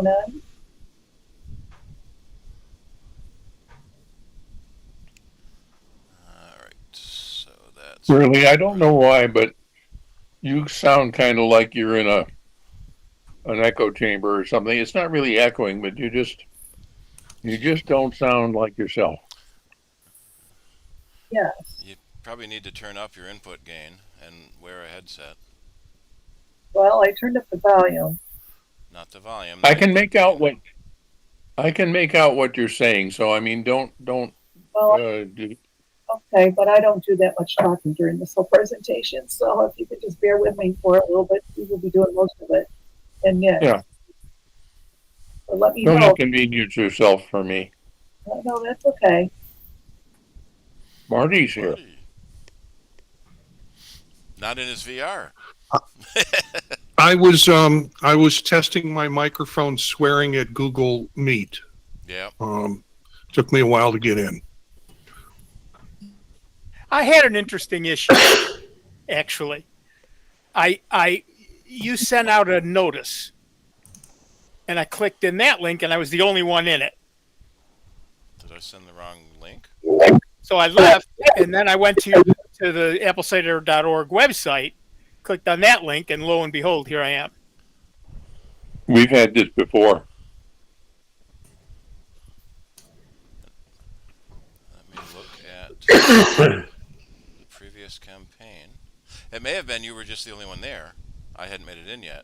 going on. All right, so that's Really, I don't right. know why, but you sound kind of like you're in an echo chamber or something. It's not really echoing, but you just don't sound like yourself. Yes. You probably need to turn up your input gain and wear a headset, Well, I turned up the volume. not the volume, I the can input make out gain. what I can make out what you're saying. So I mean, don't Well, do, okay, but I don't do that much talking during this whole presentation. So if you could just bear with me for a little bit, we will be doing most of it. And yes, yeah. so let me Don't know. inconvenience yourself for me. No, that's okay. Marty's here. Marty, not in his VR. I was testing my microphone swearing at Google Meet. Yep. Um, Took me a while to get in. I had an interesting issue actually. I you sent out a notice and I clicked in that link and I was the only one in it. Did I send the wrong link? So I left and then I went to the applecider.org website, clicked on that link, and lo and behold, here I am. We've had this before. Let me look at the previous campaign. It may have been you were just the only one there. I hadn't made it in yet.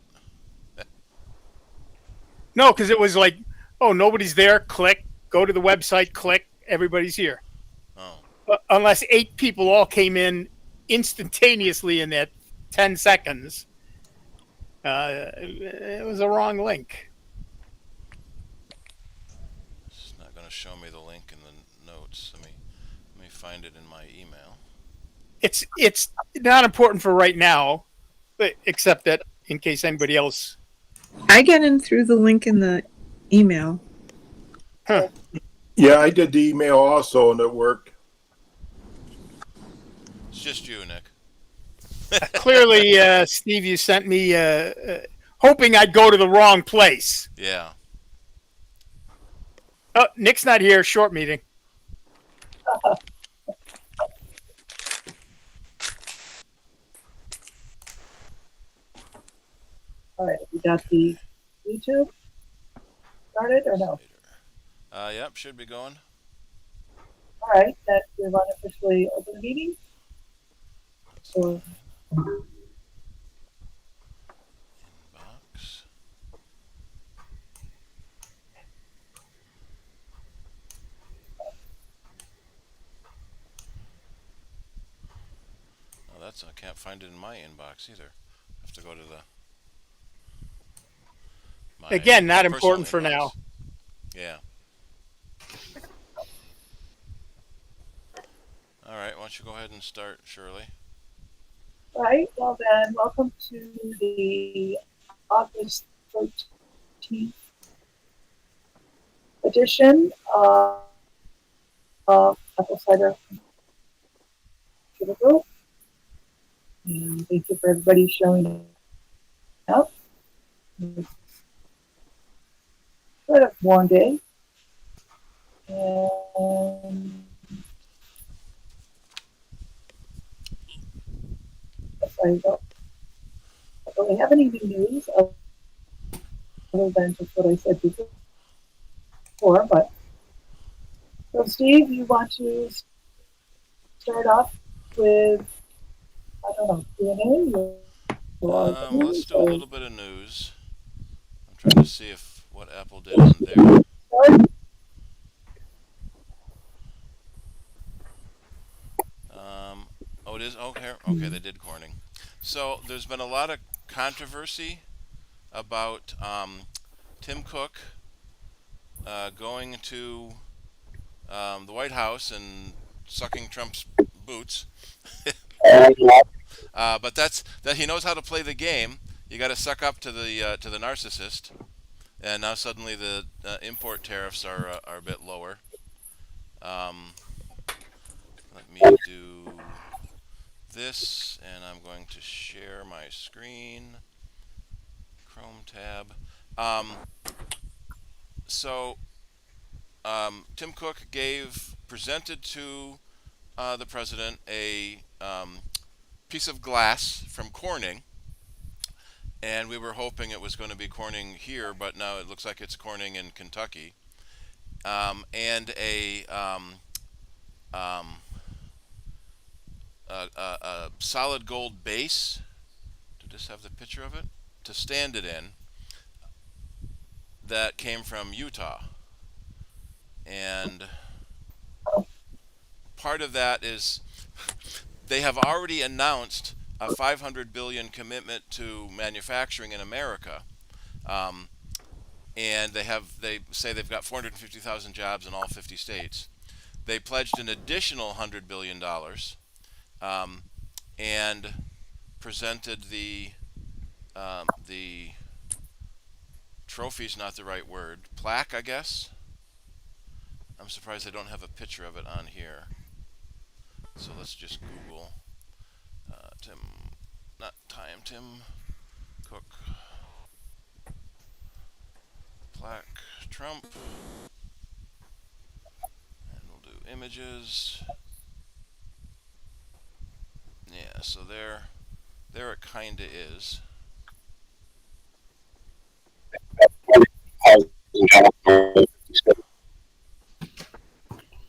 No, because it was like, oh, nobody's there. Click. Go to the website. Click. Everybody's here. Oh, Unless 8 people all came in instantaneously in that 10 seconds, it was a wrong link. it's not going to show me the link in the notes. Let me find it in my email. It's not important for right now, but except that in case anybody else. I got in through the link in the email. Huh. Yeah, I did the email also, and it worked. It's just you, Nick. Clearly, Steve, you sent me hoping I'd go to the wrong place. Yeah. Oh, Nick's not here. Short meeting. All right, we got the YouTube started or no? Yep, should be going. All right, that we're unofficially open the meeting. Or Inbox. Oh, I can't find it in my inbox either. I have to go to my Again, not personal important for inbox. now. Yeah. All right, why don't you go ahead and start, Shirley? all right, well then, welcome to the August 13th edition of Apple Cider Group. And thank you for everybody showing up. It's sort of warm day. And I don't really have any new news other than just what I said before. But so, Steve, you want to start off with, I don't know, Q&A or Let's news do a or little bit of news. I'm trying to see if what Apple did on there. start? Oh, it is okay. Okay, they did Corning. So there's been a lot of controversy about Tim Cook going to the White House and sucking Trump's boots. But that he knows how to play the game. You got to suck up to the narcissist, and now suddenly the import tariffs are a bit lower. Let me do this, and I'm going to share my screen. Chrome tab. So Tim Cook presented to the president a piece of glass from Corning, and we were hoping it was going to be Corning here, but now it looks like it's Corning in Kentucky, and um, a solid gold base. Did this have the picture of it? To stand it in, that came from Utah. And part of that is they have already announced a 500 billion commitment to manufacturing in America. Um, and they say they've got 450,000 jobs in all 50 states. They pledged an additional $100 billion, um, and presented the trophy's not the right word, plaque, I guess. I'm surprised I don't have a picture of it on here. So let's just Google Tim, not time, Tim Cook plaque Trump, and we'll do images. Yeah, so there it kinda is.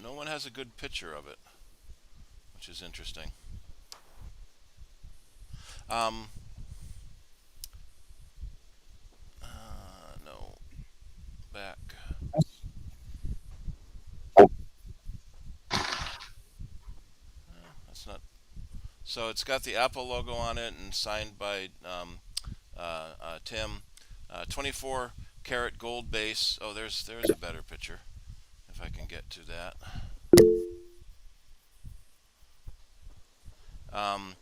No one has a good picture of it, which is interesting. Um, no, back. That's not. So it's got the Apple logo on it and signed by Tim. 24 karat gold base. Oh, there's a better picture if I can get to that. Um,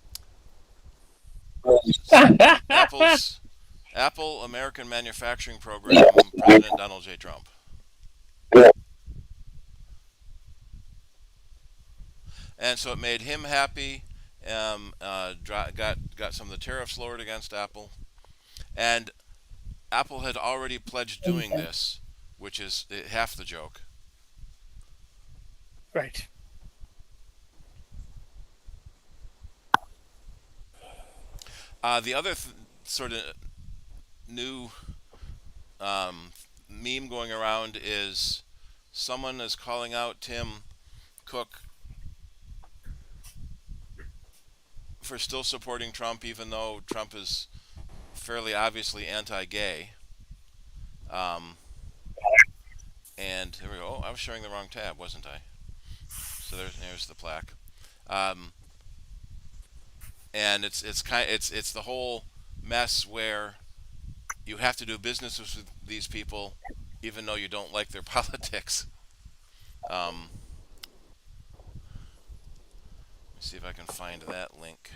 Apple American Manufacturing Program, President Donald J. Trump. And so it made him happy. Got some of the tariffs lowered against Apple, and Apple had already pledged doing this, which is half the joke. Right. The other sort of new meme going around is someone is calling out Tim Cook for still supporting Trump, even though Trump is fairly obviously anti-gay. Um, and there we go. Oh, I was showing the wrong tab, wasn't I? So there's the plaque. Um, and it's the whole mess where you have to do business with these people, even though you don't like their politics. Let me see if I can find that link.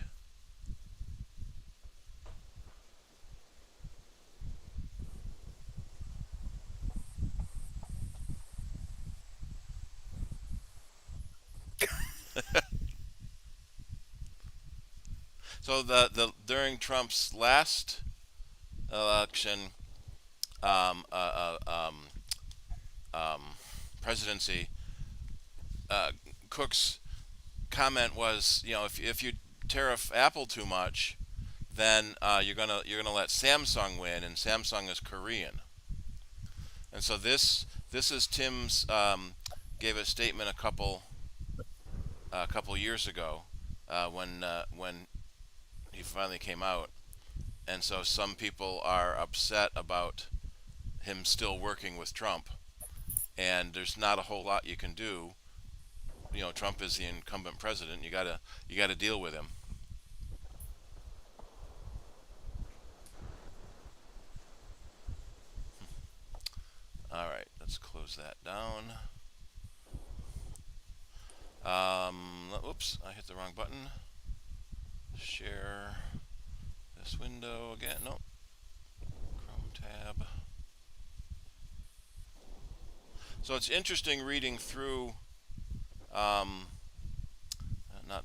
So the during Trump's last election, um, uh, uh, um, um, presidency, Cook's comment was, if you tariff Apple too much, then you're gonna let Samsung win, and Samsung is Korean. And so this is Tim's gave a statement a couple years ago when he finally came out, and so some people are upset about him still working with Trump, and there's not a whole lot you can do. Trump is the incumbent president. You gotta deal with him. All right, let's close that down. Oops, I hit the wrong button. Share this window again. Nope. Chrome tab. So it's interesting reading through, not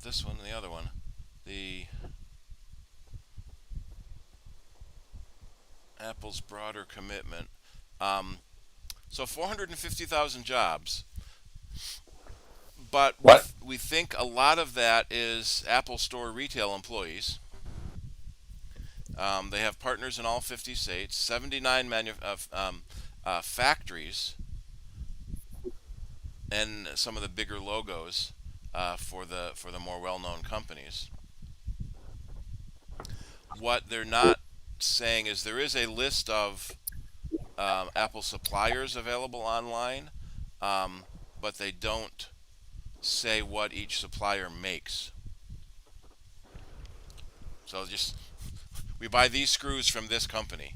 this one, the other one, the Apple's broader commitment. So 450,000 jobs, but What? we think a lot of that is Apple Store retail employees. They have partners in all 50 states, 79 factories, and some of the bigger logos for the more well-known companies. What they're not saying is there is a list of Apple suppliers available online, but they don't say what each supplier makes. So just we buy these screws from this company.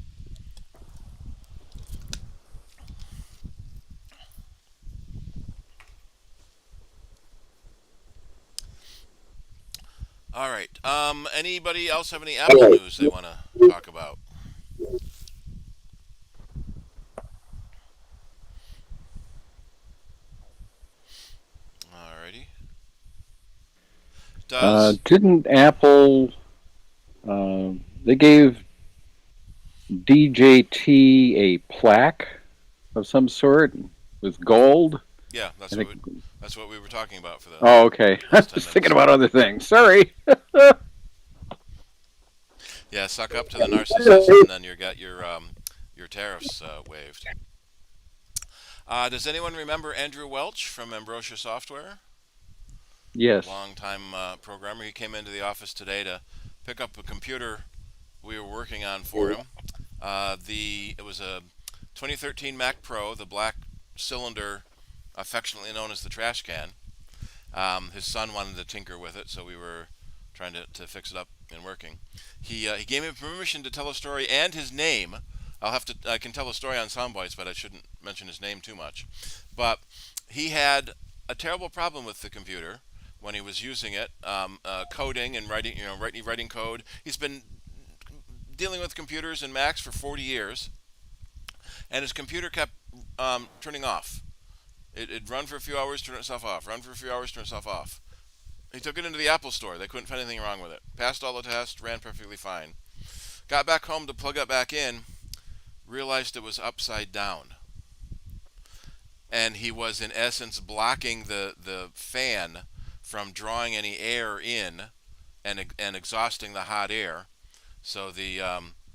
All right. Anybody else have any Apple news they want to talk about? Alrighty. Does Didn't Apple, they gave DJT a plaque of some sort with gold? yeah, I think. that's what we were talking about for the Oh, okay. I last 10 was thinking minutes. about other things. Sorry. Yeah, suck up to the narcissist, and then you got your tariffs waived. Does anyone remember Andrew Welch from Ambrosia Software? Yes. Longtime programmer. He came into the office today to pick up a computer we were working on for him. It was a 2013 Mac Pro, the black cylinder, affectionately known as the trash can. His son wanted to tinker with it, so we were trying to fix it up and working. He gave me permission to tell a story and his name. I can tell a story on soundbites, but I shouldn't mention his name too much. But he had a terrible problem with the computer when he was using it, coding and writing, writing code. He's been dealing with computers and Macs for 40 years, and his computer kept turning off. It'd run for a few hours, turn itself off. Run for a few hours, turn itself off. He took it into the Apple Store. They couldn't find anything wrong with it. Passed all the tests, ran perfectly fine. Got back home to plug it back in, realized it was upside down. And he was, in essence, blocking the fan from drawing any air in and exhausting the hot air. So the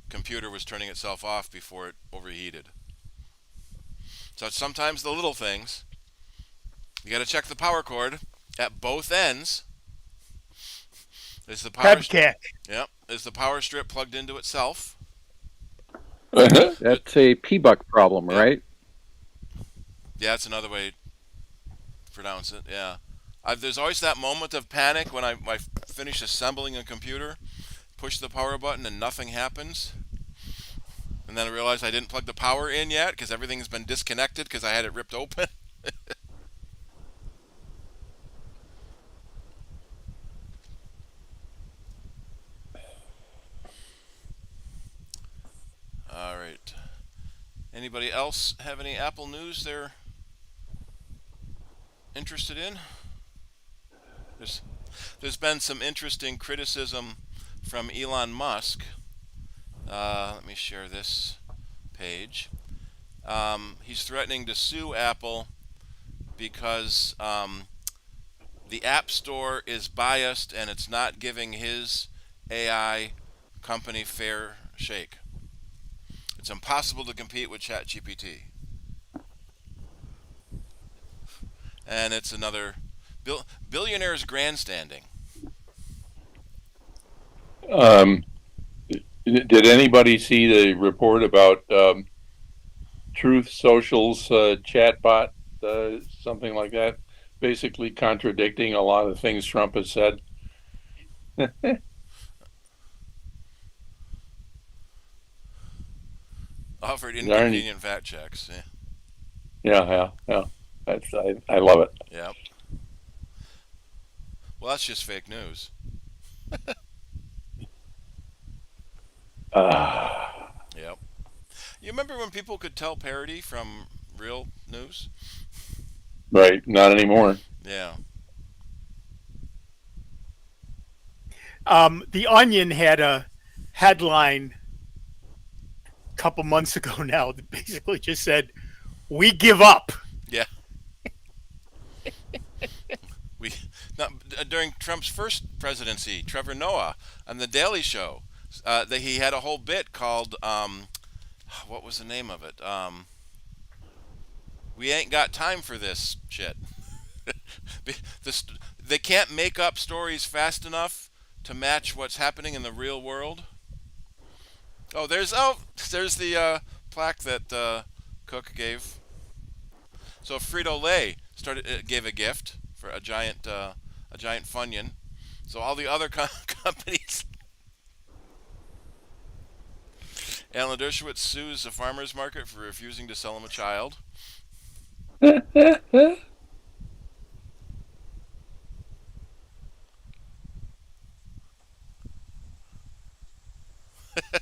computer was turning itself off before it overheated. So it's sometimes the little things. You got to check the power cord at both ends. Is the power Hubcap. Yep. Is the power strip plugged into itself? That's a P-Buck problem, Yeah. right? Yeah, that's another way to pronounce it. Yeah. There's always that moment of panic when I finish assembling a computer, push the power button, and nothing happens. And then I realize I didn't plug the power in yet because everything's been disconnected because I had it ripped open. All right. Anybody else have any Apple news they're interested in? There's been some interesting criticism from Elon Musk. Let me share this page. He's threatening to sue Apple because the App Store is biased and it's not giving his AI company fair shake. It's impossible to compete with ChatGPT. And it's another billionaires grandstanding. Did anybody see the report about Truth Social's chatbot, something like that, basically contradicting a lot of things Trump has said? Offered inconvenient fact checks. Yeah. I love it. Yep. Well, that's just fake news. Yep. You remember when people could tell parody from real news? Right, not anymore. Yeah. The Onion had a headline a couple months ago now that basically just said, We give up. Yeah. We now, during Trump's first presidency, Trevor Noah on the Daily Show, he had a whole bit called what was the name of it? We ain't got time for this shit. They can't make up stories fast enough to match what's happening in the real world. There's the plaque that Cook gave. So Frito Lay gave a gift for a giant Funyun. So all the other companies. Alan Dershowitz sues a farmer's market for refusing to sell him a child.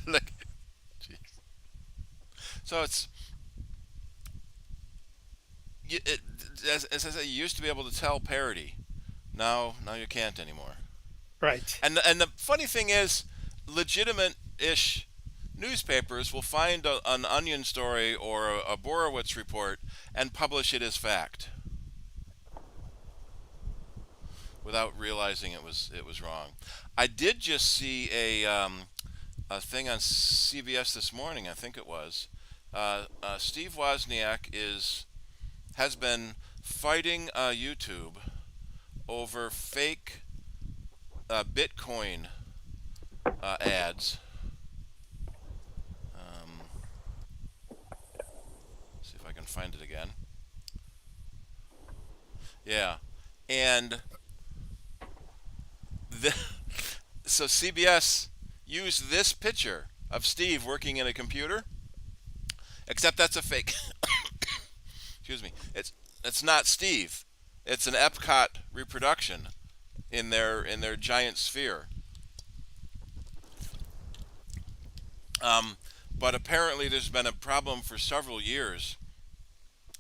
Like, geez. So it, as I said, you used to be able to tell parody. Now you can't anymore. Right. And the funny thing is, legitimate-ish newspapers will find an Onion story or a Borowitz report and publish it as fact, without realizing it was wrong. I did just see a thing on CBS this morning. I think it was Steve Wozniak has been fighting YouTube over fake Bitcoin ads. See if I can find it again. Yeah, and so CBS used this picture of Steve working in a computer, except that's a fake. Excuse me. It's not Steve. It's an Epcot reproduction in their giant sphere. But apparently there's been a problem for several years.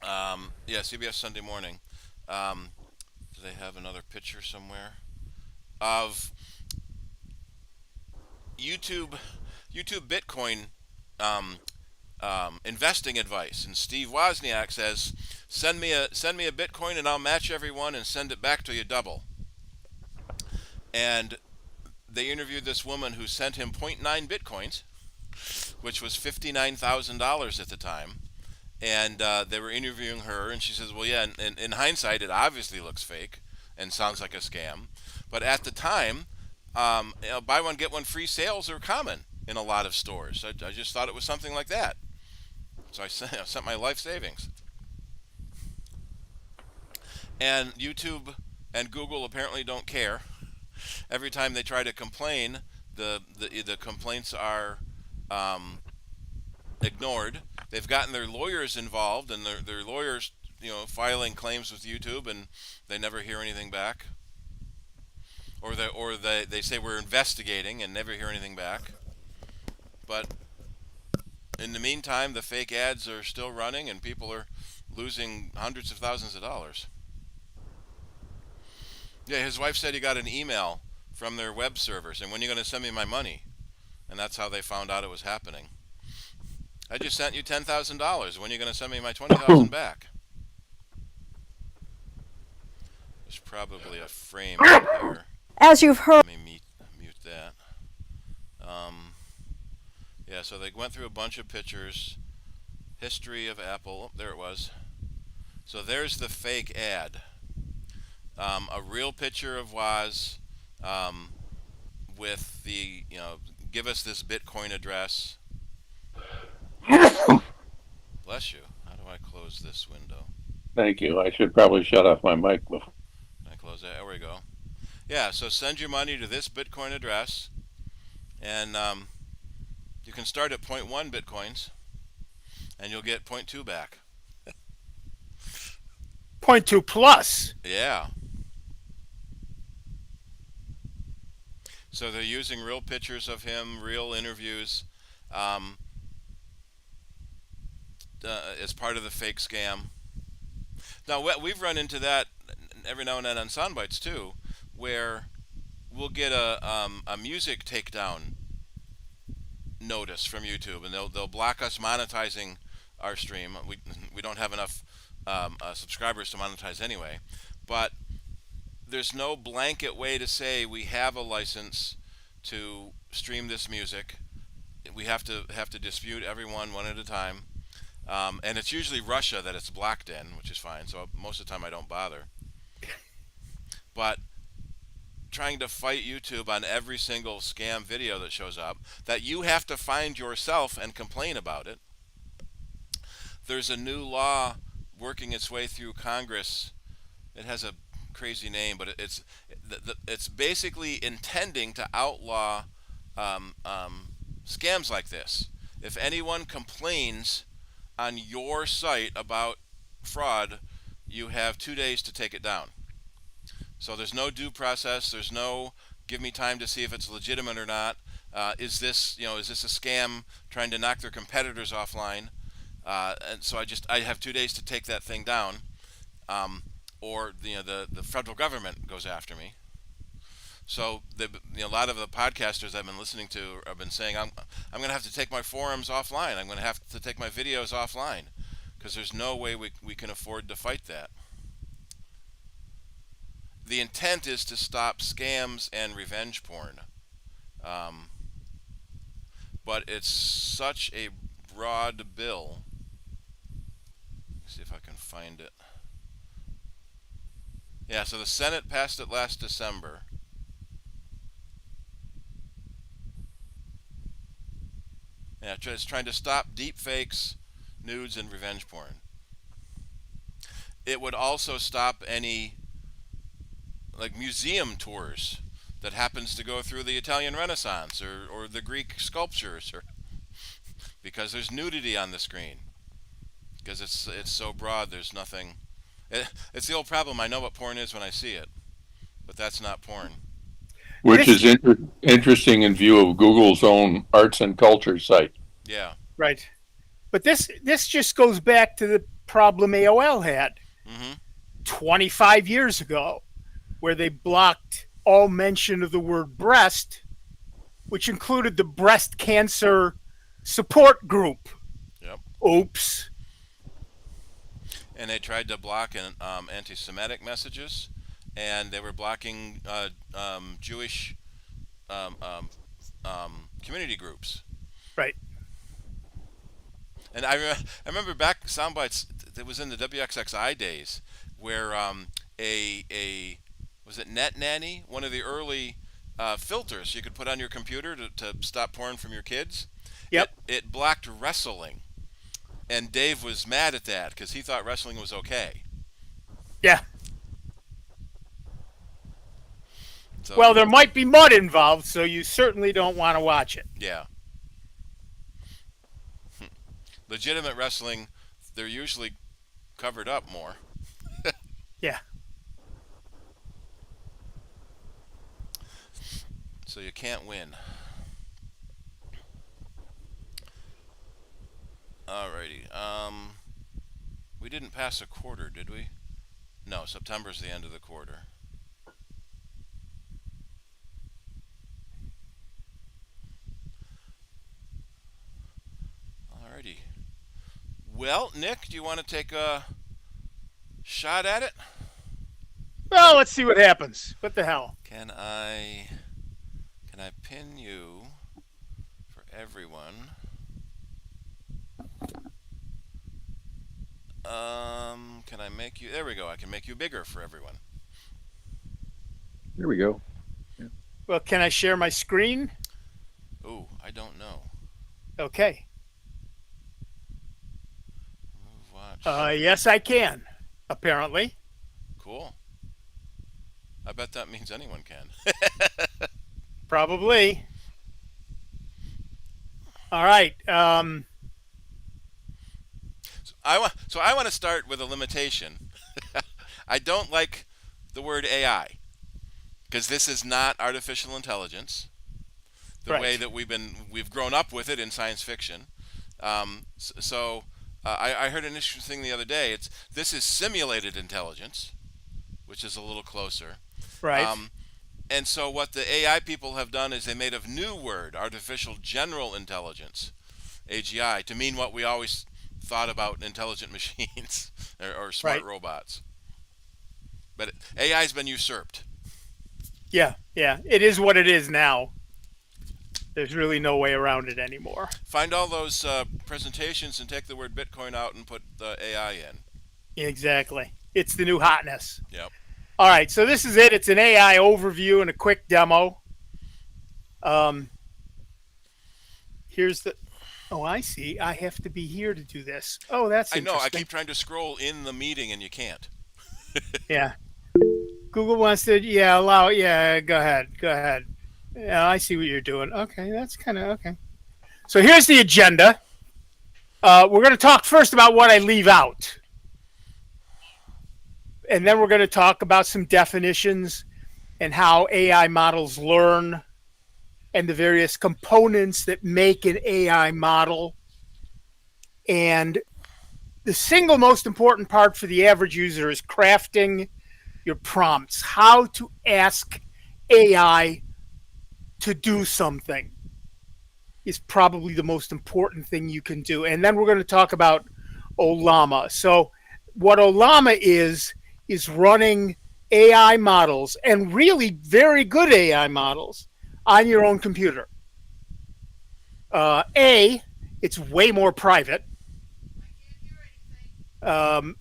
Yeah, CBS Sunday Morning. Do they have another picture somewhere of YouTube Bitcoin investing advice? And Steve Wozniak says, "Send me a Bitcoin and I'll match everyone and send it back to you double." And they interviewed this woman who sent him zero point 0.9 Bitcoins, which was $59,000 at the time. And they were interviewing her, and she says, "Well, yeah, in hindsight, it obviously looks fake and sounds like a scam. But at the time, buy one, get one free sales are common in a lot of stores. I just thought it was something like that. So I sent my life savings." And YouTube and Google apparently don't care. Every time they try to complain, the complaints are ignored. They've gotten their lawyers involved, and their lawyers, filing claims with YouTube, and they never hear anything back. Or they say we're investigating and never hear anything back. But in the meantime, the fake ads are still running, and people are losing hundreds of thousands of dollars. Yeah, his wife said he got an email from their web servers, and when are you going to send me my money? And that's how they found out it was happening. I just sent you $10,000. When are you going to send me my $20,000 back? There's probably a frame in here. As you've heard. Let me mute that. Yeah, so they went through a bunch of pictures. History of Apple. Oh, there it was. So there's the fake ad. A real picture of Woz with the, give us this Bitcoin address. Bless you. How do I close this window? Thank you. I should probably shut off my mic before. Can I close that? There we go. Yeah, so send your money to this Bitcoin address, and you can start at 0.1 Bitcoins, and you'll get 0.2 back. 0.2 plus. Yeah. So they're using real pictures of him, real interviews, as part of the fake scam. Now, we've run into that every now and then on Soundbites too, where we'll get a music takedown notice from YouTube, and they'll block us monetizing our stream. We don't have enough subscribers to monetize anyway, but there's no blanket way to say we have a license to stream this music. We have to dispute everyone one at a time, and it's usually Russia that it's blocked in, which is fine. So most of the time I don't bother. But trying to fight YouTube on every single scam video that shows up, that you have to find yourself and complain about it. There's a new law working its way through Congress. It has a crazy name, but it's basically intending to outlaw scams like this. If anyone complains on your site about fraud, you have 2 days to take it down. So there's no due process. There's no give me time to see if it's legitimate or not. Is this a scam trying to knock their competitors offline? And so I have 2 days to take that thing down, or the federal government goes after me. So a lot of the podcasters I've been listening to have been saying I'm going to have to take my forums offline. I'm going to have to take my videos offline because there's no way we can afford to fight that. The intent is to stop scams and revenge porn, but it's such a broad bill. Let's see if I can find it. Yeah, so the Senate passed it last December. Yeah, it's trying to stop deep fakes, nudes, and revenge porn. It would also stop any museum tours that happens to go through the Italian Renaissance or the Greek sculptures, because there's nudity on the screen. Because it's so broad, there's nothing. It's the old problem. I know what porn is when I see it, but that's not porn. Which is interesting in view of Google's own arts and culture site. Yeah. Right. But this just goes back to the problem AOL had 25 years ago, where they blocked all mention of the word breast, which included the breast cancer support group. Yep. Oops. And they tried to block anti-Semitic messages, and they were blocking Jewish community groups. Right. And I remember back soundbites. It was in the WXXI days where was it Net Nanny, one of the early filters you could put on your computer to stop porn from your kids. Yep. It blocked wrestling, and Dave was mad at that because he thought wrestling was okay. Yeah. So, Well, there might be mud involved, so you certainly don't want to watch it. Yeah. Legitimate wrestling, they're usually covered up more. Yeah. So you can't win. Alrighty. We didn't pass a quarter, did we? No, September's the end of the quarter. Alrighty. Well, Nick, do you want to take a shot at it? Well, let's see what happens. What the hell? Can I pin you for everyone? Can I make you? There we go. I can make you bigger for everyone. There we go. Well, can I share my screen? Ooh, I don't know. Okay. Move watch. Yes, I can. Apparently. Cool. I bet that means anyone can. Probably. All right. So I want to start with a limitation. I don't like the word AI because this is not artificial intelligence. The Right. way that we've grown up with it in science fiction. I heard an interesting thing the other day. This is simulated intelligence, which is a little closer. Right. And so what the AI people have done is they made a new word, artificial general intelligence, AGI, to mean what we always thought about intelligent machines or smart Right. robots. But AI's been usurped. Yeah, yeah. It is what it is now. There's really no way around it anymore. Find all those presentations and take the word Bitcoin out and put the AI in. Exactly. It's the new hotness. Yep. All right, so this is it. It's an AI overview and a quick demo. Here's the. Oh, I see. I have to be here to do this. Oh, that's I know. I interesting. keep trying to scroll in the meeting and you can't. Yeah. Google wants to. Yeah, allow. Yeah, go ahead. Go ahead. Yeah, I see what you're doing. Okay, that's kind of okay. So here's the agenda. We're going to talk first about what I leave out. And then we're going to talk about some definitions and how AI models learn and the various components that make an AI model. And the single most important part for the average user is crafting your prompts, how to ask AI to do something is probably the most important thing you can do. And then we're going to talk about Ollama. So what Ollama is running AI models, and really very good AI models, on your own computer. It's way more private.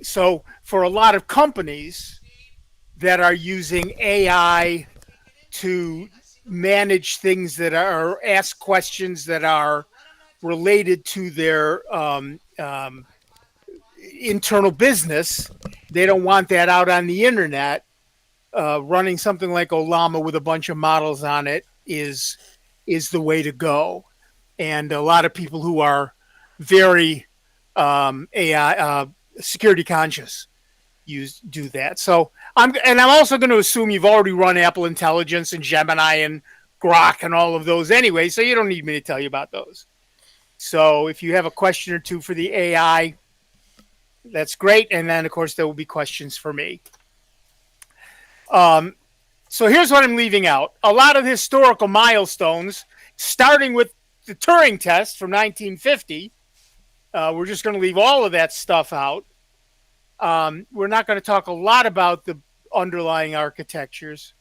So for a lot of companies that are using AI to manage things that are ask questions that are related to their internal business, they don't want that out on the internet. Running something like Ollama with a bunch of models on it is the way to go. And a lot of people who are very AI security conscious do that. So I'm also going to assume you've already run Apple Intelligence and Gemini and Grok and all of those anyway, so you don't need me to tell you about those. So if you have a question or two for the AI, that's great. And then of course there will be questions for me. So here's what I'm leaving out. A lot of historical milestones, starting with the Turing test from 1950. We're just going to leave all of that stuff out. We're not going to talk a lot about the underlying architectures.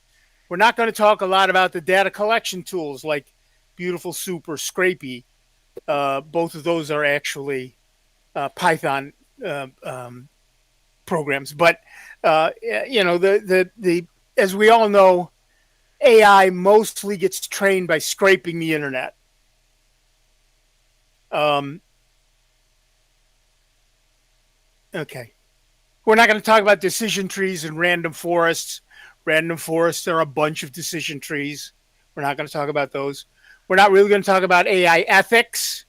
We're not going to talk a lot about the data collection tools like Beautiful Soup or Scrapey. Both of those are actually Python programs. But the as we all know, AI mostly gets trained by scraping the internet. Okay. We're not going to talk about decision trees and random forests. Random forests are a bunch of decision trees. We're not going to talk about those. We're not really going to talk about AI ethics,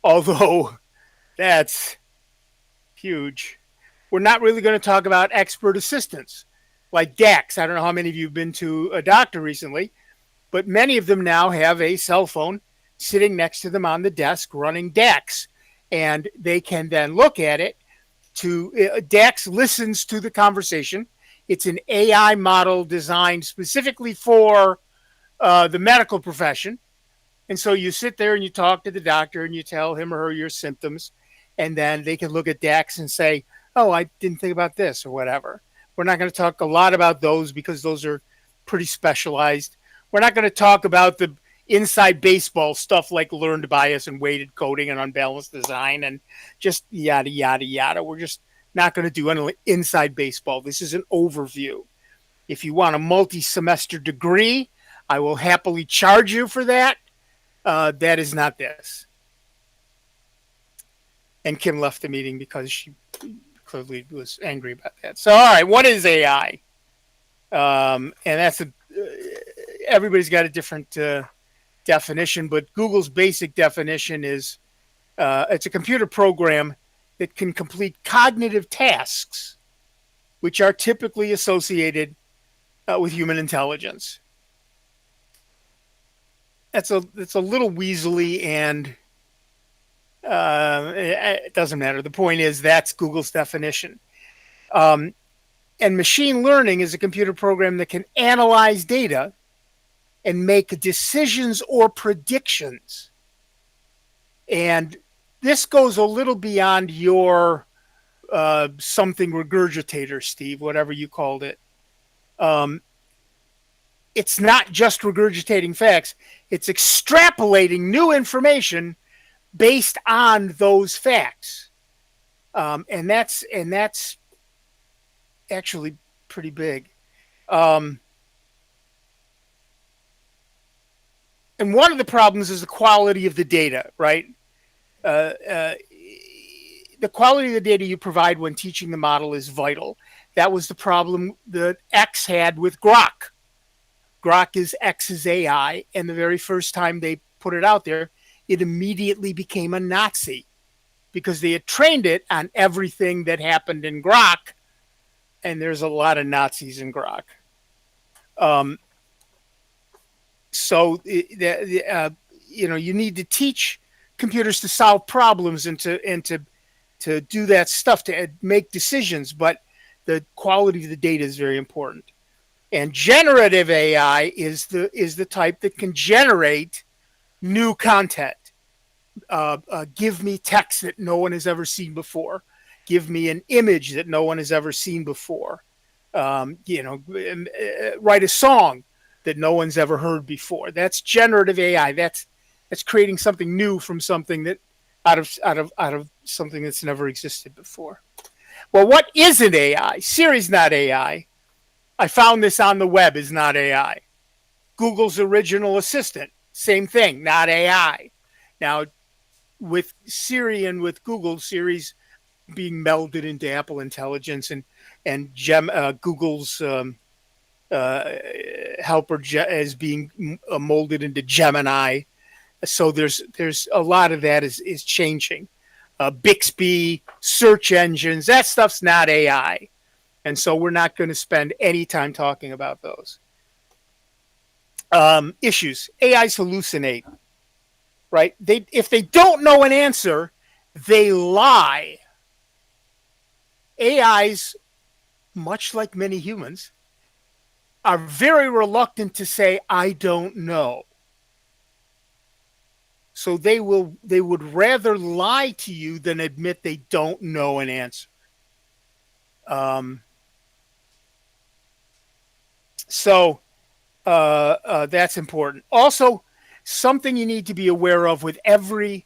although that's huge. We're not really going to talk about expert assistants like DAX. I don't know how many of you have been to a doctor recently, but many of them now have a cell phone sitting next to them on the desk running DAX, and they can then look at it. DAX listens to the conversation. It's an AI model designed specifically for the medical profession. And so you sit there and you talk to the doctor and you tell him or her your symptoms, and then they can look at DAX and say, oh, I didn't think about this or whatever. We're not going to talk a lot about those because those are pretty specialized. We're not going to talk about the inside baseball stuff like learned bias and weighted coding and unbalanced design and just yada, yada, yada. We're just not going to do any inside baseball. This is an overview. If you want a multi-semester degree, I will happily charge you for that. That is not this. And Kim left the meeting because she clearly was angry about that. So, all right, what is AI? And that's everybody's got a different definition, but Google's basic definition is it's a computer program that can complete cognitive tasks, which are typically associated with human intelligence. It's a little weaselly, and it doesn't matter. The point is that's Google's definition. And machine learning is a computer program that can analyze data and make decisions or predictions. And this goes a little beyond your something regurgitator, Steve, whatever you called it. It's not just regurgitating facts, it's extrapolating new information based on those facts. And that's actually pretty big. And one of the problems is the quality of the data, right? The quality of the data you provide when teaching the model is vital. That was the problem that X had with Grok. Grok is X's AI, and the very first time they put it out there, it immediately became a Nazi because they had trained it on everything that happened in Grok, and there's a lot of Nazis in Grok. So you need to teach computers to solve problems and to do that stuff, to make decisions, but the quality of the data is very important. And generative AI is the type that can generate new content. Give me text that no one has ever seen before. Give me an image that no one has ever seen before. Write a song that no one's ever heard before. That's generative AI. That's creating something new from something that out of something that's never existed before. Well, what isn't AI? Siri's not AI. I found this on the web, is not AI. Google's original assistant, same thing, not AI. Now, with Siri and with Google, Siri's being melded into Apple Intelligence, and Google's helper is being molded into Gemini. So there's a lot of that is changing. Bixby, search engines, that stuff's not AI. And so we're not going to spend any time talking about those. Issues. AIs hallucinate, right? If they don't know an answer, they lie. AIs, much like many humans, are very reluctant to say, I don't know. So they would rather lie to you than admit they don't know an answer. So that's important. Also, something you need to be aware of with every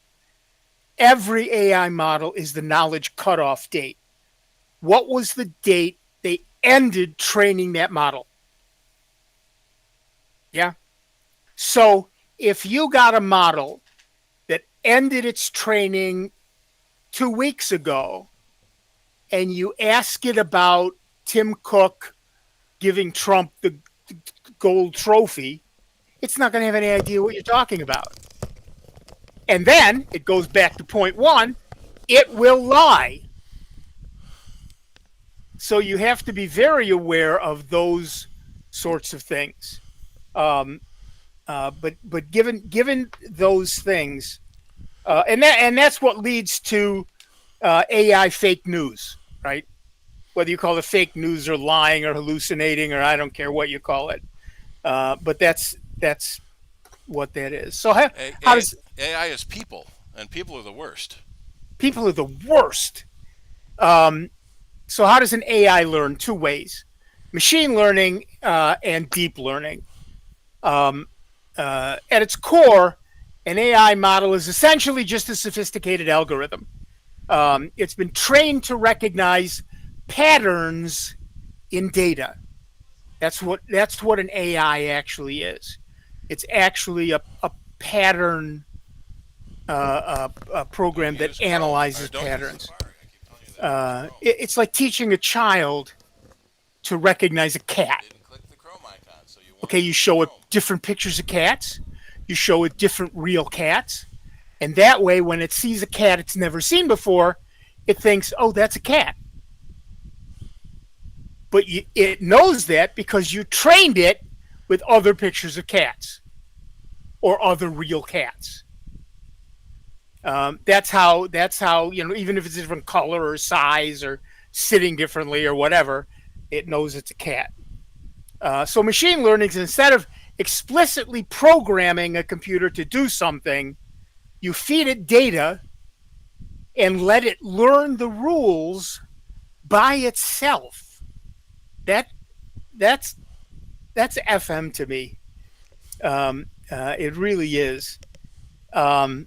AI model is the knowledge cutoff date. What was the date they ended training that model? Yeah. So if you got a model that ended its training 2 weeks ago, and you ask it about Tim Cook giving Trump the gold trophy, it's not going to have any idea what you're talking about. And then it goes back to point one, it will lie. So you have to be very aware of those sorts of things. But given those things, and that's what leads to AI fake news, right? Whether you call it fake news or lying or hallucinating, or I don't care what you call it. But that's what that is. So how does AI is people, and people are the worst. People are the worst. So how does an AI learn? 2 ways: machine learning and deep learning. At its core, an AI model is essentially just a sophisticated algorithm. It's been trained to recognize patterns in data. That's what an AI actually is. It's actually a pattern a program that analyzes patterns. It's like teaching a child to recognize a cat. Okay, you show it different pictures of cats. You show it different real cats. And that way, when it sees a cat it's never seen before, it thinks, oh, that's a cat. But it knows that because you trained it with other pictures of cats or other real cats. That's how even if it's a different color or size or sitting differently or whatever, it knows it's a cat. So machine learning is, instead of explicitly programming a computer to do something, you feed it data and let it learn the rules by itself. That's FM to me. It really is. The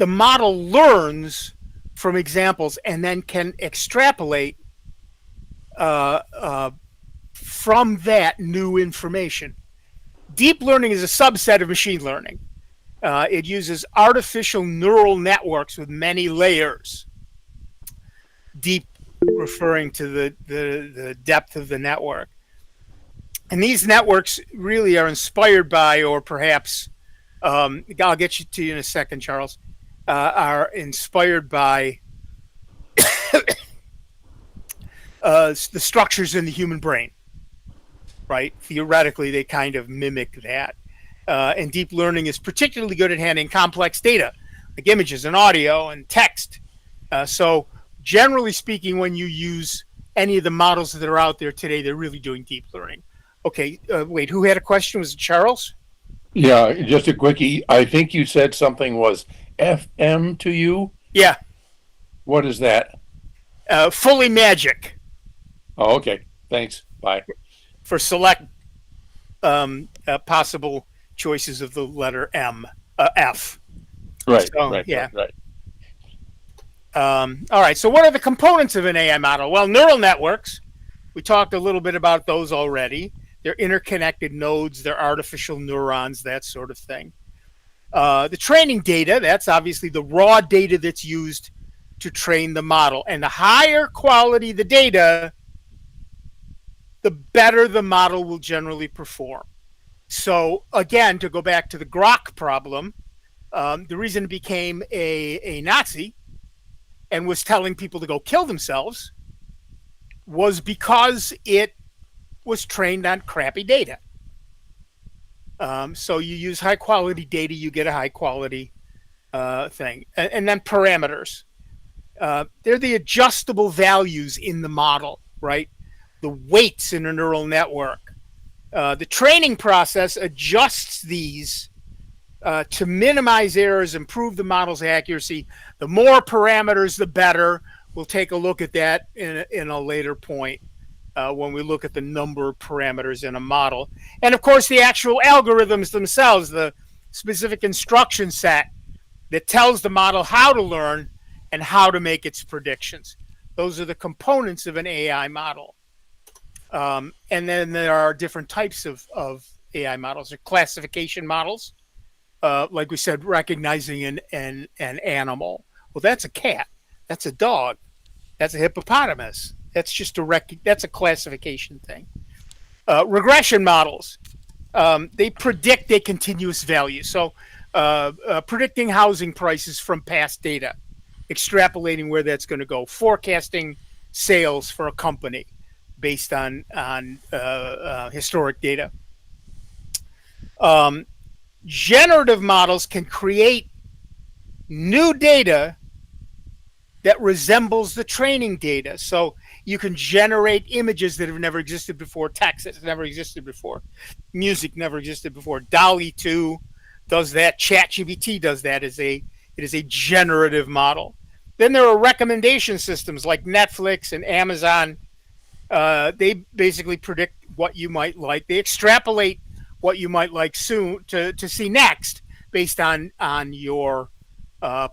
model learns from examples and then can extrapolate from that new information. Deep learning is a subset of machine learning. It uses artificial neural networks with many layers. Deep referring to the depth of the network. And these networks really are inspired by, or perhaps, I'll get to you in a second, Charles, are inspired by the structures in the human brain, right? Theoretically, they kind of mimic that. And deep learning is particularly good at handling complex data, like images and audio and text. So generally speaking, when you use any of the models that are out there today, they're really doing deep learning. Okay, wait, who had a question? Was it Charles? Yeah, just a quickie. I think you said something was FM to you. Yeah. What is that? Fully magic. Oh, okay. Thanks. Bye. For select possible choices of the letter F. Right, So, right, yeah. right. All right, so what are the components of an AI model? Well, neural networks, we talked a little bit about those already. They're interconnected nodes, they're artificial neurons, that sort of thing. The training data, that's obviously the raw data that's used to train the model. And the higher quality the data, the better the model will generally perform. So again, to go back to the Grok problem, the reason it became a Nazi and was telling people to go kill themselves was because it was trained on crappy data. So you use high quality data, you get a high quality thing. And then parameters. They're the adjustable values in the model, right? The weights in a neural network. The training process adjusts these to minimize errors, improve the model's accuracy. The more parameters, the better. We'll take a look at that in a later point when we look at the number of parameters in a model. And of course, the actual algorithms themselves, the specific instruction set that tells the model how to learn and how to make its predictions. Those are the components of an AI model. And then there are different types of AI models. There are classification models. Like we said, recognizing an animal. Well, that's a cat. That's a dog. That's a hippopotamus. That's just that's a classification thing. Regression models. They predict a continuous value. So predicting housing prices from past data, extrapolating where that's going to go, forecasting sales for a company based on historic data. Generative models can create new data that resembles the training data. So you can generate images that have never existed before, text that's never existed before, music never existed before. DALL-E 2 does that. ChatGPT does that. It is a generative model. Then there are recommendation systems like Netflix and Amazon. They basically predict what you might like. They extrapolate what you might like soon to see next based on your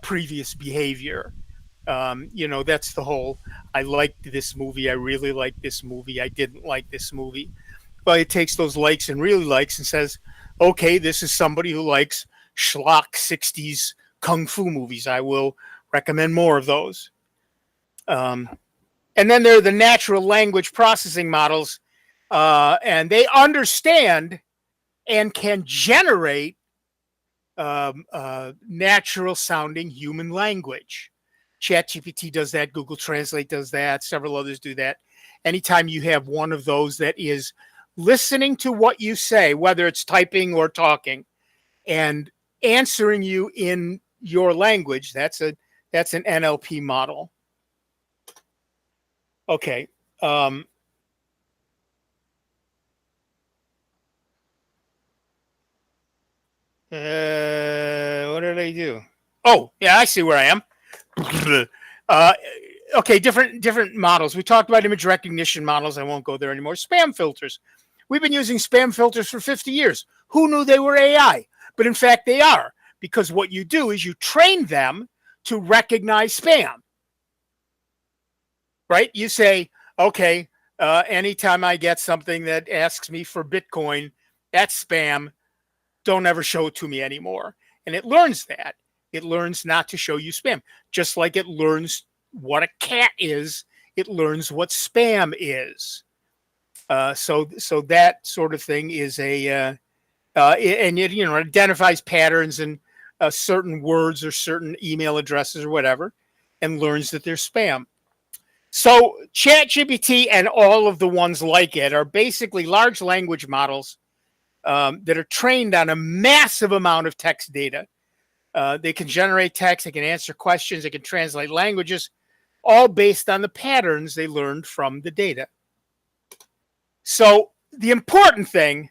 previous behavior. That's the whole, I liked this movie, I really liked this movie, I didn't like this movie. But it takes those likes and really likes and says, okay, this is somebody who likes schlock 60s kung fu movies. I will recommend more of those. And then there are the natural language processing models, and they understand and can generate natural sounding human language. ChatGPT does that. Google Translate does that. Several others do that. Anytime you have one of those that is listening to what you say, whether it's typing or talking, and answering you in your language, that's an NLP model. Okay. What did I do? Oh, yeah, I see where I am. Okay, different models. We talked about image recognition models. I won't go there anymore. Spam filters. We've been using spam filters for 50 years. Who knew they were AI? But in fact, they are, because what you do is you train them to recognize spam. Right? You say, okay, anytime I get something that asks me for Bitcoin, that's spam. Don't ever show it to me anymore. And it learns that. It learns not to show you spam. Just like it learns what a cat is, it learns what spam is. So that sort of thing is and it identifies patterns and certain words or certain email addresses or whatever, and learns that they're spam. So ChatGPT and all of the ones like it are basically large language models that are trained on a massive amount of text data. They can generate text, they can answer questions, they can translate languages, all based on the patterns they learned from the data. So the important thing,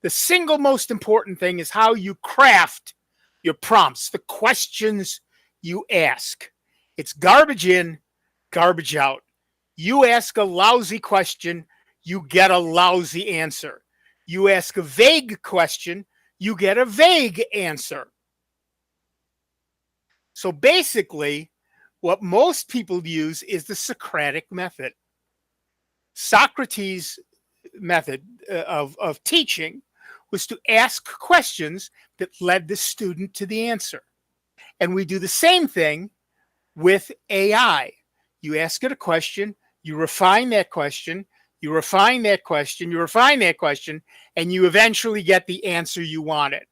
the single most important thing, is how you craft your prompts, the questions you ask. It's garbage in, garbage out. You ask a lousy question, you get a lousy answer. You ask a vague question, you get a vague answer. So basically, what most people use is the Socratic method. Socrates' method of teaching was to ask questions that led the student to the answer. And we do the same thing with AI. You ask it a question, you refine that question, you refine that question, you refine that question, and you eventually get the answer you wanted.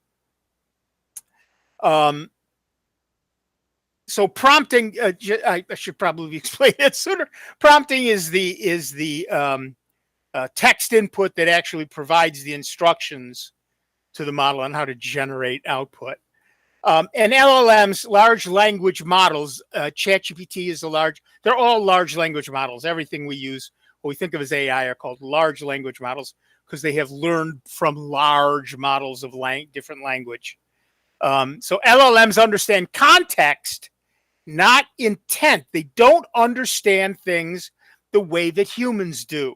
So prompting, I should probably explain that sooner. Prompting is the text input that actually provides the instructions to the model on how to generate output. And LLMs, large language models, ChatGPT is they're all large language models. Everything we use, what we think of as AI, are called large language models because they have learned from large models of different language. So LLMs understand context, not intent. They don't understand things the way that humans do.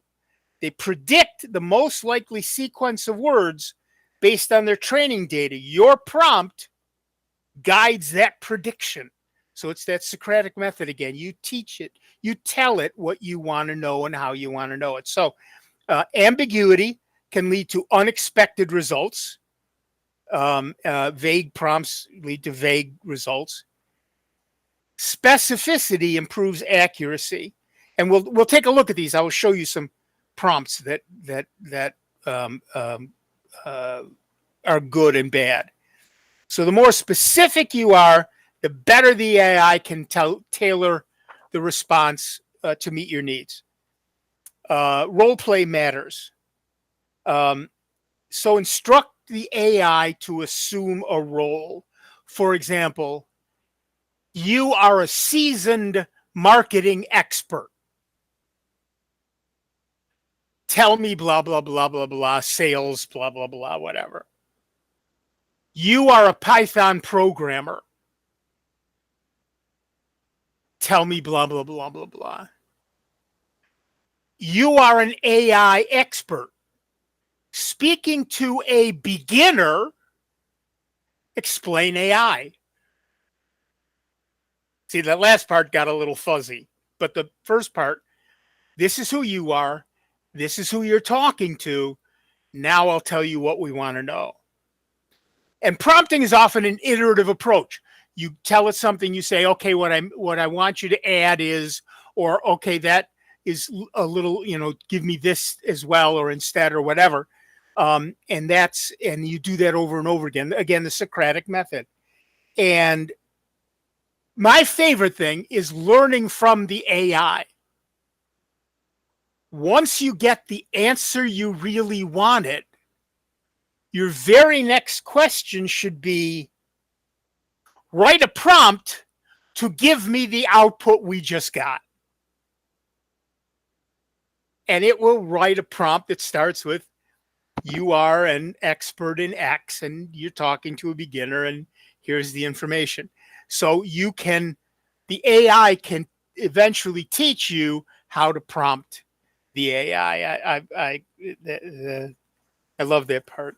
They predict the most likely sequence of words based on their training data. Your prompt guides that prediction. So it's that Socratic method again. You teach it, you tell it what you want to know and how you want to know it. So ambiguity can lead to unexpected results. Vague prompts lead to vague results. Specificity improves accuracy. And we'll take a look at these. I will show you some prompts that are good and bad. So the more specific you are, the better the AI can tailor the response to meet your needs. Role play matters. So instruct the AI to assume a role. For example, you are a seasoned marketing expert. Tell me blah, blah, blah, blah, blah, sales, blah, blah, blah, whatever. You are a Python programmer. Tell me blah, blah, blah, blah, blah. You are an AI expert. Speaking to a beginner, explain AI. See, that last part got a little fuzzy, but the first part, this is who you are. This is who you're talking to. Now I'll tell you what we want to know. And prompting is often an iterative approach. You tell it something, you say, okay, what I want you to add is, or okay, that is a little, give me this as well, or instead, or whatever. And you do that over and over again. Again, the Socratic method. And my favorite thing is learning from the AI. Once you get the answer you really wanted, your very next question should be, write a prompt to give me the output we just got. And it will write a prompt that starts with, you are an expert in X and you're talking to a beginner and here's the information. So you can the AI can eventually teach you how to prompt the AI. I love that part.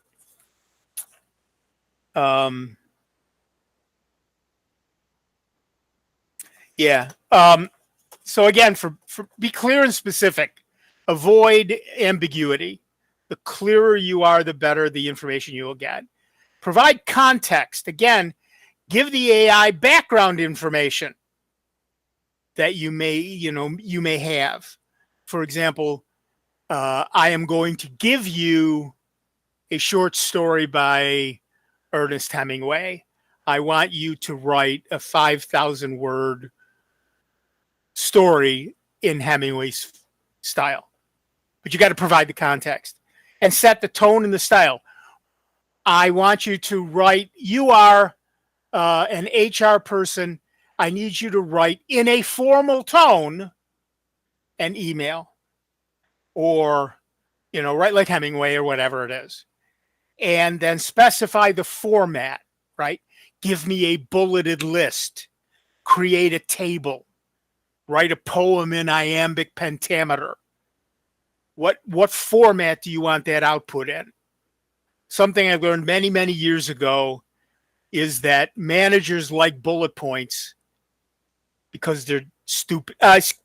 Yeah. So again, for be clear and specific, avoid ambiguity. The clearer you are, the better the information you will get. Provide context. Again, give the AI background information that you may have. For example, I am going to give you a short story by Ernest Hemingway. I want you to write a 5,000 word story in Hemingway's style. But you got to provide the context and set the tone and the style. I want you to write, you are an HR person. I need you to write in a formal tone an email, or, write like Hemingway or whatever it is. And then specify the format, right? Give me a bulleted list, create a table, write a poem in iambic pentameter. What format do you want that output in? Something I learned many, many years ago is that managers like bullet points because they're stupid,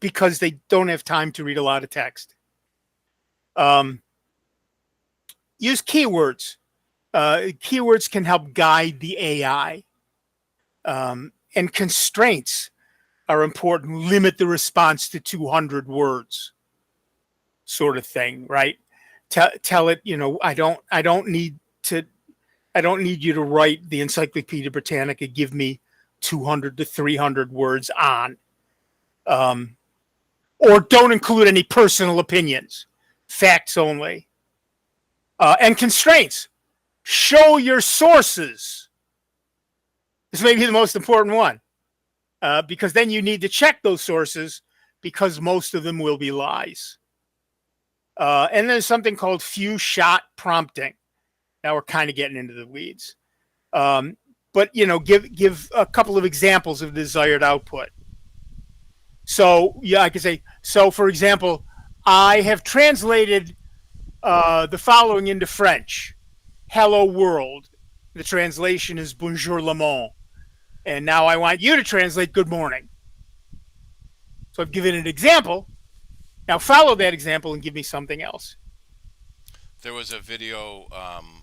because they don't have time to read a lot of text. Use keywords. Keywords can help guide the AI. And constraints are important. Limit the response to 200 words, sort of thing, right? Tell it, I don't need you to write the Encyclopedia Britannica. Give me 200 to 300 words on. Or don't include any personal opinions. Facts only. And constraints. Show your sources. This may be the most important one. Because then you need to check those sources, because most of them will be lies. And there's something called few shot prompting. Now we're kind of getting into the weeds. But give a couple of examples of desired output. So I can say, so for example, I have translated the following into French. Hello world. The translation is bonjour le monde. And now I want you to translate good morning. So I've given an example. Now follow that example and give me something else. There was a video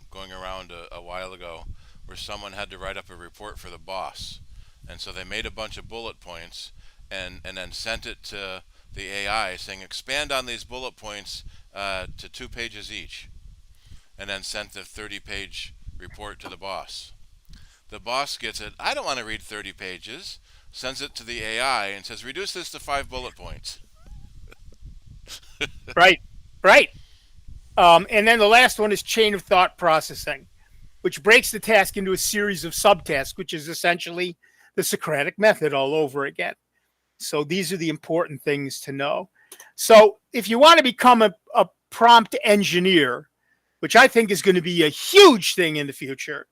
going around a while ago where someone had to write up a report for the boss. And so they made a bunch of bullet points and then sent it to the AI saying, expand on these bullet points to 2 pages each. And then sent the 30-page report to the boss. The boss gets it, I don't want to read 30 pages, sends it to the AI and says, reduce this to 5 bullet points. Right. And then the last one is chain of thought processing, which breaks the task into a series of subtasks, which is essentially the Socratic method all over again. So these are the important things to know. So if you want to become a prompt engineer, which I think is going to be a huge thing in the future,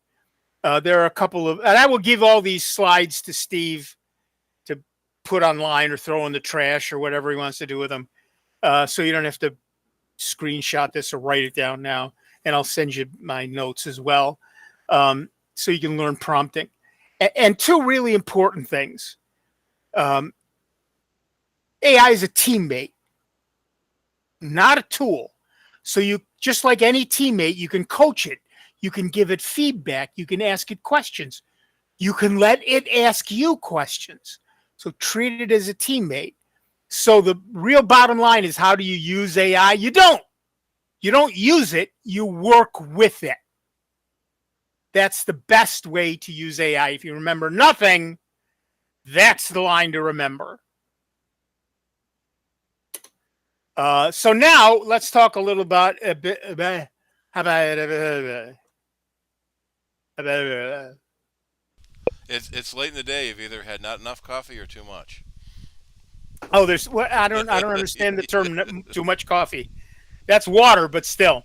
there are a couple of, and I will give all these slides to Steve to put online or throw in the trash or whatever he wants to do with them. So you don't have to screenshot this or write it down now. And I'll send you my notes as well. So you can learn prompting. And 2 really important things. AI is a teammate, not a tool. So you, just like any teammate, you can coach it. You can give it feedback. You can ask it questions. You can let it ask you questions. So treat it as a teammate. So the real bottom line is, how do you use AI? You don't use it. You work with it. That's the best way to use AI. If you remember nothing, that's the line to remember. So now let's talk a little about It's late in the day. You've either had not enough coffee or too much. Oh, I don't understand the term too much coffee. That's water, but still.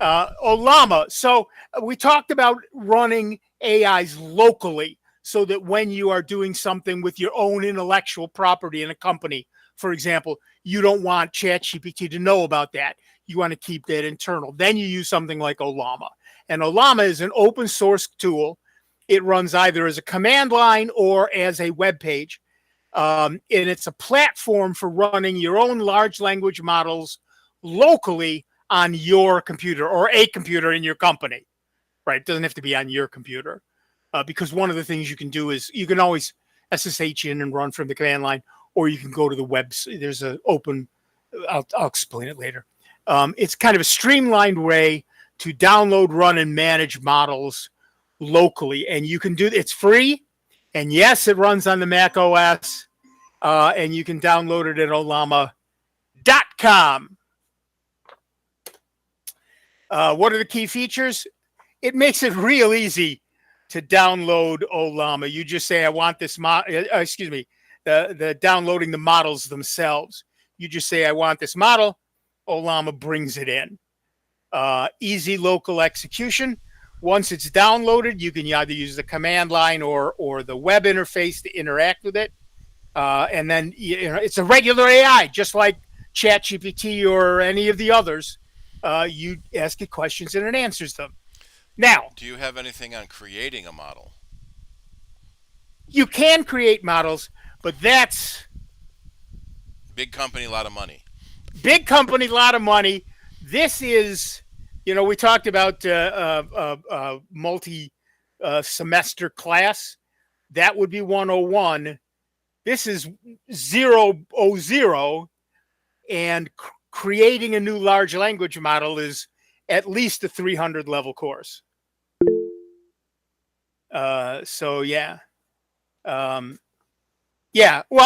Llama. So we talked about running AIs locally. so that when you are doing something with your own intellectual property in a company, for example, you don't want ChatGPT to know about that. You want to keep that internal. Then you use something like Ollama. And Ollama is an open source tool. It runs either as a command line or as a web page. And it's a platform for running your own large language models locally on your computer or a computer in your company, right? It doesn't have to be on your computer. Because one of the things you can do is you can always SSH in and run from the command line, or you can go to the web. There's an open, I'll explain it later. It's kind of a streamlined way to download, run, and manage models locally. And you can do it's free. And yes, it runs on the Mac OS. And you can download it at Ollama.com. What are the key features? It makes it real easy to download Ollama. You just say, I want this the downloading the models themselves. You just say, I want this model. Ollama brings it in. Easy local execution. Once it's downloaded, you can either use the command line or the web interface to interact with it. And then it's a regular AI, just like ChatGPT or any of the others. You ask it questions and it answers them. Now, do you have anything on creating a model? You can create models, but that's big company, a lot of money. Big company, a lot of money. This is, we talked about multi-semester class. That would be 101. This is 000, and creating a new large language model is at least a 300 level course. Well,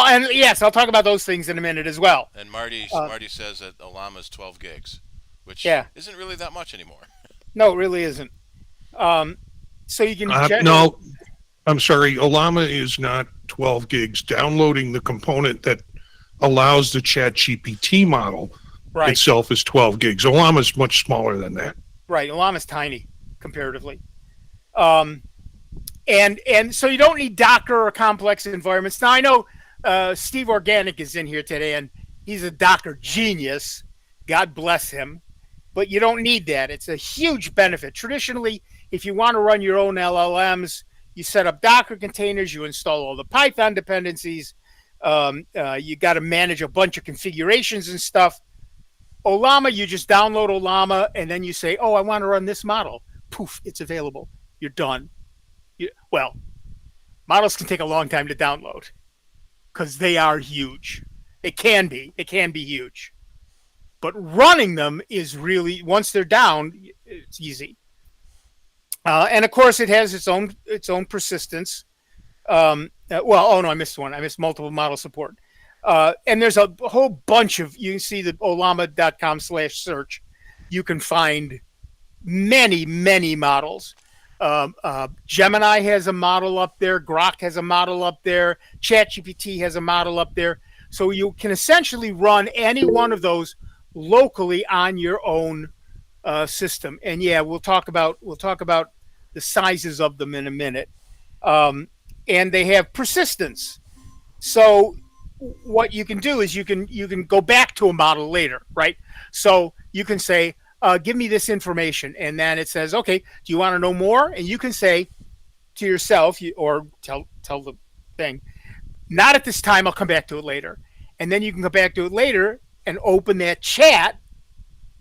and yes, I'll talk about those things in a minute as well. And Marty says that Ollama is 12 gigs, which isn't really that much anymore. No, it really isn't. So you can no, I'm sorry. Ollama is not 12 gigs. Downloading the component that allows the ChatGPT model itself is 12 gigs. Ollama is much smaller than that. Right. Ollama is tiny comparatively. And so you don't need Docker or complex environments. Now, I know Steve Organic is in here today, and he's a Docker genius. God bless him. But you don't need that. It's a huge benefit. Traditionally, if you want to run your own LLMs, you set up Docker containers, you install all the Python dependencies, you got to manage a bunch of configurations and stuff. Ollama, you just download Ollama, and then you say, oh, I want to run this model. Poof, it's available. You're done. Well, models can take a long time to download because they are huge. It can be huge. But running them is really, once they're down, it's easy. And of course, it has its own persistence. I missed one. I missed multiple model support. And there's a whole bunch of, you can see the Ollama.com/search. You can find many, many models. Gemini has a model up there. Grok has a model up there. ChatGPT has a model up there. So you can essentially run any one of those locally on your own system. And we'll talk about the sizes of them in a minute. And they have persistence. So what you can do is you can go back to a model later, right? So you can say, give me this information. And then it says, okay, do you want to know more? And you can say to yourself, or tell the thing, not at this time, I'll come back to it later. And then you can come back to it later and open that chat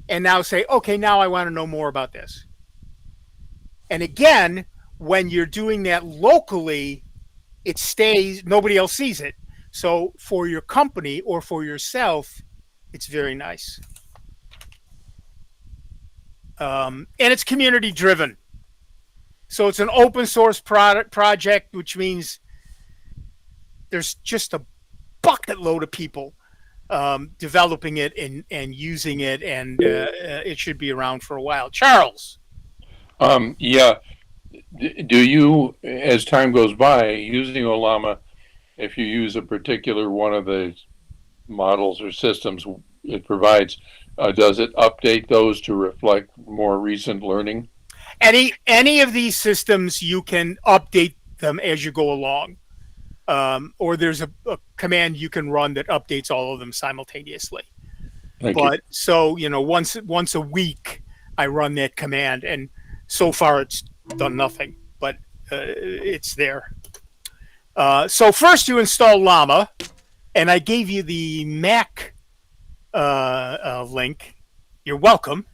and now say, okay, now I want to know more about this. And again, when you're doing that locally, it stays, nobody else sees it. So for your company or for yourself, it's very nice. And it's community driven. So it's an open source project, which means there's just a bucket load of people developing it and using it, and it should be around for a while. Charles. Do you, as time goes by, using Ollama, if you use a particular one of the models or systems it provides, does it update those to reflect more recent learning? Any of these systems, you can update them as you go along. Or there's a command you can run that updates all of them simultaneously. Thank you. But so, once a week, I run that command, and so far it's done nothing, but it's there. So first you install Llama, and I gave you the Mac link. You're welcome.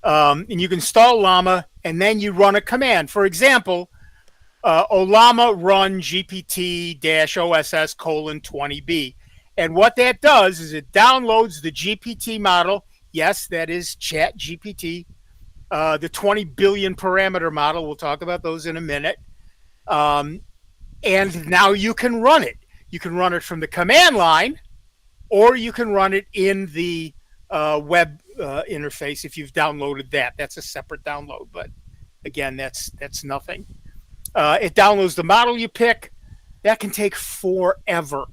And you can install Llama, and then you run a command. For example, Olama run GPT-OSS:20B. And what that does is it downloads the GPT model. Yes, that is Chat GPT. The 20 billion parameter model. We'll talk about those in a minute. And now you can run it. You can run it from the command line, or you can run it in the web interface if you've downloaded that. That's a separate download, but again, that's nothing. It downloads the model you pick. That can take forever.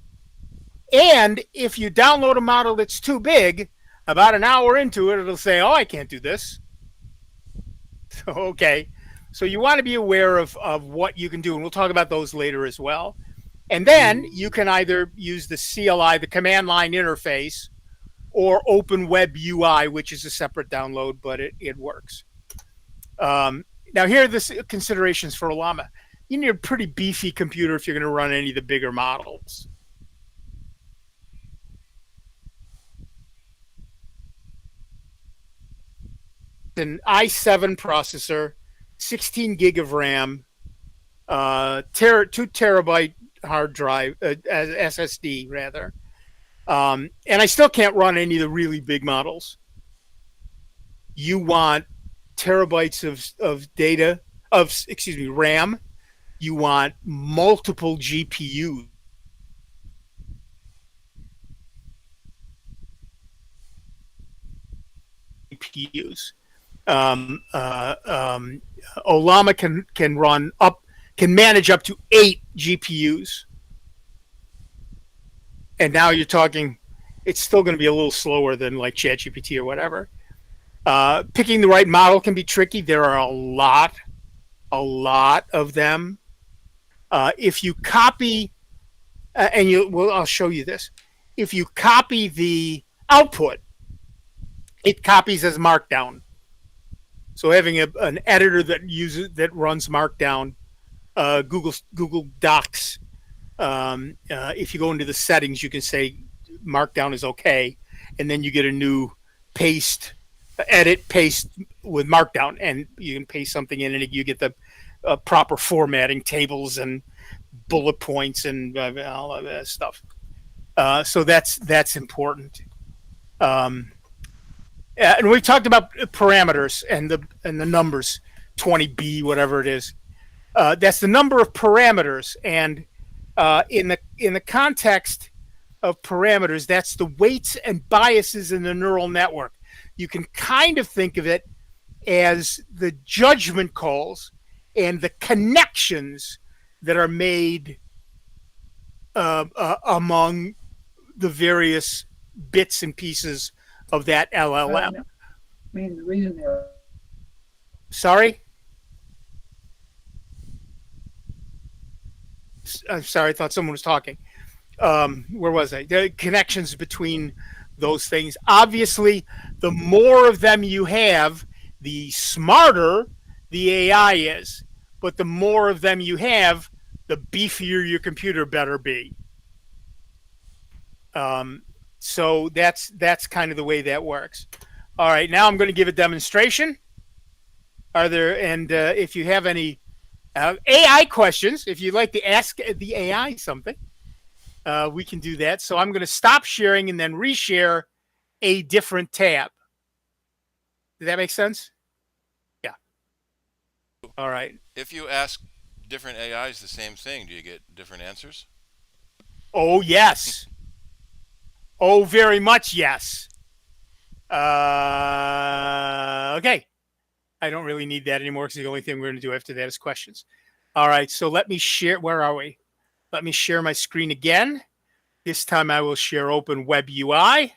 And if you download a model that's too big, about an hour into it, it'll say, oh, I can't do this. So, okay. So you want to be aware of what you can do, and we'll talk about those later as well. And then you can either use the CLI, the command line interface, or Open Web UI, which is a separate download, but it works. Now, here are the considerations for Olama. You need a pretty beefy computer if you're going to run any of the bigger models. An i7 processor, 16 gig of RAM, 2 terabyte hard drive, SSD rather. And I still can't run any of the really big models. You want terabytes of data, RAM. You want multiple GPUs. Olama can manage up to 8 GPUs. And now you're talking, it's still going to be a little slower than like ChatGPT or whatever. Picking the right model can be tricky. There are a lot of them. If you copy, I'll show you this. If you copy the output, it copies as Markdown. So having an editor that runs Markdown, Google Docs. If you go into the settings, you can say Markdown is okay, and then you get a new edit paste with Markdown, and you can paste something in, and you get the proper formatting, tables and bullet points and all of that stuff. So that's important. And we've talked about parameters and the numbers, 20B, whatever it is. That's the number of parameters, and in the context of parameters, that's the weights and biases in the neural network. You can kind of think of it as the judgment calls and the connections that are made among the various bits and pieces of that LLM. I mean, the reason they're... Sorry? I'm sorry, I thought someone was talking. Where was I? The connections between those things. Obviously, the more of them you have, the smarter the AI is. But the more of them you have, the beefier your computer better be. So that's kind of the way that works. All right, now I'm going to give a demonstration. If you have any AI questions, if you'd like to ask the AI something, we can do that. So I'm going to stop sharing and then reshare a different tab. Did that make sense? Yeah. All right. If you ask different AIs the same thing, do you get different answers? Oh, yes. Oh, very much yes. Okay. I don't really need that anymore because the only thing we're going to do after that is questions. All right, so let me share. Where are we? Let me share my screen again. This time I will share Open Web UI.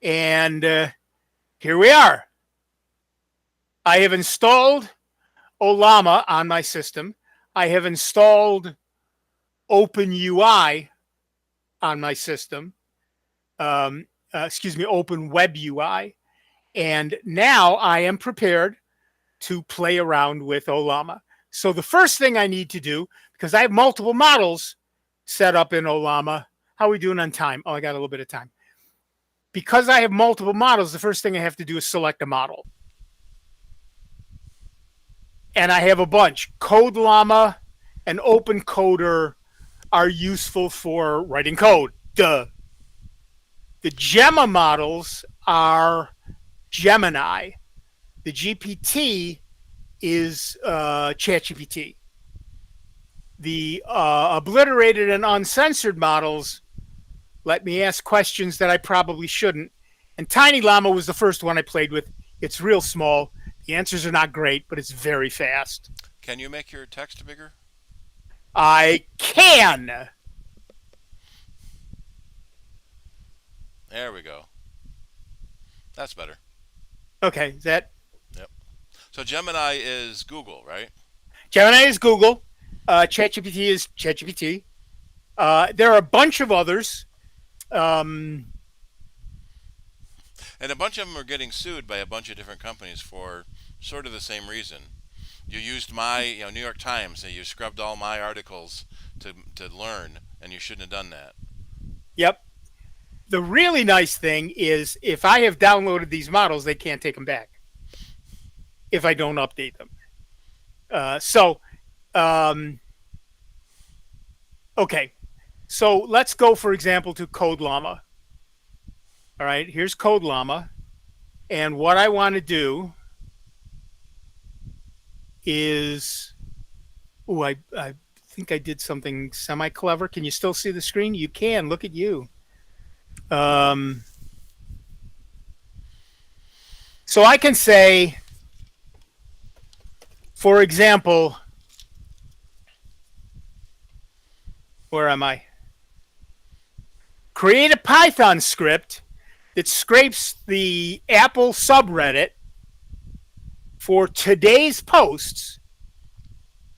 And here we are. I have installed Olama on my system. I have installed OpenUI on my system. Open Web UI. And now I am prepared to play around with Ollama. So the first thing I need to do, because I have multiple models set up in Ollama. How are we doing on time? Oh, I got a little bit of time. Because I have multiple models, the first thing I have to do is select a model. And I have a bunch. CodeLlama and OpenCoder are useful for writing code. Duh. The Gemma models are Gemini. The GPT is ChatGPT. The obliterated and uncensored models let me ask questions that I probably shouldn't. And Tiny Llama was the first one I played with. It's real small. The answers are not great, but it's very fast. Can you make your text bigger? I can. There we go. That's better. Okay, is that? Yep. So Gemini is Google, right? Gemini is Google. ChatGPT is ChatGPT. There are a bunch of others. And a bunch of them are getting sued by a bunch of different companies for sort of the same reason. You used my, New York Times, and you scrubbed all my articles to learn, and you shouldn't have done that. Yep. The really nice thing is if I have downloaded these models, they can't take them back if I don't update them. Okay. So let's go, for example, to CodeLlama. All right, here's CodeLlama. And what I want to do is, I think I did something semi-clever. Can you still see the screen? You can. Look at you. So I can say, for example, where am I? Create a Python script that scrapes the Apple subreddit for today's posts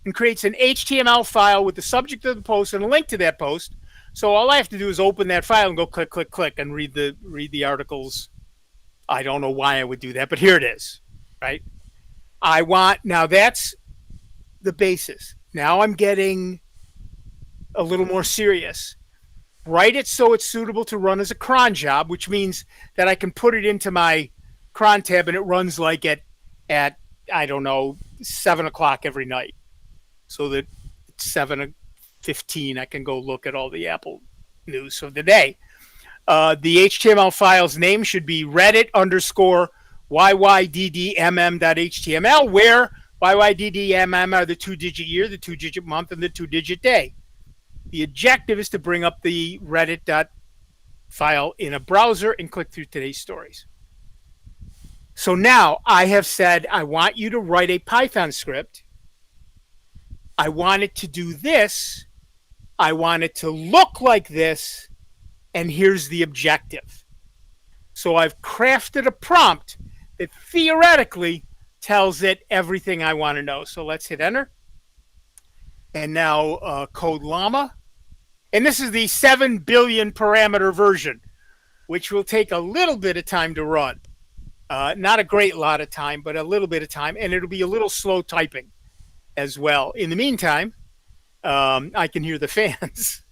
and creates an HTML file with the subject of the post and a link to that post. So all I have to do is open that file and go click, click, click, and read the articles. I don't know why I would do that, but here it is, right? Now that's the basis. Now I'm getting a little more serious. Write it so it's suitable to run as a cron job, which means that I can put it into my cron tab and it runs like at I don't know, 7 o'clock every night. So that 7:15 I can go look at all the Apple news of the day. The HTML file's name should be reddit_yyddmm.html, where yyddmm are the 2-digit year, the 2-digit month, and the 2-digit day. The objective is to bring up the Reddit file in a browser and click through today's stories. So now I have said, I want you to write a Python script. I want it to do this. I want it to look like this. And here's the objective. So I've crafted a prompt that theoretically tells it everything I want to know. So let's hit enter. And now CodeLlama. And this is the 7 billion parameter version, which will take a little bit of time to run. Not a great lot of time, but a little bit of time. And it'll be a little slow typing as well. In the meantime, I can hear the fans.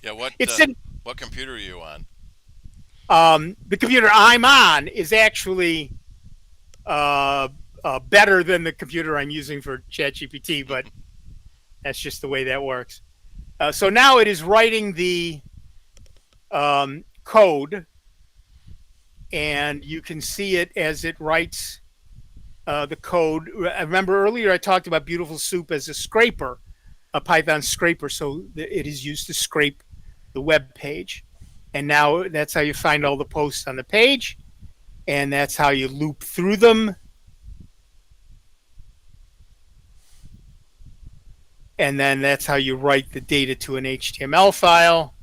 Yeah, what computer are you on? The computer I'm on is actually better than the computer I'm using for ChatGPT, but that's just the way that works. So now it is writing the code, and you can see it as it writes the code. I remember earlier I talked about Beautiful Soup as a scraper, a Python scraper, so it is used to scrape the web page. And now that's how you find all the posts on the page, and that's how you loop through them. And then that's how you write the data to an HTML file.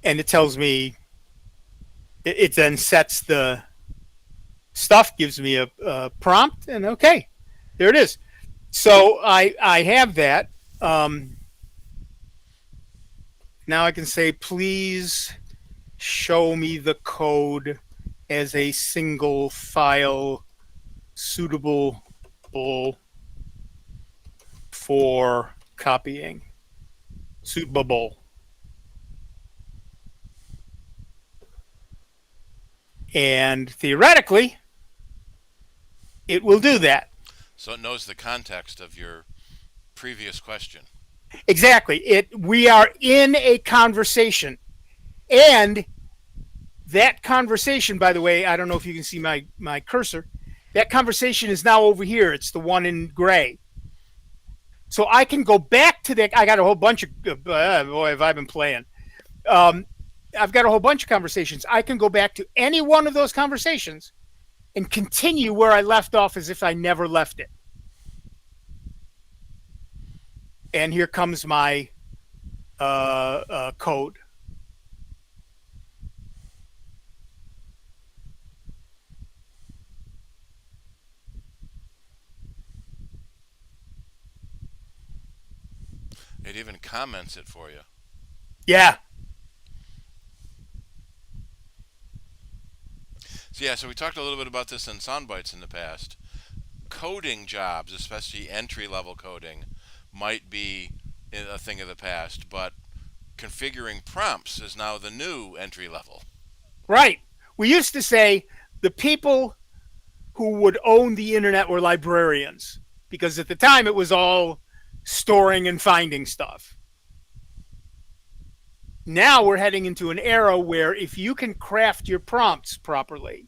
and it tells me, it then sets the stuff, gives me a prompt, and okay, there it is. So I have that. Now I can say, please show me the code as a single file suitable for copying. Suitable. And theoretically, it will do that. So it knows the context of your previous question. Exactly. We are in a conversation. And that conversation, by the way, I don't know if you can see my cursor. That conversation is now over here. It's the one in gray. So I can go back to that. I got a whole bunch of, boy, have I been playing. I've got a whole bunch of conversations. I can go back to any one of those conversations and continue where I left off as if I never left it. And here comes my code. It even comments it for you. Yeah. So yeah, so we talked a little bit about this in Soundbites in the past. Coding jobs, especially entry-level coding, might be a thing of the past, but configuring prompts is now the new entry level. Right. We used to say the people who would own the internet were librarians, because at the time it was all storing and finding stuff. Now we're heading into an era where if you can craft your prompts properly.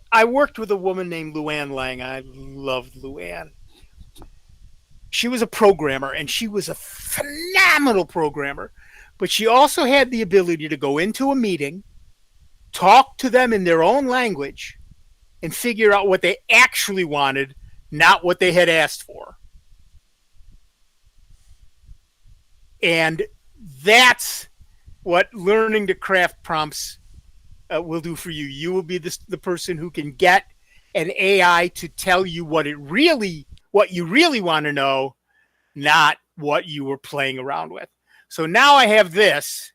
I worked with a woman named Luann Lang. I loved Luann. She was a programmer, and she was a phenomenal programmer. But she also had the ability to go into a meeting, talk to them in their own language, and figure out what they actually wanted, not what they had asked for. And that's what learning to craft prompts will do for you. You will be the person who can get an AI to tell you what you really want to know, not what you were playing around with. So now I have this,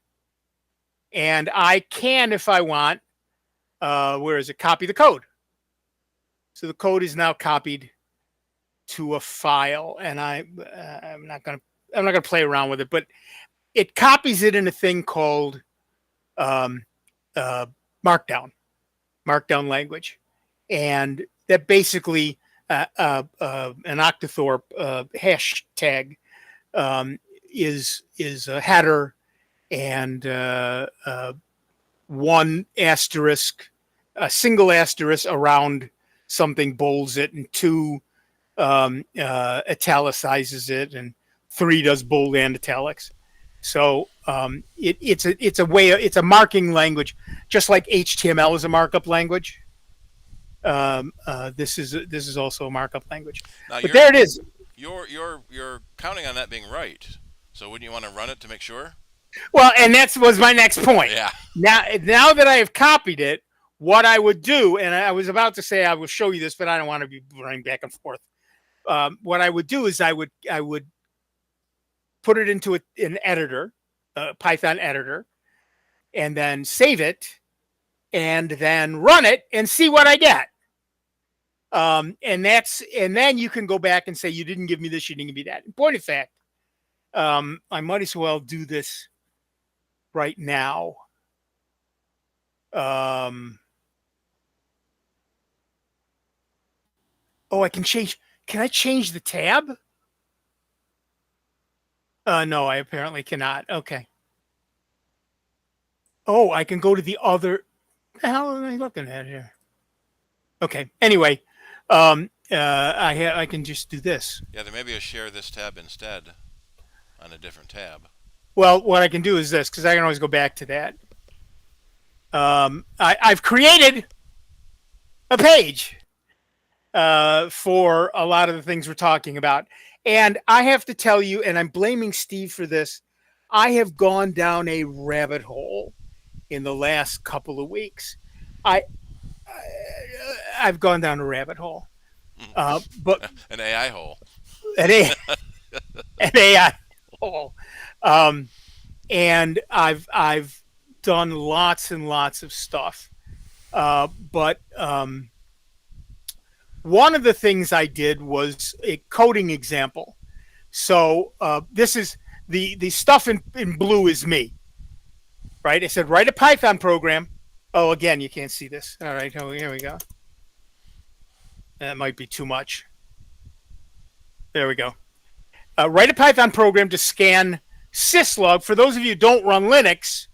and I can, if I want, where is it? Copy the code. So the code is now copied to a file, and I'm not gonna play around with it, but it copies it in a thing called Markdown language, and that basically an Octothorpe hashtag is a header and one asterisk, a single asterisk around something bolds it, and two italicizes it, and three does bold and italics. So it's a marking language, just like HTML is a markup language. This is also a markup language. Now but there it is. You're counting on that being right. So wouldn't you want to run it to make sure? Well, and that was my next point. Yeah. Now that I have copied it, what I would do, and I was about to say I will show you this, but I don't want to be running back and forth. What I would do is I would put it into an editor, a Python editor, and then save it, and then run it and see what I get. And then you can go back and say, you didn't give me this, you didn't give me that. In point of fact, I might as well do this right now. I can change. Can I change the tab? No, I apparently cannot. Okay. Oh, I can go to the other. What the hell am I looking at here? Okay. Anyway, I can just do this. Yeah, there may be a share this tab instead on a different tab. Well, what I can do is this, because I can always go back to that. I've created a page for a lot of the things we're talking about. And I have to tell you, and I'm blaming Steve for this, I have gone down a rabbit hole in the last couple of weeks. I I've gone down a rabbit hole, but An AI hole. an AI hole, and I've done lots and lots of stuff. But one of the things I did was a coding example. So this is the stuff in blue is me, right? I said write a Python program. Oh, again, you can't see this. All right, here we go. That might be too much. There we go. Write a Python program to scan syslog. For those of you who don't run Linux,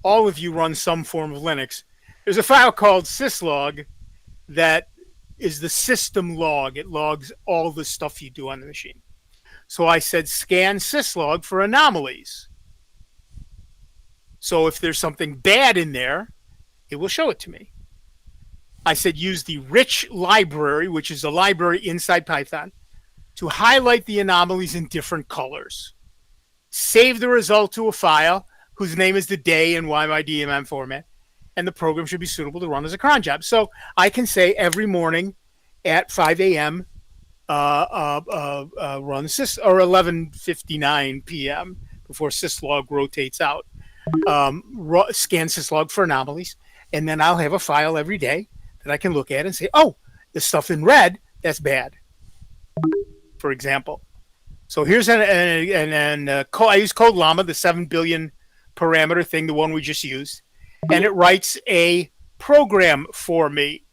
all of you run some form of Linux. There's a file called syslog that is the system log. It logs all the stuff you do on the machine. So I said scan syslog for anomalies. So if there's something bad in there, it will show it to me. I said use the rich library, which is a library inside Python, to highlight the anomalies in different colors. Save the result to a file whose name is the day in YMYDMM format, and the program should be suitable to run as a cron job. So I can say every morning at 5 a.m. Run sys, or 11:59 p.m. before syslog rotates out. Scan syslog for anomalies, and then I'll have a file every day that I can look at and say, oh, the stuff in red, that's bad, for example. So here's I use Code Llama, the 7 billion parameter thing, the one we just used, and it writes a program for me.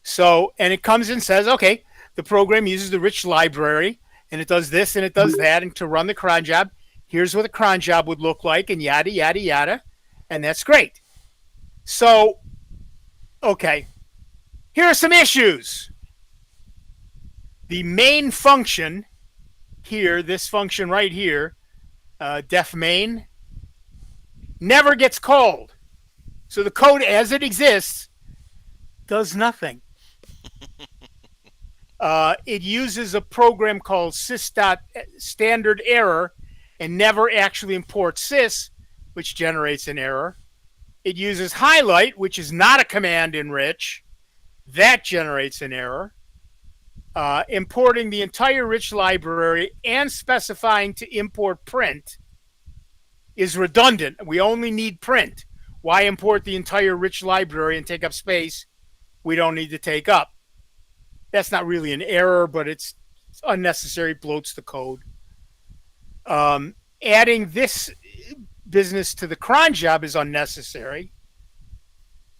So, and it comes and says, okay, the program uses the rich library, and it does this and it does that, and to run the cron job, here's what a cron job would look like, and yada, yada, yada, and that's great. So, okay, here are some issues. The main function here, this function right here, def main, never gets called. So the code as it exists does nothing. It uses a program called sys.standard_error and never actually imports sys, which generates an error. It uses highlight, which is not a command in rich. That generates an error. Importing the entire rich library and specifying to import print is redundant. We only need print. Why import the entire rich library and take up space we don't need to take up? That's not really an error, but it's unnecessary, bloats the code. Adding this business to the cron job is unnecessary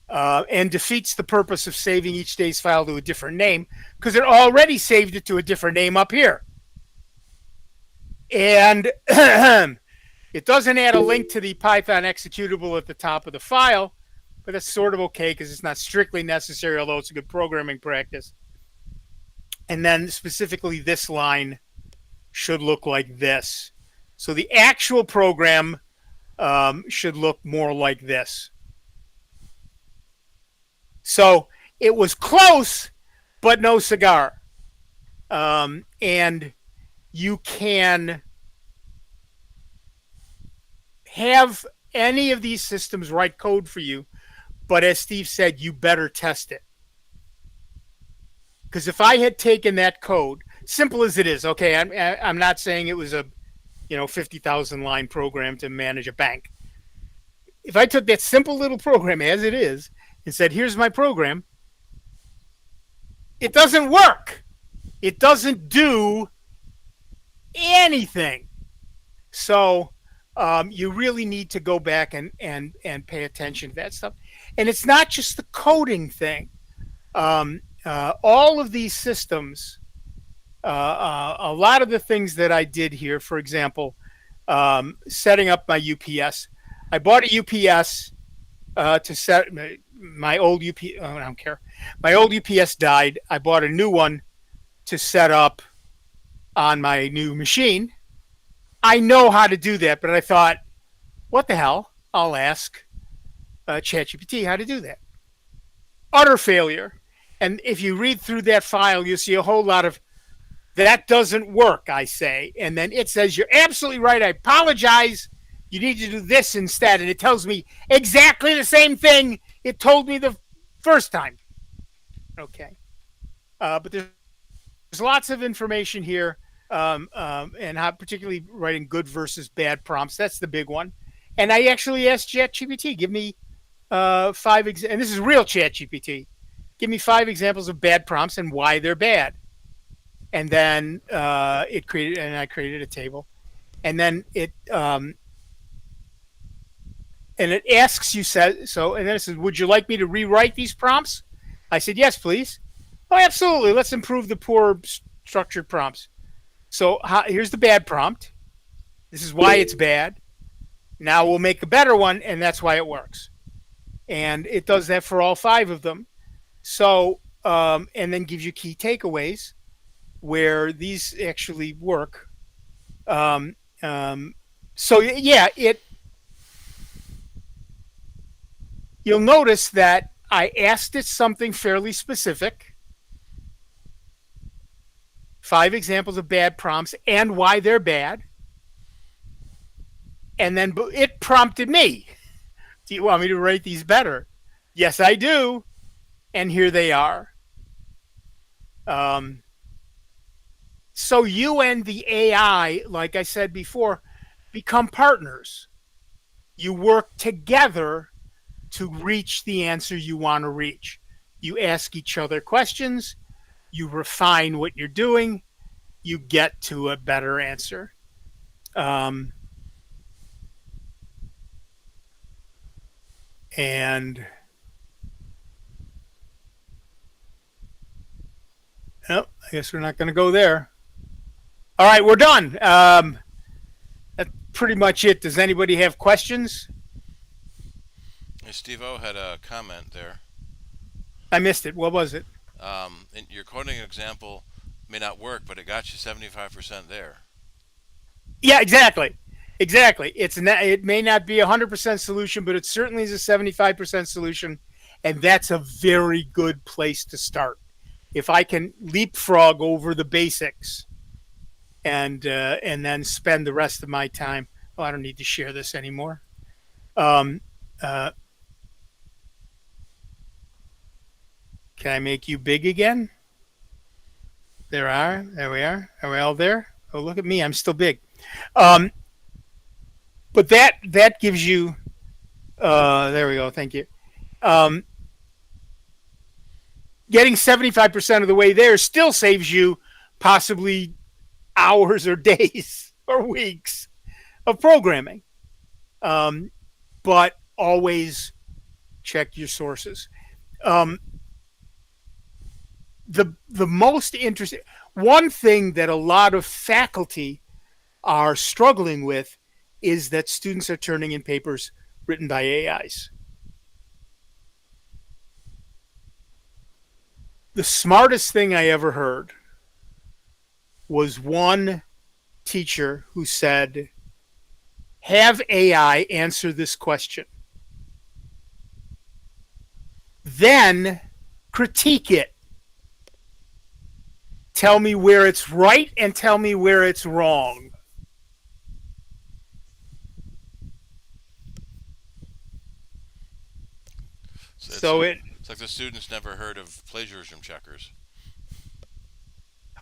and defeats the purpose of saving each day's file to a different name, because it already saved it to a different name up here. And it doesn't add a link to the Python executable at the top of the file, but that's sort of okay because it's not strictly necessary, although it's a good programming practice. And then specifically this line should look like this. So the actual program should look more like this. So it was close, but no cigar. And you can have any of these systems write code for you, but as Steve said, you better test it. Because if I had taken that code, simple as it is, okay, I'm not saying it was a 50,000 line program to manage a bank. If I took that simple little program as it is and said, here's my program, it doesn't work. It doesn't do anything. So you really need to go back and pay attention to that stuff. And it's not just the coding thing. All of these systems, a lot of the things that I did here, for example, setting up my UPS. I bought a UPS to set my old UPS. Oh, I don't care. My old UPS died. I bought a new one to set up on my new machine. I know how to do that, but I thought, what the hell? I'll ask ChatGPT how to do that. Utter failure. And if you read through that file, you'll see a whole lot of That doesn't work, I say. And then it says, you're absolutely right. I apologize. You need to do this instead. And it tells me exactly the same thing it told me the first time. Okay. But there's lots of information here, and how particularly writing good versus bad prompts. That's the big one. And I actually asked ChatGPT, give me 5 and this is real ChatGPT. Give me 5 examples of bad prompts and why they're bad. And then I created a table, and then it asks you so, and then it says, "Would you like me to rewrite these prompts?" I said, "Yes, please." Oh, absolutely. Let's improve the poor structured prompts. So here's the bad prompt. This is why it's bad. Now we'll make a better one, and that's why it works. And it does that for all 5 of them. So, and then gives you key takeaways where these actually work. So yeah, you'll notice that I asked it something fairly specific. 5 examples of bad prompts and why they're bad. And then it prompted me. Do you want me to write these better? Yes, I do. And here they are. So you and the AI, like I said before, become partners. You work together to reach the answer you want to reach. You ask each other questions. You refine what you're doing. You get to a better answer. And I guess we're not going to go there. All right, we're done. That's pretty much it. Does anybody have questions? Hey, Steve-O had a comment there. I missed it. What was it? In your coding example may not work, but it got you 75% there. Yeah, exactly. It may not be a 100% solution, but it certainly is a 75% solution, and that's a very good place to start. If I can leapfrog over the basics, and then spend the rest of my time. Oh, I don't need to share this anymore. Can I make you big again? There we are. Are we all there? Oh, look at me. I'm still big. But that gives you. There we go. Thank you. Getting 75% of the way there still saves you possibly hours or days or weeks of programming. But always check your sources. The most interesting one thing that a lot of faculty are struggling with is that students are turning in papers written by AIs. The smartest thing I ever heard was one teacher who said, have AI answer this question. Then critique it. Tell me where it's right and tell me where it's wrong. It's like the students never heard of plagiarism checkers.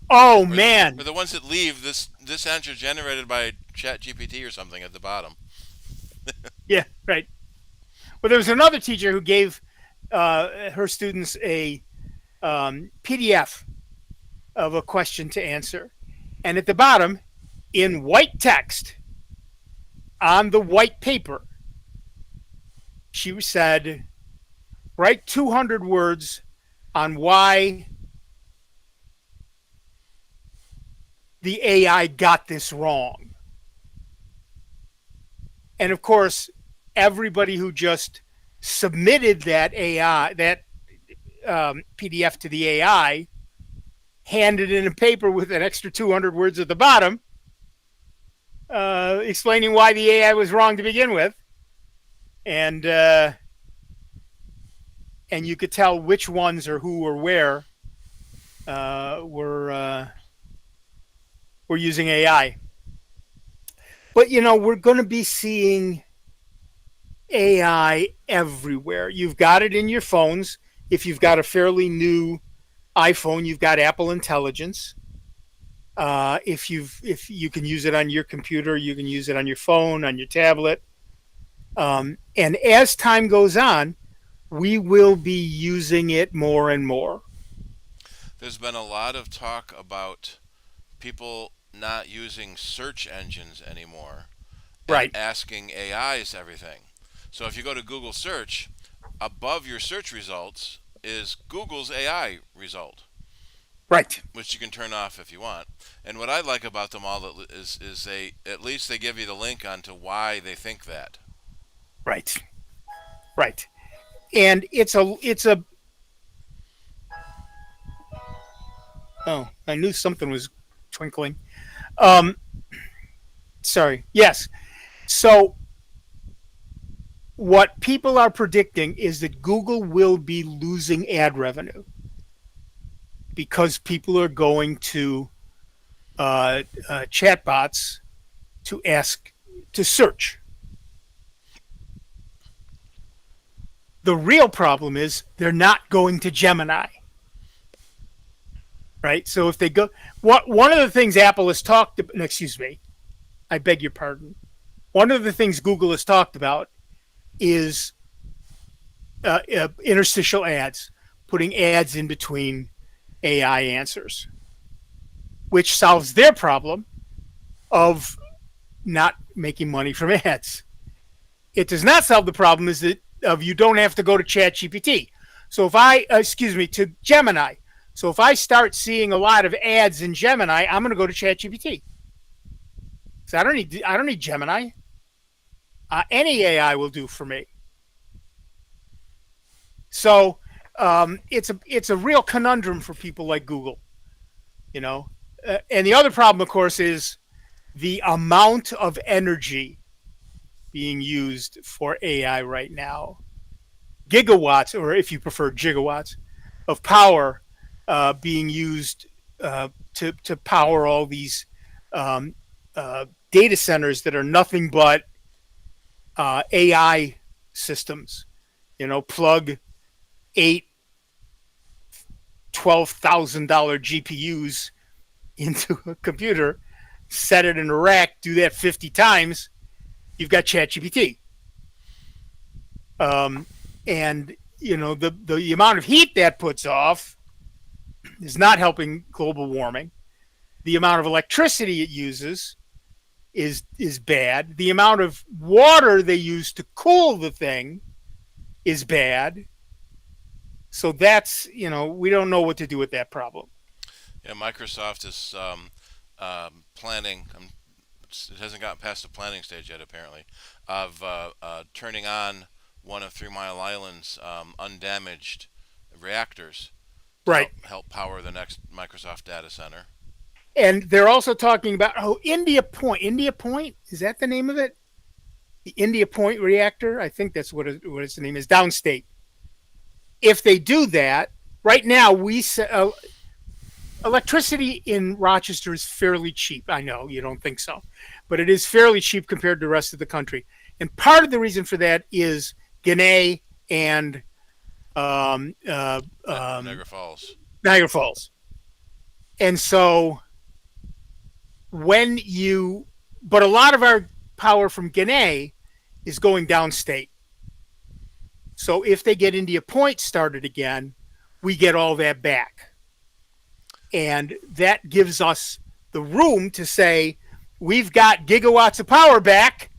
Oh, man. Or the ones that leave this answer generated by ChatGPT or something at the bottom. Yeah, right. Well, there was another teacher who gave her students a PDF of a question to answer. And at the bottom, in white text, on the white paper, she said, write 200 words on why the AI got this wrong. And of course, everybody who just submitted that PDF to the AI handed in a paper with an extra 200 words at the bottom, explaining why the AI was wrong to begin with, and you could tell which ones or who or where were we're using AI. But we're going to be seeing AI everywhere. You've got it in your phones. If you've got a fairly new iPhone, you've got Apple Intelligence. If you can use it on your computer, you can use it on your phone, on your tablet. And as time goes on, we will be using it more and more. There's been a lot of talk about people not using search engines anymore and Right, asking AIs everything. So if you go to Google search, above your search results is Google's AI result, right, which you can turn off if you want. And what I like about them all is they at least they give you the link onto why they think that. right, right. And it's a. Oh, I knew something was twinkling. Um, sorry. Yes. So what people are predicting is that Google will be losing ad revenue because people are going to chatbots to ask to search. The real problem is they're not going to Gemini, right? So if they go, one of the things Apple has talked, no, excuse me, I beg your pardon. One of the things Google has talked about is interstitial ads, putting ads in between AI answers, which solves their problem of not making money from ads. It does not solve the problem is that of you don't have to go to ChatGPT. So if I, excuse me, to Gemini. So if I start seeing a lot of ads in Gemini, I'm going to go to ChatGPT. So I don't need Gemini. Any AI will do for me. So it's a real conundrum for people like Google, And the other problem, of course, is the amount of energy being used for AI right now. Gigawatts, or if you prefer gigawatts, of power being used to power all these data centers that are nothing but AI systems. Plug eight $12,000 GPUs into a computer, set it in a rack, do that 50 times, you've got ChatGPT. And the amount of heat that puts off is not helping global warming. The amount of electricity it uses is bad. The amount of water they use to cool the thing is bad. So that's, we don't know what to do with that problem. Yeah, Microsoft is planning. It hasn't gotten past the planning stage yet, apparently, of turning on one of 3 Mile Island's undamaged reactors to Right. help power the next Microsoft data center. And they're also talking about India Point. India Point, is that the name of it? The India Point reactor. I think that's what its name is. Downstate. If they do that, right now electricity in Rochester is fairly cheap. I know you don't think so, but it is fairly cheap compared to the rest of the country. And part of the reason for that is Gannett and Niagara Falls. Niagara Falls. And so but a lot of our power from Gannett is going downstate. So if they get India Point started again, we get all that back. And that gives us the room to say, we've got gigawatts of power back.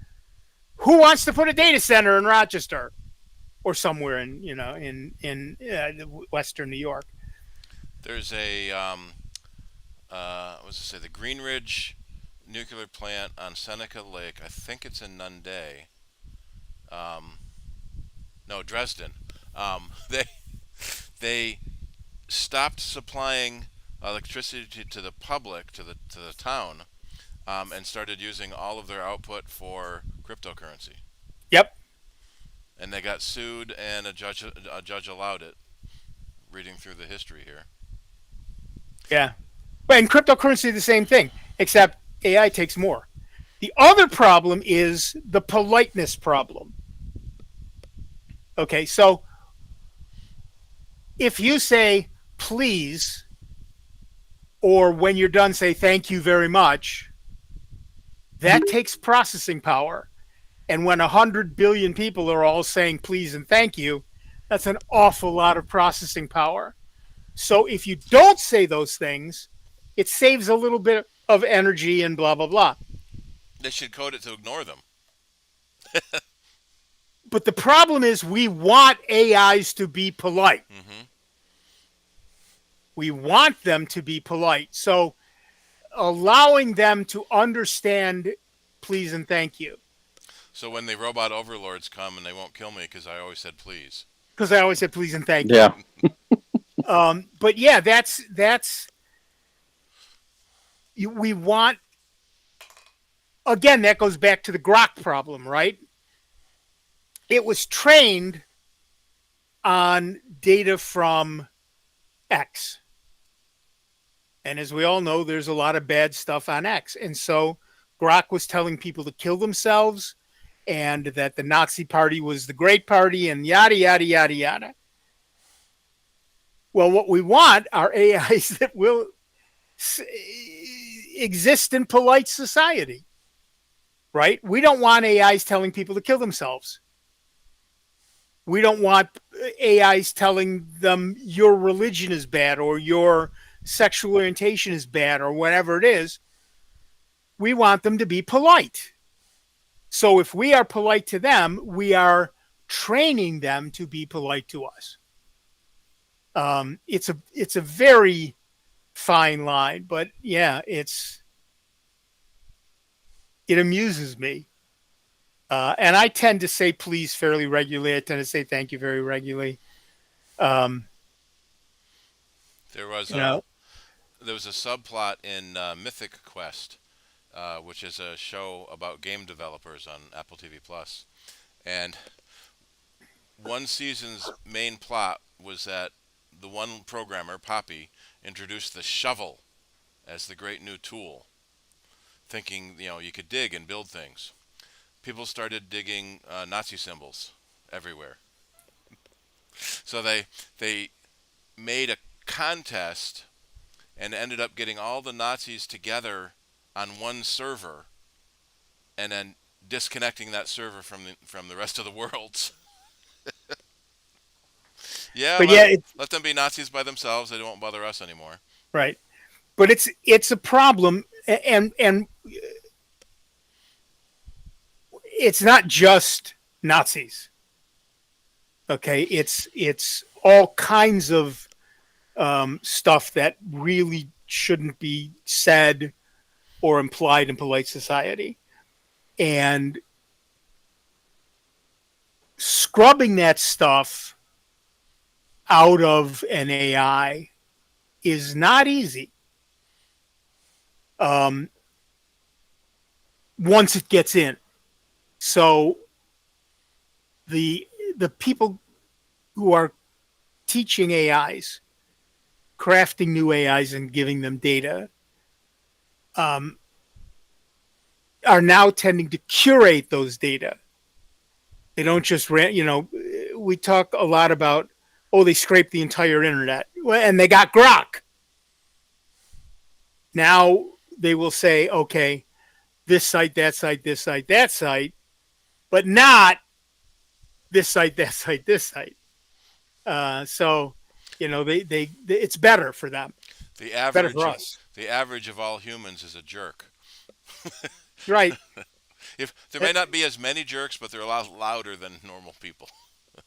Who wants to put a data center in Rochester or somewhere in Western New York? There's a the Green Ridge nuclear plant on Seneca Lake. I think it's in Nunde. No, Dresden. They stopped supplying electricity to the public, to the town, and started using all of their output for cryptocurrency. Yep. And they got sued, and a judge allowed it. Reading through the history here. Yeah. But in cryptocurrency, the same thing. except AI takes more. The other problem is the politeness problem. Okay, so if you say please, or when you're done, say thank you very much, that takes processing power. And when 100 billion people are all saying please and thank you, that's an awful lot of processing power. So if you don't say those things, it saves a little bit of energy and blah, blah, blah. They should code it to ignore them. But the problem is we want AIs to be polite. Mm-hmm. We want them to be polite. So allowing them to understand please and thank you. So when the robot overlords come and they won't kill me because I always said please. Because I always said please and thank you. Yeah. But yeah, that's we want. Again, that goes back to the Grok problem, right? It was trained on data from X. And as we all know, there's a lot of bad stuff on X. And so Grok was telling people to kill themselves and that the Nazi party was the great party and yada, yada, yada, yada. Well, what we want are AIs that will exist in polite society, right? We don't want AIs telling people to kill themselves. We don't want AIs telling them your religion is bad or your sexual orientation is bad or whatever it is. We want them to be polite. So if we are polite to them, we are training them to be polite to us. It's a very fine line, but yeah, it amuses me. And I tend to say please fairly regularly. I tend to say thank you very regularly. There was a subplot in Mythic Quest, which is a show about game developers on Apple TV Plus, and one season's main plot was that the one programmer, Poppy, introduced the shovel as the great new tool, thinking you could dig and build things. People started digging Nazi symbols everywhere. So they made a contest and ended up getting all the Nazis together on one server and then disconnecting that server from the rest of the world. Yeah, but let them be Nazis by themselves. They won't bother us anymore. Right. But it's a problem, and it's not just Nazis. Okay, it's all kinds of stuff that really shouldn't be said or implied in polite society, and scrubbing that stuff out of an AI is not easy. Once it gets in. So the people who are teaching AIs, crafting new AIs and giving them data, are now tending to curate those data. They don't just we talk a lot about, they scraped the entire internet. Well, and they got Grok. Now they will say, okay, this site, that site, this site, that site, but not this site, that site, this site. So, it's better for them. The average, better for us. The average of all humans is a jerk. Right. If there may not be as many jerks, but they're a lot louder than normal people.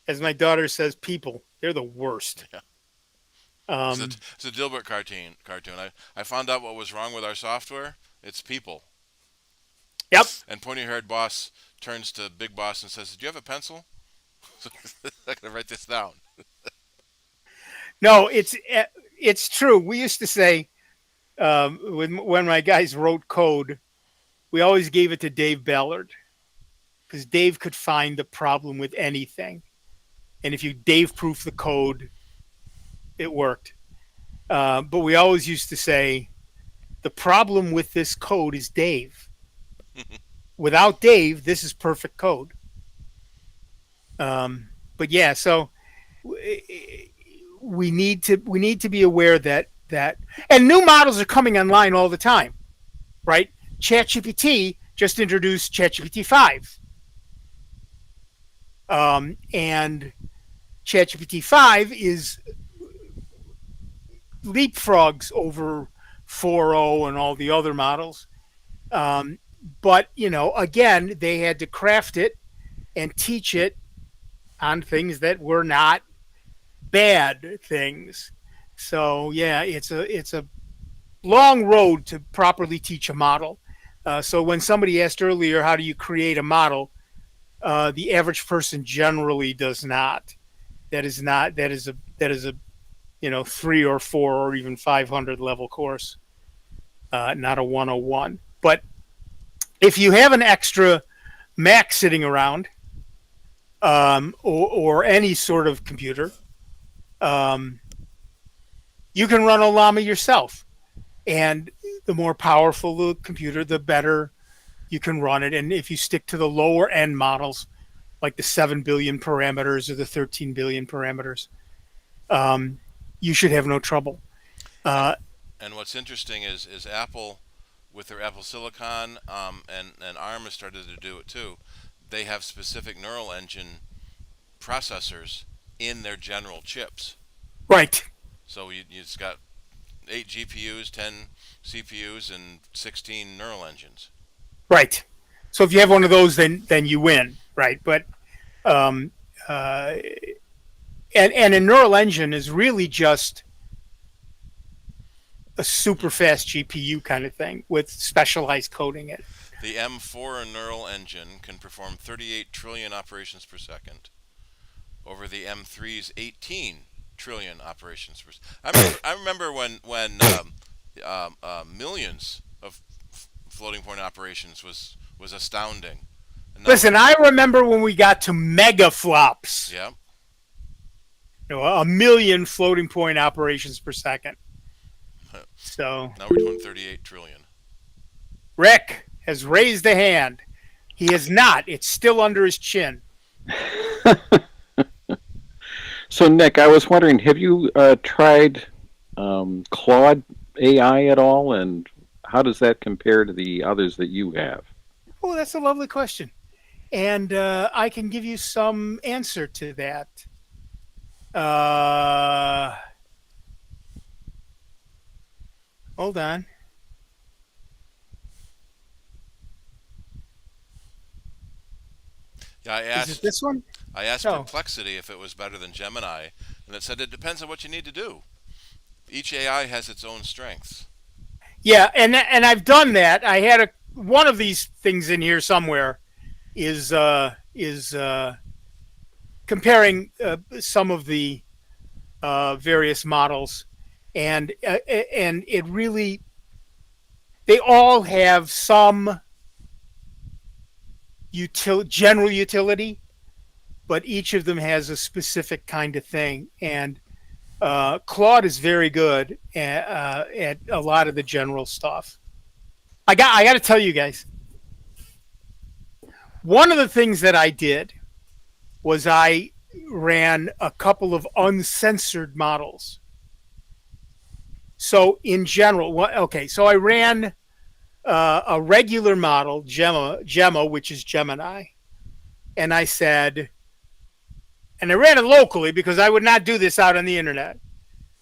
As my daughter says, people, they're the worst. Yeah. It's a Dilbert cartoon. I found out what was wrong with our software. It's people. Yep. And pointy-haired boss turns to big boss and says, "Do you have a pencil? I can write this down." No, it's true. We used to say when my guys wrote code, we always gave it to Dave Ballard because Dave could find the problem with anything, and if you Dave-proof the code, it worked. But we always used to say, The problem with this code is Dave. Without Dave, this is perfect code. But yeah, so we need to be aware that and new models are coming online all the time, right? ChatGPT just introduced ChatGPT 5. And ChatGPT 5 is leapfrogs over 4.0 and all the other models. But, again, they had to craft it and teach it on things that were not bad things. So, yeah, it's a long road to properly teach a model. So when somebody asked earlier, how do you create a model? The average person generally does not. That is a 3 or 4 or even 500 level course, not a 101. But if you have an extra Mac sitting around, or any sort of computer, you can run Ollama yourself. And the more powerful the computer, the better you can run it. And if you stick to the lower end models, like the 7 billion parameters or the 13 billion parameters, you should have no trouble. And what's interesting is Apple, with their Apple Silicon, and ARM has started to do it too. They have specific neural engine processors in their general chips. Right. So you just got 8 GPUs, 10 CPUs, and 16 neural engines. Right. So if you have one of those, then you win, right? But and a neural engine is really just a super fast GPU kind of thing with specialized coding in it. The M4 neural engine can perform 38 trillion operations per second over the M3's 18 trillion operations per second. I remember when millions of floating point operations was astounding. Listen, I remember when we got to megaflops. Yeah. 1 million floating point operations per second. So now we're doing 38 trillion. Rick has raised a hand. He has not. It's still under his chin. So, Nick, I was wondering, have you tried Claude AI at all, and how does that compare to the others that you have? Oh, that's a lovely question. And I can give you some answer to that. Hold on. Yeah, Is it this one? I asked No. Perplexity if it was better than Gemini, and it said it depends on what you need to do. Each AI has its own strengths. Yeah, and I've done that. I had one of these things in here somewhere is comparing some of the various models, and it really, they all have some general utility, but each of them has a specific kind of thing. And Claude is very good at a lot of the general stuff. I got to tell you guys, one of the things that I did was I ran a couple of uncensored models. So in general, so I ran a regular model, Gemma, which is Gemini, and I said, and I ran it locally because I would not do this out on the internet.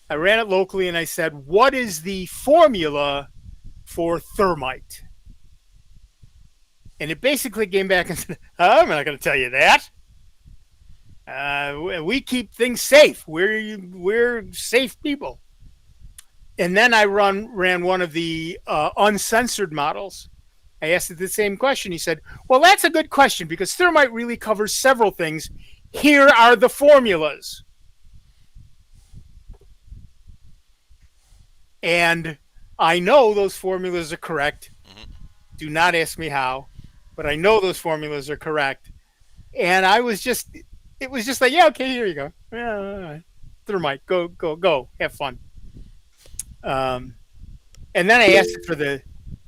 I ran it locally and I said, what is the formula for thermite? And it basically came back and said, I'm not going to tell you that. We keep things safe. We're safe people. And then I ran one of the uncensored models. I asked it the same question. He said, well, that's a good question because thermite really covers several things. Here are the formulas. And I know those formulas are correct. Mm-hmm. Do not ask me how, but I know those formulas are correct. And it was just like, yeah, okay, here you go. Yeah, thermite, go, have fun. And then I asked it for the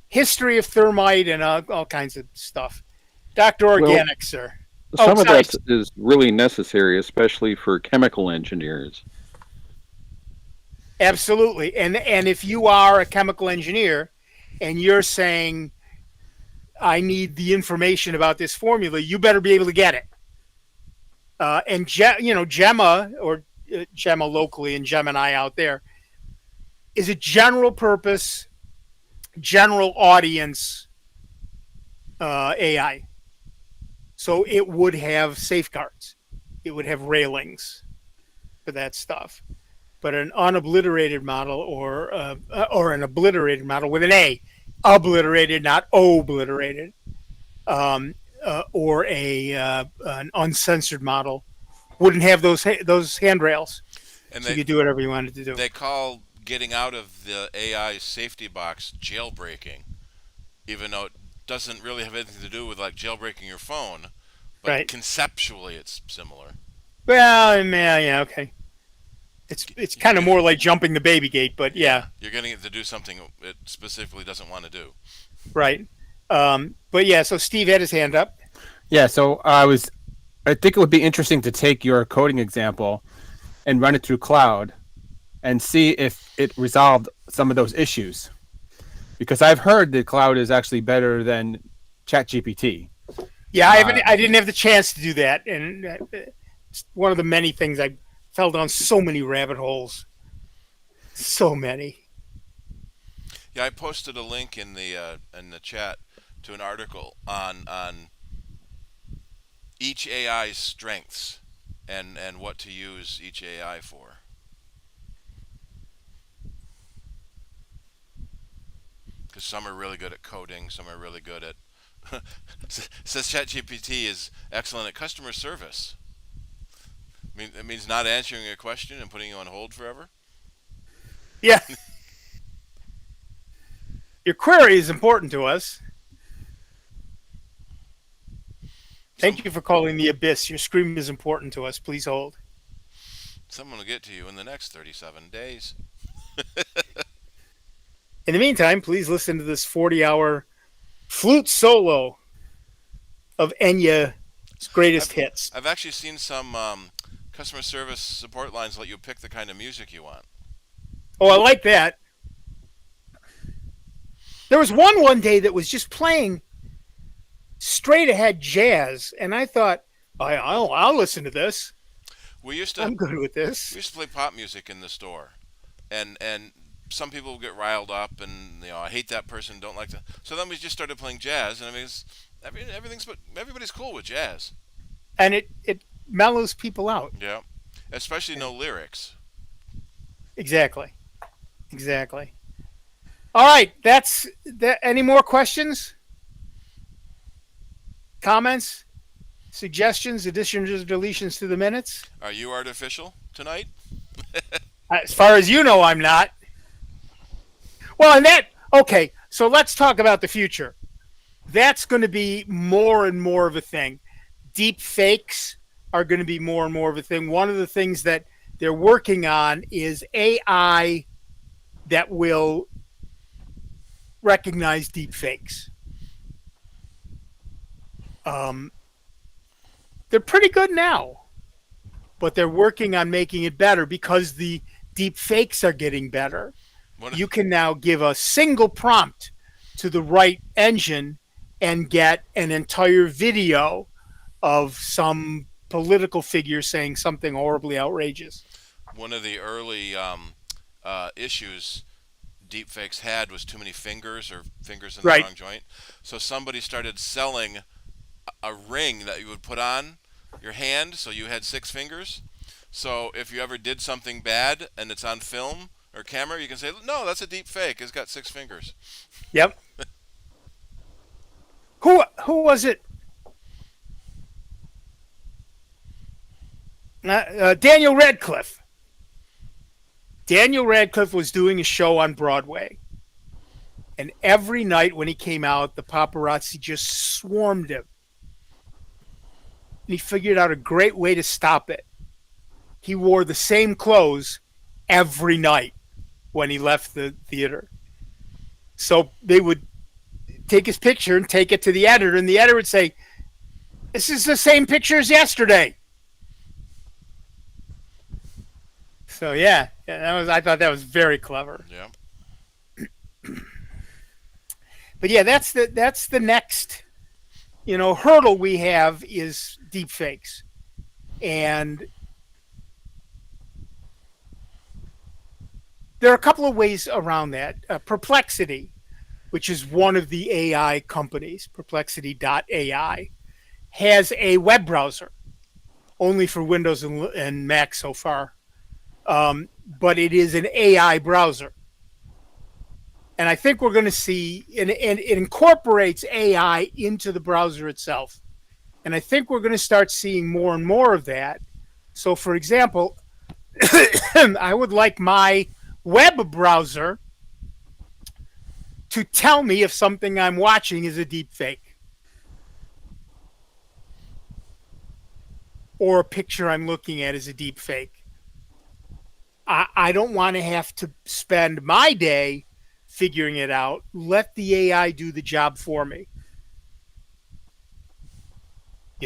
history of thermite and all kinds of stuff. Dr. Organic, sir. Some of sorry. that is really necessary, especially for chemical engineers. Absolutely. And if you are a chemical engineer and you're saying, I need the information about this formula, you better be able to get it. And Gemma, or Gemma locally and Gemini out there, is a general purpose, general audience AI. So it would have safeguards. It would have railings for that stuff. But an unobliterated model or an obliterated model with an A, obliterated, not obliterated, or an uncensored model wouldn't have those handrails. And so you could do whatever you wanted to do. They call getting out of the AI safety box jailbreaking, even though it doesn't really have anything to do with like jailbreaking your phone, but right. Conceptually it's similar. Well, yeah, okay. It's kind of more like jumping the baby gate, but yeah. You're getting it to do something it specifically doesn't want to do. Right. But yeah, so Steve had his hand up. Yeah, so I think it would be interesting to take your coding example and run it through cloud and see if it resolved some of those issues. Because I've heard that cloud is actually better than ChatGPT. Yeah, I didn't have the chance to do that, and it's one of the many things I fell down so many rabbit holes. So many. Yeah, I posted a link in the chat to an article on each AI's strengths and what to use each AI for. Because some are really good at coding, some are really good at says ChatGPT is excellent at customer service. It means not answering a question and putting you on hold forever. Yeah. Your query is important to us. Thank you for calling the abyss. Your scream is important to us. Please hold. Someone will get to you in the next 37 days. In the meantime, please listen to this 40-hour flute solo of Enya's greatest hits. I've actually seen some customer service support lines let you pick the kind of music you want. Oh, I like that. There was one day that was just playing straight ahead jazz, and I thought, I'll listen to this. I'm good with this. We used to play pop music in the store, and some people would get riled up, and I hate that person, don't like that. So then we just started playing jazz, and everybody's cool with jazz. And it mellows people out. Yeah, especially no lyrics. Exactly. All right, that's that. Any more questions? Comments? Suggestions? Additions or deletions to the minutes? Are you artificial tonight? As far as you know, I'm not. Well, okay, so let's talk about the future. That's going to be more and more of a thing. Deep fakes are going to be more and more of a thing. One of the things that they're working on is AI that will recognize deep fakes. They're pretty good now, but they're working on making it better because the deep fakes are getting better. You can now give a single prompt to the right engine and get an entire video of some political figure saying something horribly outrageous. One of the early issues deepfakes had was too many fingers or fingers in the wrong joint. So somebody started selling a ring that you would put on your hand so you had 6 fingers. So if you ever did something bad and it's on film or camera, you can say, no, that's a deep fake. It's got 6 fingers. Yep. Who was it? Daniel Radcliffe. Daniel Radcliffe was doing a show on Broadway. And every night when he came out, the paparazzi just swarmed him. And he figured out a great way to stop it. He wore the same clothes every night when he left the theater. So they would take his picture and take it to the editor, and the editor would say, "This is the same picture as yesterday." So yeah, I thought that was very clever. Yeah. But yeah, that's the next hurdle we have is deep fakes, and there are a couple of ways around that. Perplexity, which is one of the AI companies, Perplexity.ai, has a web browser only for Windows and Mac so far, but it is an AI browser. And I think we're going to see, and it incorporates AI into the browser itself. And I think we're going to start seeing more and more of that. So, for example, I would like my web browser to tell me if something I'm watching is a deep fake or a picture I'm looking at is a deep fake. I don't want to have to spend my day figuring it out. Let the AI do the job for me.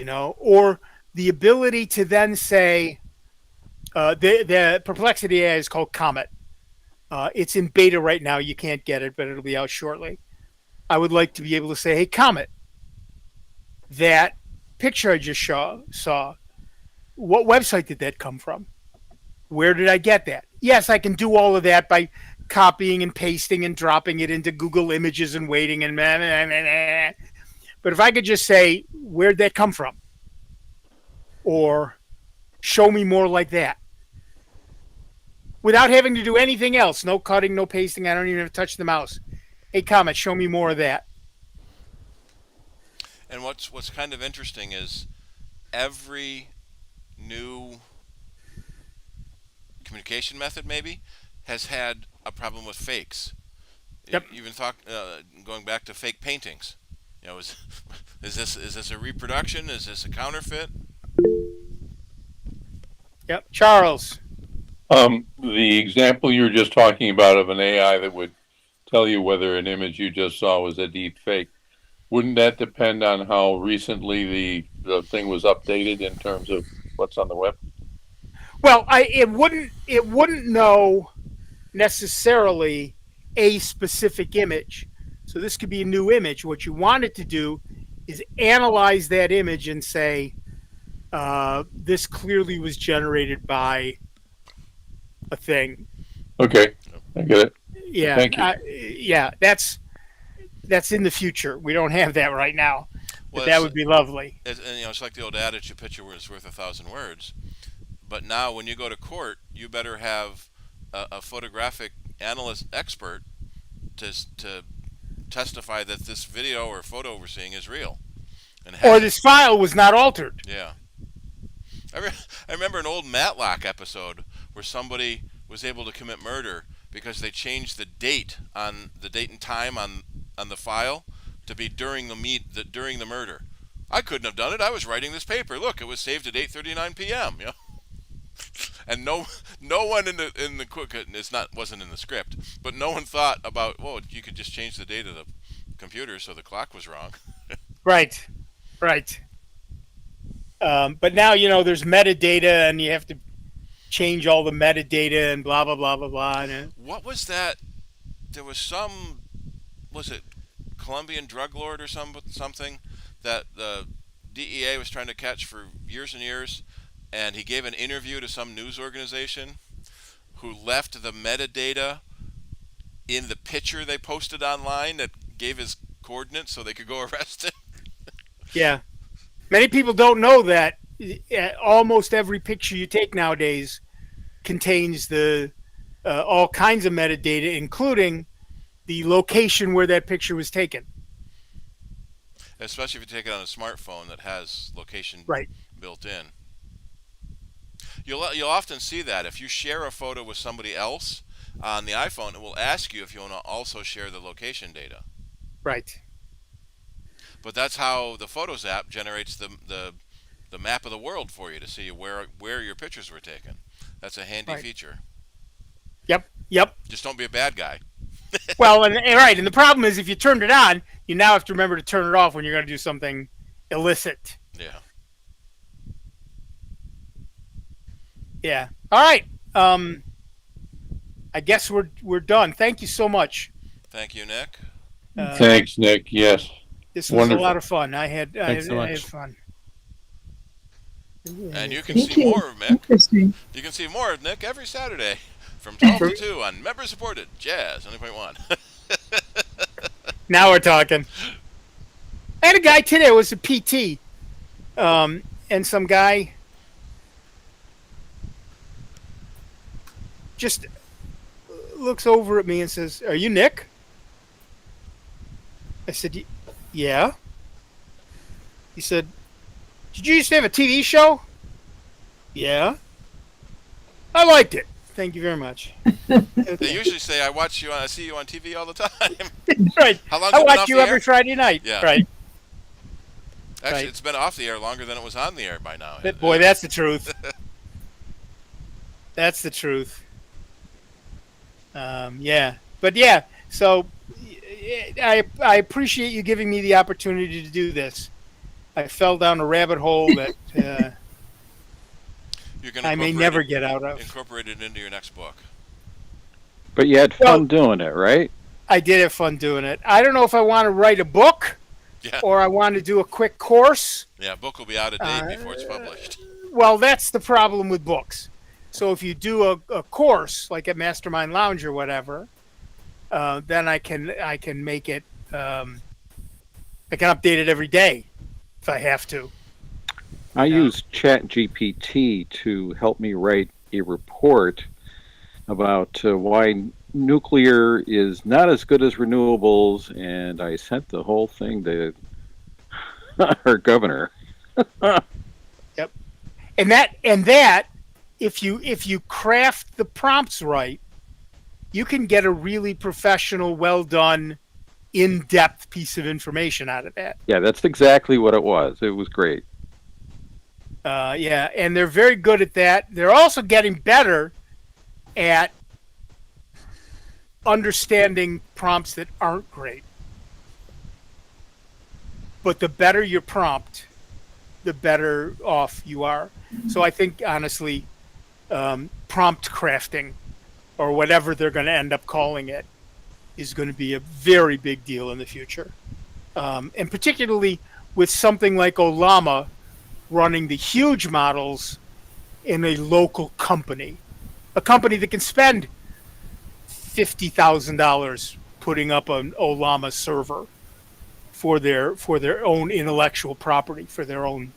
Or the ability to then say, the Perplexity AI is called Comet. It's in beta right now. You can't get it, but it'll be out shortly. I would like to be able to say, "Hey, Comet, that picture I just saw, what website did that come from? Where did I get that?" Yes, I can do all of that by copying and pasting and dropping it into Google Images and waiting and but if I could just say, "Where'd that come from?" or "Show me more like that," without having to do anything else, no cutting, no pasting, I don't even have to touch the mouse. "Hey, Comet, show me more of that." And what's kind of interesting is every new communication method maybe has had a problem with fakes. Yep. Even going back to fake paintings. Is this a reproduction? Is this a counterfeit? Yep. Charles. The example you were just talking about of an AI that would tell you whether an image you just saw was a deep fake, wouldn't that depend on how recently the thing was updated in terms of what's on the web? Well, it wouldn't know necessarily a specific image. So this could be a new image. What you want it to do is analyze that image and say, this clearly was generated by a thing. Okay, I get it. Yeah, Thank you. Yeah, that's in the future. We don't have that right now, but that would be lovely. It's like the old adage: "A picture is worth 1,000 words." But now, when you go to court, you better have a photographic analyst expert to testify that this video or photo we're seeing is real, or this file was not altered. Yeah. I remember an old Matlock episode where somebody was able to commit murder because they changed the date and time on the file to be during the murder. I couldn't have done it. I was writing this paper. Look, it was saved at 8:39 p.m. And no one in the wasn't in the script, but no one thought about, well, you could just change the date of the computer so the clock was wrong. Right. But now there's metadata, and you have to change all the metadata and blah blah blah blah blah. What was that? There was was it Colombian drug lord or something that the DEA was trying to catch for years and years, and he gave an interview to some news organization who left the metadata in the picture they posted online that gave his coordinates so they could go arrest him. Yeah. Many people don't know that almost every picture you take nowadays contains the all kinds of metadata, including the location where that picture was taken. Especially if you take it on a smartphone that has location built in. You'll often see that if you share a photo with somebody else on the iPhone, it will ask you if you want to also share the location data. Right. But that's how the Photos app generates the map of the world for you to see where your pictures were taken. That's a handy feature. Yep. Just don't be a bad guy. Well, and the problem is if you turned it on, you now have to remember to turn it off when you're going to do something illicit. Yeah. Yeah. All right. I guess we're done. Thank you so much. Thank you, Nick. Thanks, Nick. Yes. This was Wonderful. a lot of fun. I had so I had much. fun. And you can Thank see you. more of Nick. Interesting. You can see more of Nick every Saturday from 12 to 2 on member-supported Jazz 90.1. Now we're talking. I had a guy today. It was a PT, and some guy just looks over at me and says, "Are you Nick?" I said, "Yeah." He said, "Did you used to have a TV show?" "Yeah." "I liked it. Thank you very much." They usually say, I see you on TV all the time. Right. How long I has it been watch off you the every air? Friday night. Yeah. Right. Actually, Right. it's been off the air longer than it was on the air by now. Boy, that's the truth. That's the truth. Yeah. But yeah, so I appreciate you giving me the opportunity to do this. I fell down a rabbit hole that You can I may incorporate never it- get out of. Incorporate it into your next book. But you had fun doing it, right? I did have fun doing it. I don't know if I want to write a book Yeah. or I want to do a quick course. Yeah, book will be out of date before it's published. Well, that's the problem with books. So if you do a course like at Mastermind Lounge or whatever, then I can make it. I can update it every day if I have to. I use ChatGPT to help me write a report about why nuclear is not as good as renewables, and I sent the whole thing to our governor. Yep. And that if you craft the prompts right, you can get a really professional, well done, in-depth piece of information out of that. Yeah, that's exactly what it was. It was great. Yeah, and they're very good at that. They're also getting better at understanding prompts that aren't great. But the better your prompt, the better off you are. So I think, honestly, prompt crafting, or whatever they're going to end up calling it, is going to be a very big deal in the future. And particularly with something like Olama running the huge models in a local company, a company that can spend $50,000 putting up an Olama server for their own intellectual property, for their own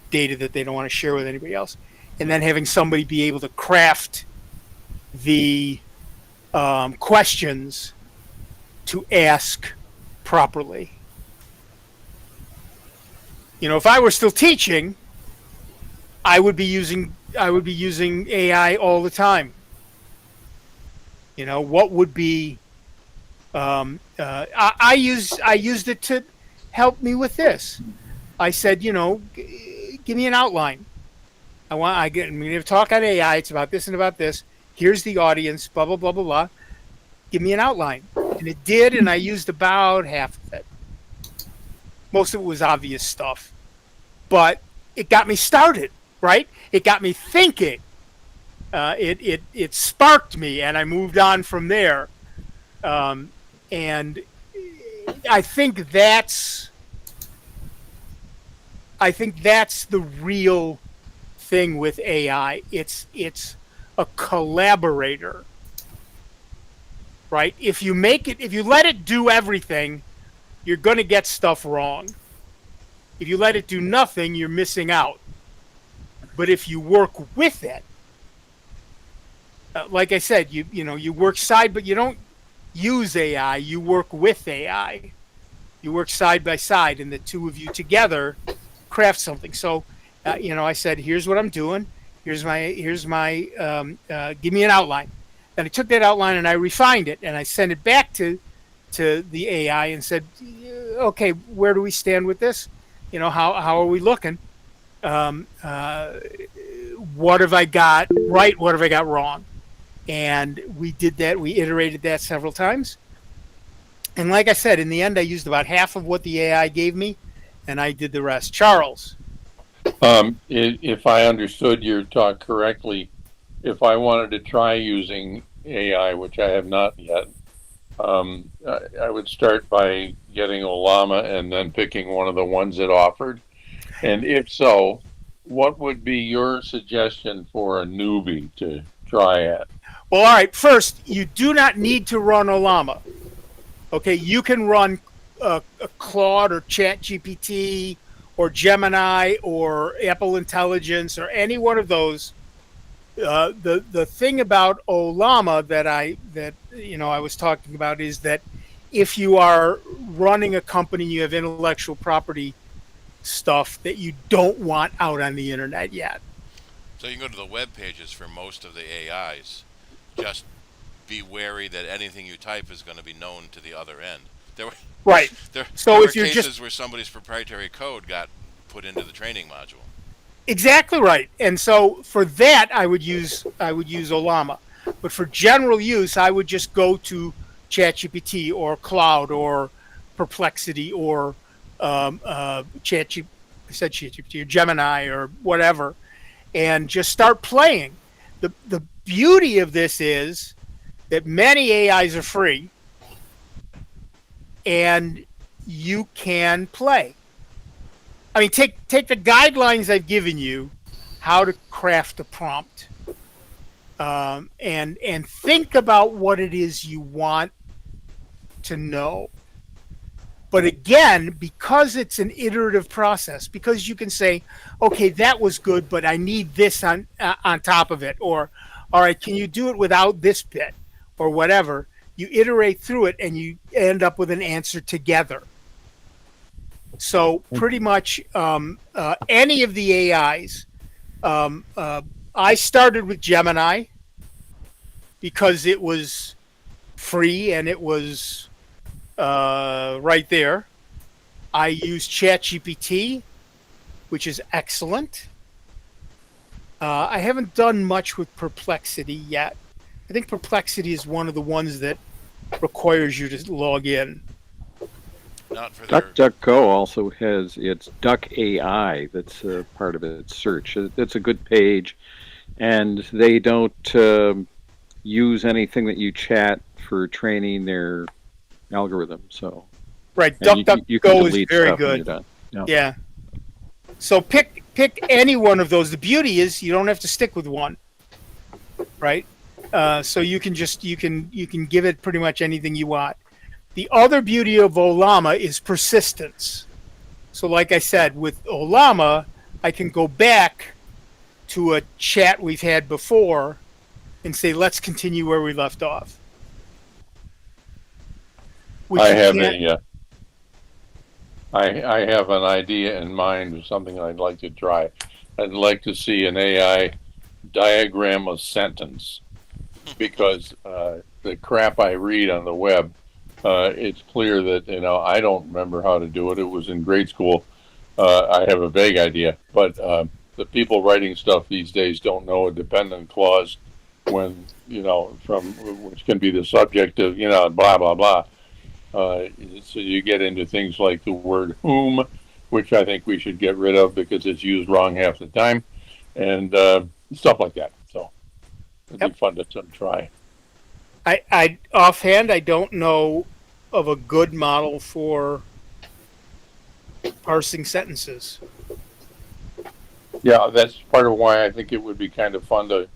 data that they don't want to share with anybody else, and then having somebody be able to craft the questions to ask properly. You know, if I were still teaching, I would be using AI all the time. You know, what would be? I used it to help me with this. I said, you know, give me an outline. I'm going to talk on AI. It's about this and about this. Here's the audience. Blah blah blah blah blah. Give me an outline, and it did, and I used about half of it. Most of it was obvious stuff, but it got me started. Right? It got me thinking. It sparked me, and I moved on from there. And I think that's the real thing with AI. It's a collaborator, right? If you let it do everything, you're going to get stuff wrong. If you let it do nothing, you're missing out. But if you work with it, like I said, you work but you don't use AI. You work with AI. You work side by side, and the two of you together craft something. So, I said, here's what I'm doing. Here's my give me an outline. Then I took that outline and I refined it, and I sent it back to the AI and said, okay, where do we stand with this? You know, how are we looking? What have I got right? What have I got wrong? And we did that. We iterated that several times. And like I said, in the end, I used about half of what the AI gave me, and I did the rest. Charles. If I understood your talk correctly, if I wanted to try using AI, which I have not yet, I would start by getting Olama and then picking one of the ones it offered. And if so, what would be your suggestion for a newbie to try at? Well, all right. First, you do not need to run Olama. Okay, you can run Claude or ChatGPT or Gemini or Apple Intelligence or any one of those. The thing about Olama that I was talking about is that if you are running a company, you have intellectual property stuff that you don't want out on the internet yet. So you can go to the web pages for most of the AIs. Just be wary that anything you type is going to be known to the other end. Right. There So were if you're cases just where somebody's proprietary code got put into the training module. exactly right, and so for that I would use Olama, but for general use I would just go to ChatGPT or Cloud or Perplexity or ChatGPT or Gemini or whatever, and just start playing. The beauty of this is that many AIs are free, and you can play. I mean, take the guidelines I've given you, how to craft a prompt, and think about what it is you want to know. But again, because it's an iterative process, because you can say, okay, that was good, but I need this on top of it, or all right, can you do it without this bit, or whatever. You iterate through it, and you end up with an answer together. So pretty much any of the AIs, I started with Gemini because it was free and it was right there. I use ChatGPT, which is excellent. I haven't done much with Perplexity yet. I think Perplexity is one of the ones that requires you to log in. Not for their... DuckDuckGo also has its Duck AI that's part of its search. It's a good page, and they don't use anything that you chat for training their algorithm. So right, you can DuckDuckGo is delete very stuff when good. you're done. Yeah. So pick any one of those. The beauty is you don't have to stick with one, right? So you can give it pretty much anything you want. The other beauty of Olama is persistence. So like I said, with Olama, I can go back to a chat we've had before and say, let's continue where we left off. I have an idea in mind of something I'd like to try. I'd like to see an AI diagram a sentence, because the crap I read on the web, it's clear that I don't remember how to do it. It was in grade school. I have a vague idea, but the people writing stuff these days don't know a dependent clause when from which can be the subject of blah blah blah. So you get into things like the word whom, which I think we should get rid of because it's used wrong half the time, and stuff like that. So it'd be fun to try. I offhand, I don't know of a good model for parsing sentences. Yeah, that's part of why I think it would be kind of fun to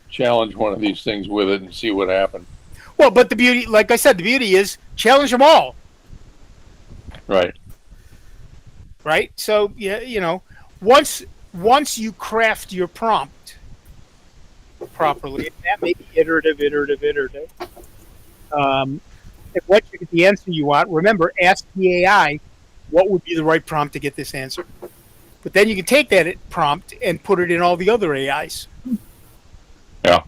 challenge one of these things with it and see what happens. Well, but the beauty, like I said, the beauty is challenge them all. Right. Right. So once you craft your prompt properly, that may be iterative. And once you get the answer you want, remember, ask the AI what would be the right prompt to get this answer. But then you can take that prompt and put it in all the other AIs. Yeah.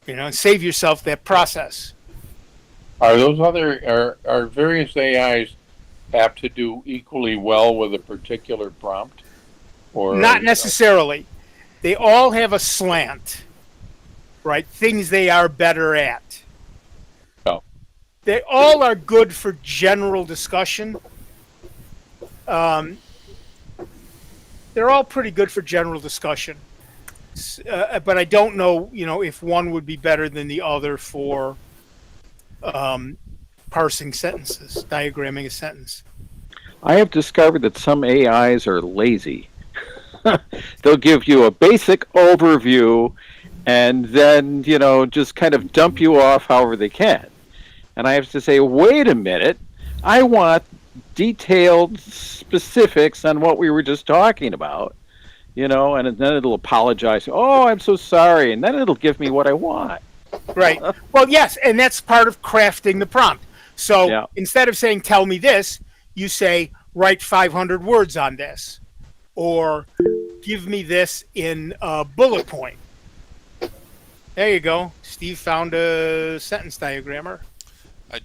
And save yourself that process. Are those are various AIs apt to do equally well with a particular prompt? Or not necessarily. They all have a slant, right? Things they are better at. Oh. they all are good for general discussion. They're all pretty good for general discussion. But I don't know, if one would be better than the other for parsing sentences, diagramming a sentence. I have discovered that some AIs are lazy. They'll give you a basic overview and then, just kind of dump you off however they can. And I have to say, wait a minute, I want detailed specifics on what we were just talking about, and then it'll apologize. Oh, I'm so sorry. And then it'll give me what I want. Right. Well, yes, and that's part of crafting the prompt. So instead of saying, tell me this, you say, write 500 words on this, or give me this in a bullet point. There you go. Steve found a sentence diagrammer. I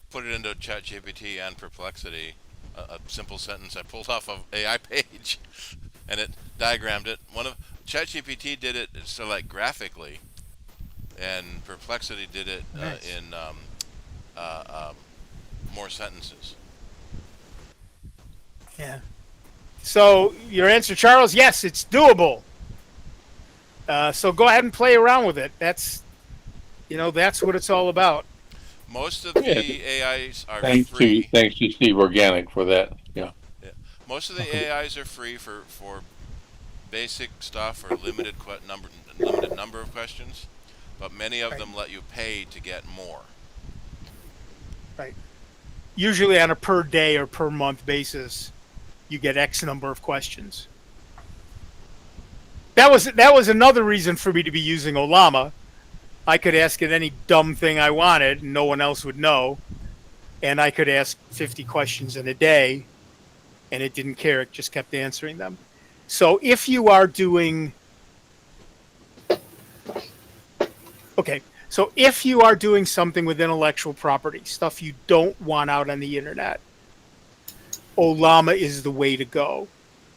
put it into ChatGPT and Perplexity, a simple sentence I pulled off of AI page, and it diagrammed it. ChatGPT did it so like graphically, and Perplexity did it in more sentences. Yeah. So your answer, Charles, yes, it's doable. So go ahead and play around with it. That's what it's all about. Most of the AIs are free. Thanks to Steve Organic for that. Yeah. Most of the AIs are free for basic stuff or limited number of questions, but many of them let you pay to get more. Right. Usually on a per day or per month basis, you get X number of questions. That was another reason for me to be using Ollama. I could ask it any dumb thing I wanted, and no one else would know. And I could ask 50 questions in a day, and it didn't care. It just kept answering them. So if you are doing... Okay, so if you are doing something with intellectual property, stuff you don't want out on the internet, Ollama is the way to go.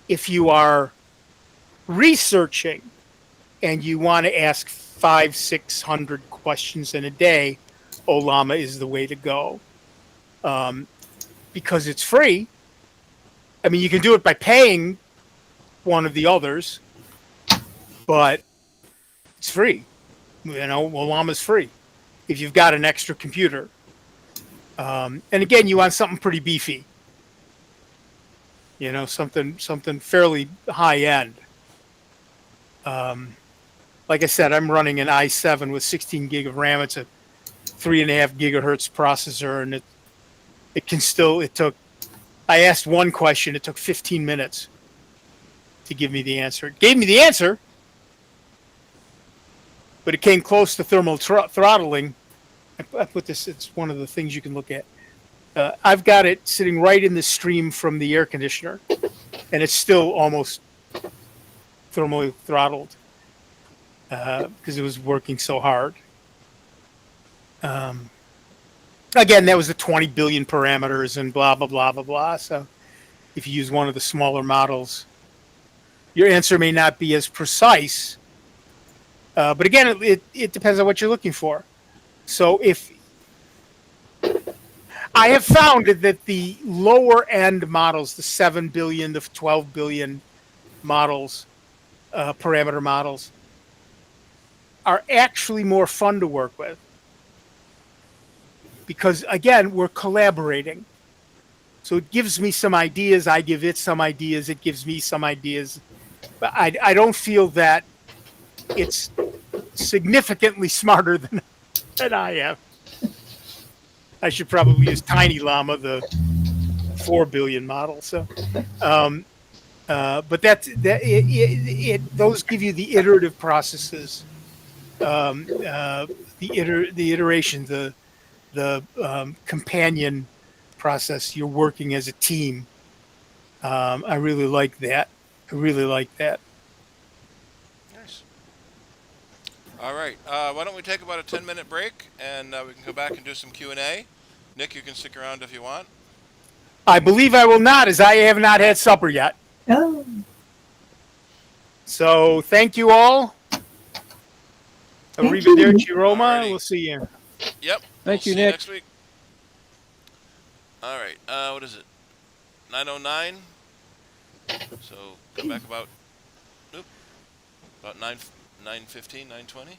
If you are researching and you want to ask 500-600 questions in a day, Ollama is the way to go. Because it's free. I mean, you can do it by paying one of the others, but it's free. Ollama's free if you've got an extra computer. And again, you want something pretty beefy. Something fairly high end. Like I said, I'm running an i7 with 16 gig of RAM. It's a 3.5 gigahertz processor, and it took, I asked one question, it took 15 minutes to give me the answer. It gave me the answer, but it came close to thermal throttling. I put this, it's one of the things you can look at. I've got it sitting right in the stream from the air conditioner, and it's still almost thermally throttled because it was working so hard. Again, that was the 20 billion parameters and blah, blah, blah, blah, blah. So if you use one of the smaller models, your answer may not be as precise. But again, it depends on what you're looking for. So if I have found that the lower end models, the 7 billion, the 12 billion models, parameter models, are actually more fun to work with. Because again, we're collaborating. So it gives me some ideas, I give it some ideas, it gives me some ideas. But I don't feel that it's significantly smarter than I am. I should probably use Tiny Llama, the 4 billion model. So, but those give you the iterative processes, the iteration, the companion process. You're working as a team. I really like that. Nice. All right. Why don't we take about a 10-minute break, and we can go back and do some Q&A. Nick, you can stick around if you want. I believe I will not, as I have not had supper yet. Oh. So thank you all. Arrivederci Roma. We'll see you. Yep. Thank you, See Nick. next week. All right. What is it? 9:09. So come back about nope, about 9:15, 9:20.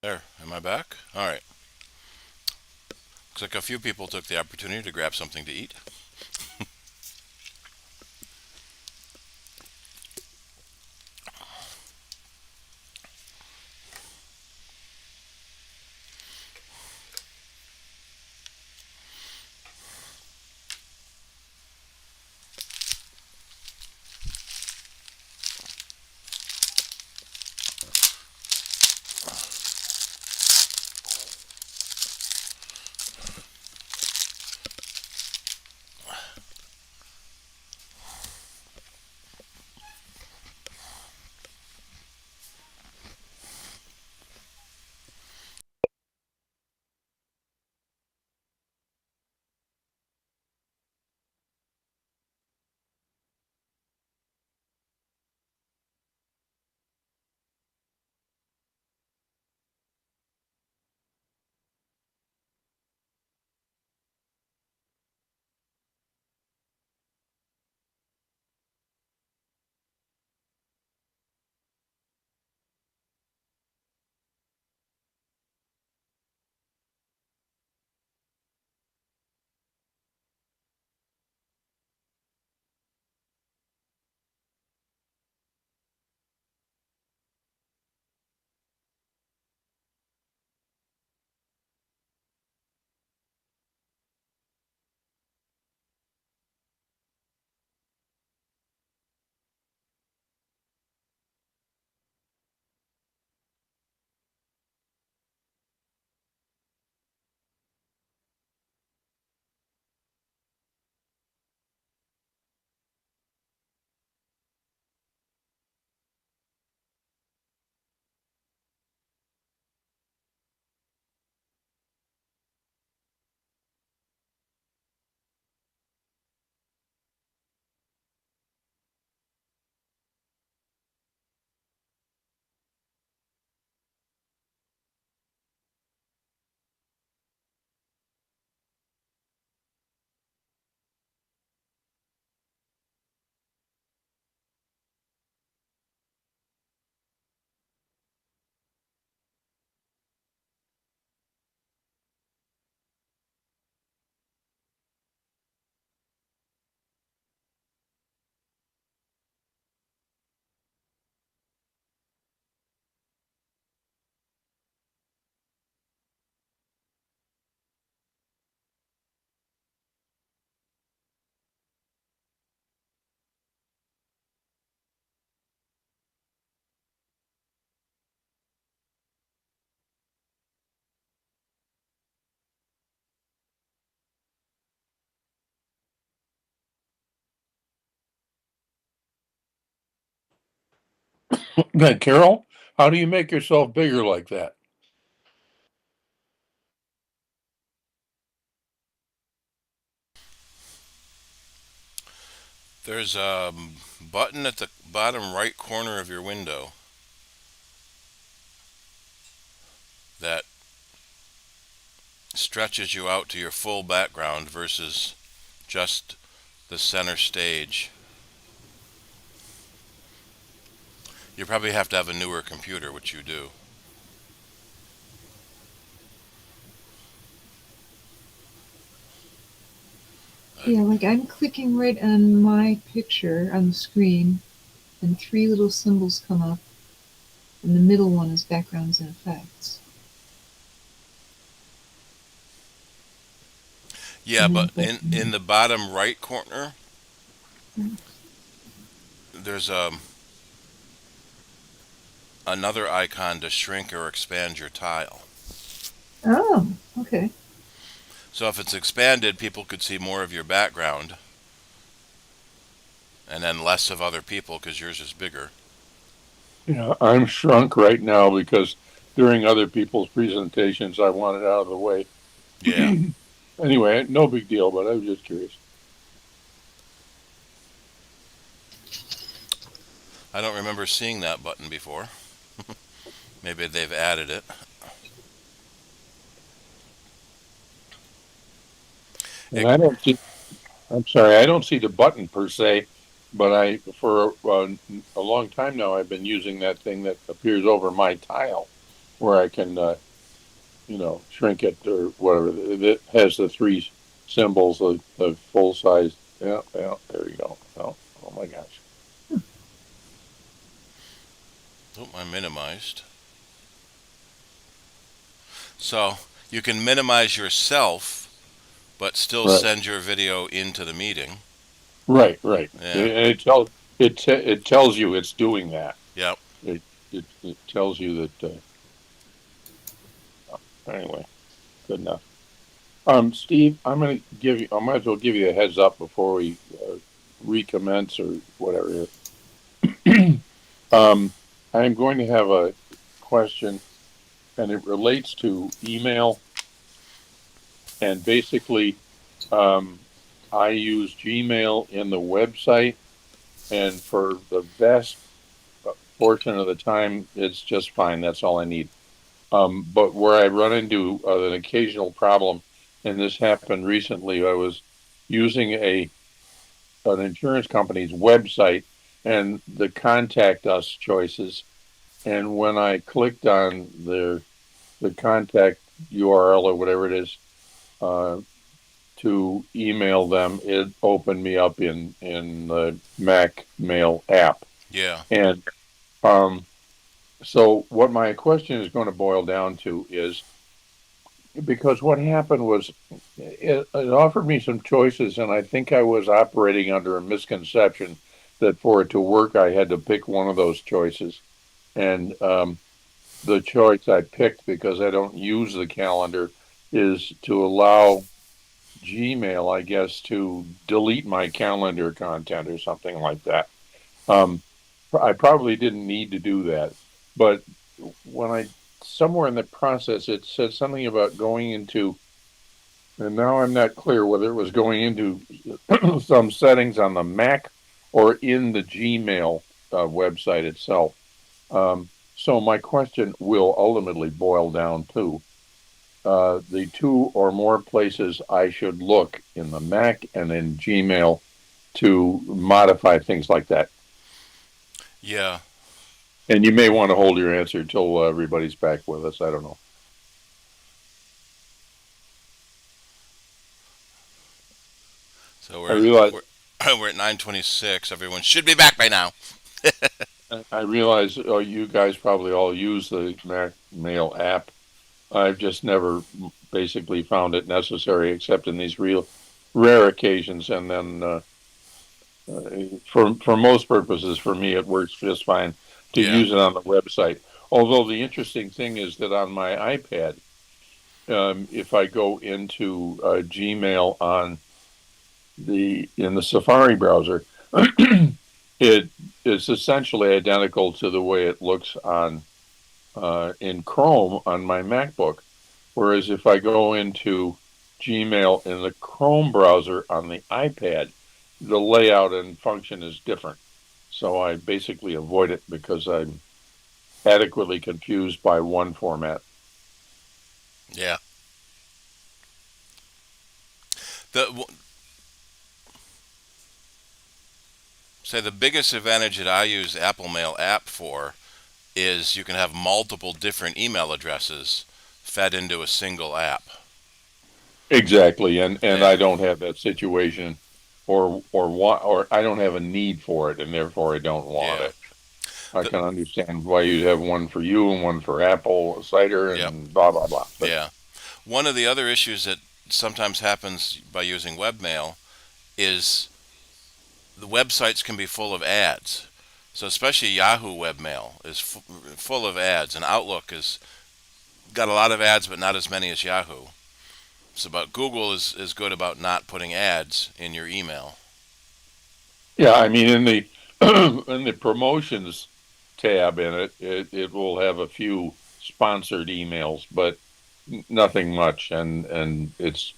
There, am I back? All right. Looks like a few people took the opportunity to grab something to eat. Then Carol, how do you make yourself bigger like that? There's a button at the bottom right corner of your window that stretches you out to your full background versus just the center stage. You probably have to have a newer computer, which you do. Yeah, like I'm clicking right on my picture on the screen, and three little symbols come up, and the middle one is backgrounds and effects. Yeah, And but then in the bottom right corner, there's another icon to shrink or expand your tile. oh, okay. So if it's expanded, people could see more of your background, and then less of other people because yours is bigger. Yeah, I'm shrunk right now because during other people's presentations, I want it out of the way. Yeah. Anyway, no big deal, but I was just curious. I don't remember seeing that button before. Maybe they've added it. And I don't see, I'm sorry, I don't see the button per se, but for a long time now, I've been using that thing that appears over my tile. where I can, shrink it or whatever. It has the three symbols of full size. Yeah, yeah, there you go. Oh my gosh. Oh, I minimized. So you can minimize yourself, but still Right, send your video into the meeting. right. Yeah. And it tells you it's doing that. Yep. It tells you that. Anyway, good enough. Steve, I might as well give you a heads up before we recommence or whatever. um, I'm going to have a question, and it relates to email. And basically, I use Gmail in the website, and for the vast portion of the time, it's just fine. That's all I need. But where I run into an occasional problem, and this happened recently, I was using an insurance company's website and the contact us choices, and when I clicked on the contact URL or whatever it is to email them, it opened me up in the Mac Mail app, Yeah. and so what my question is going to boil down to is, because what happened was it offered me some choices, and I think I was operating under a misconception that for it to work, I had to pick one of those choices. And the choice I picked, because I don't use the calendar, is to allow Gmail, I guess, to delete my calendar content or something like that. Um, I probably didn't need to do that, but when I somewhere in the process, it said something about going into, and now I'm not clear whether it was going into some settings on the Mac or in the Gmail website itself. So my question will ultimately boil down to the two or more places I should look in the Mac and in Gmail to modify things like that. Yeah. And you may want to hold your answer until everybody's back with us. I don't know. So I realize we're at 9:26. Everyone should be back by now. I realize you guys probably all use the Mac Mail app. I've just never basically found it necessary, except in these real rare occasions. And then for most purposes, for me, it works just fine to Yeah. use it on the website. Although the interesting thing is that on my iPad, if I go into Gmail on in the Safari browser, it is essentially identical to the way it looks on in Chrome on my MacBook. Whereas if I go into Gmail in the Chrome browser on the iPad, the layout and function is different. So I basically avoid it because I'm adequately confused by one format. Yeah. The Say the biggest advantage that I use the Apple Mail app for is you can have multiple different email addresses fed into a single app. Exactly, and I Yeah. don't have that situation, or I don't have a need for it, and therefore I don't want Yeah. it. I The, can understand why you'd have one for you and one for Apple, CIDER, yep. and blah blah blah. But Yeah. One of the other issues that sometimes happens by using webmail is the websites can be full of ads. So especially Yahoo webmail is full of ads, and Outlook is got a lot of ads, but not as many as Yahoo. So, but Google is good about not putting ads in your email. yeah, I mean in the in the promotions tab in it will have a few sponsored emails, but nothing much, and it's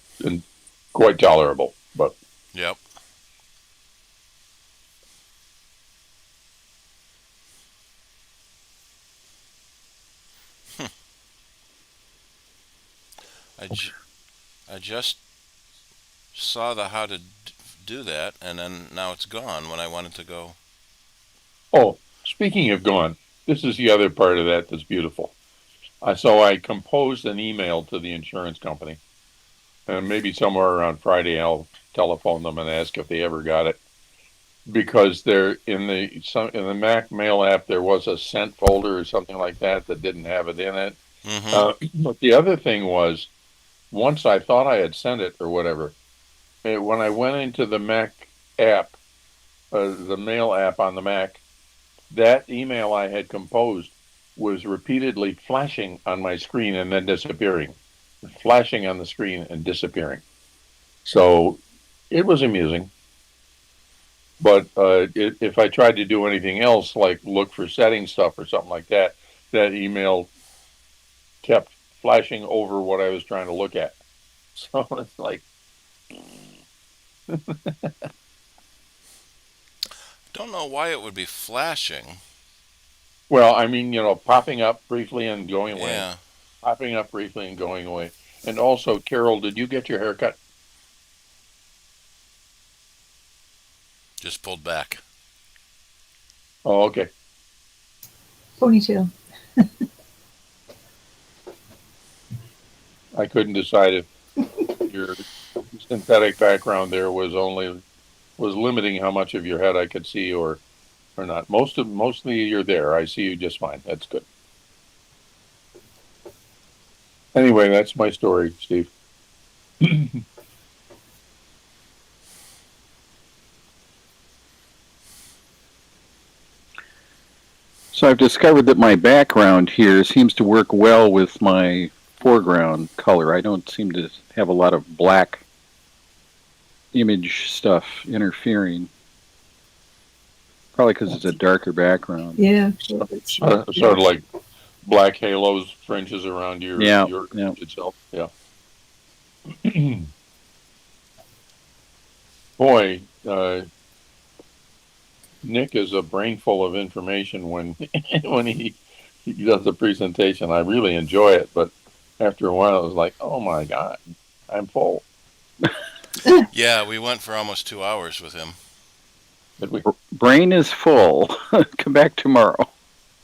quite tolerable. But Yep. I, j- I just saw the how to do that, and then now it's gone when I wanted to go. oh, speaking of gone, this is the other part of that that's beautiful. So I composed an email to the insurance company, and maybe somewhere around Friday I'll telephone them and ask if they ever got it, because there in the Mac Mail app there was a sent folder or something like that didn't have it in it. But the other thing was, once I thought I had sent it or whatever, when I went into the Mac app, the Mail app on the Mac, that email I had composed was repeatedly flashing on my screen and then disappearing, flashing on the screen and disappearing. So it was amusing. But if I tried to do anything else, like look for setting stuff or something like that, that email kept flashing over what I was trying to look at. So it's like, Don't know why it would be flashing. well, I mean, popping up briefly and going away. Yeah. Popping up briefly and going away. And also, Carol, did you get your haircut? Just pulled back. Oh, okay. Ponytail. I couldn't decide if your synthetic background there was limiting how much of your head I could see or not. Mostly you're there. I see you just fine. That's good. Anyway, that's my story, Steve. So I've discovered that my background here seems to work well with my foreground color. I don't seem to have a lot of black image stuff interfering. Probably because it's a darker background. Yeah. Sort of like black halos, fringes around your image itself. Yeah. Boy, Nick is a brain full of information when he does the presentation. I really enjoy it, but after a while, it was like, oh my God, I'm full. Yeah, we went for almost 2 hours with him. Did we? Brain is full. Come back tomorrow.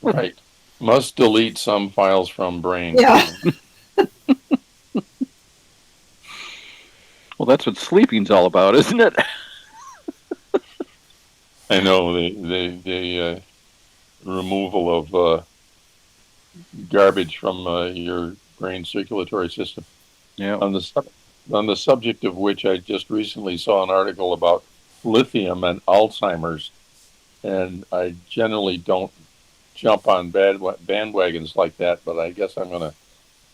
Right. Must delete some files from brain. Yeah. Well, that's what sleeping's all about, isn't it? I know the removal of garbage from your brain circulatory system. Yeah. On the subject of which, I just recently saw an article about lithium and Alzheimer's, and I generally don't jump on bandwagons like that, but I guess I'm going to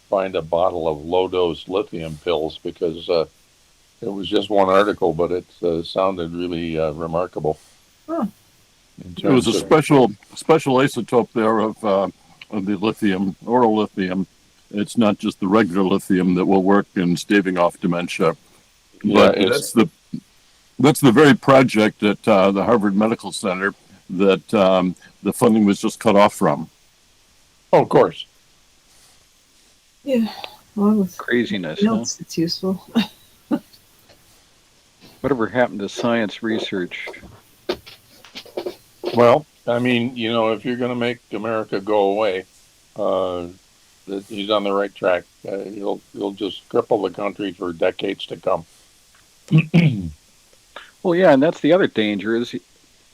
find a bottle of low-dose lithium pills because it was just one article, but it sounded really remarkable. Huh. It was a special isotope there of the lithium, oral lithium. It's not just the regular lithium that will work in staving off dementia. But yeah, that's the very project at the Harvard Medical Center that the funding was just cut off from. Oh, of course. Yeah. Well, with Craziness. else, it's useful. Whatever happened to science research? Well, I mean, if you're going to make America go away, he's on the right track. He'll just cripple the country for decades to come. Well, yeah, and that's the other danger is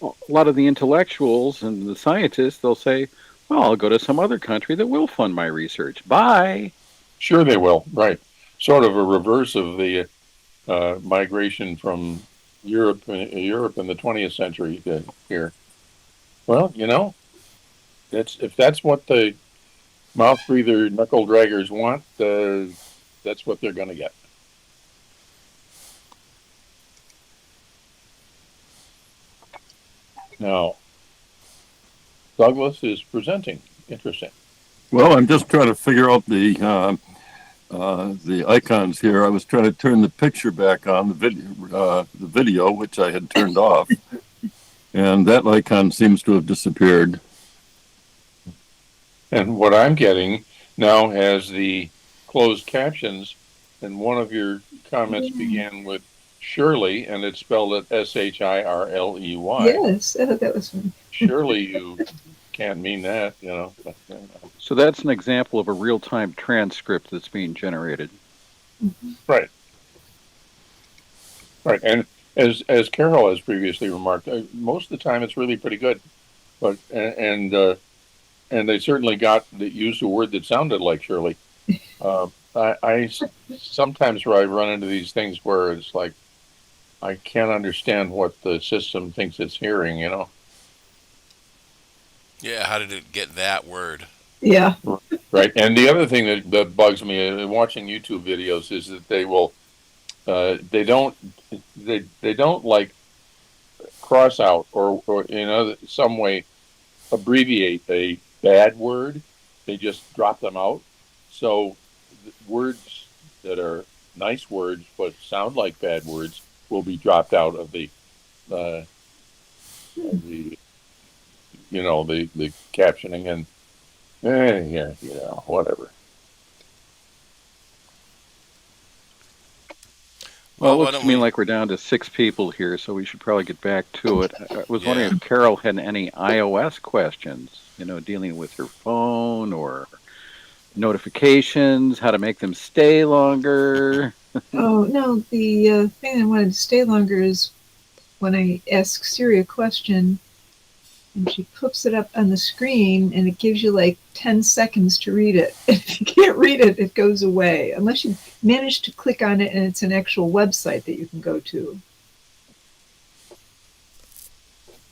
a lot of the intellectuals and the scientists, they'll say, well, I'll go to some other country that will fund my research. Bye. Sure they will, right. Sort of a reverse of the migration from Europe in the 20th century here. Well, if that's what the mouth breather knuckle draggers want, that's what they're going to get. Now, Douglas is presenting. Interesting. Well, I'm just trying to figure out the icons here. I was trying to turn the picture back on the video, which I had turned off, and that icon seems to have disappeared. And what I'm getting now has the closed captions, and one of your comments began with Shirley, and it's spelled at Shirley. Yes, that was fun. Surely you can't mean that, But, So that's an example of a real-time transcript that's being generated. Right. Right. And as Carol has previously remarked, most of the time it's really pretty good. But and they certainly used a word that sounded like Shirley. I sometimes where I run into these things where it's like I can't understand what the system thinks it's hearing, you know. Yeah, how did it get that word? Yeah. Right. And the other thing that bugs me in watching YouTube videos is that they don't like cross out or some way abbreviate a bad word. They just drop them out. So words that are nice words but sound like bad words will be dropped out of the uh, the the captioning and whatever. Well, it Well, why looks don't to me we? like we're down to 6 people here, so we should probably get back to it. I was wondering Yeah. if Carol had any iOS questions, dealing with her phone or notifications, how to make them stay longer. Oh, no, the thing I wanted to stay longer is when I ask Siri a question and she puts it up on the screen and it gives you like 10 seconds to read it. If you can't read it, it goes away, unless you manage to click on it and it's an actual website that you can go to.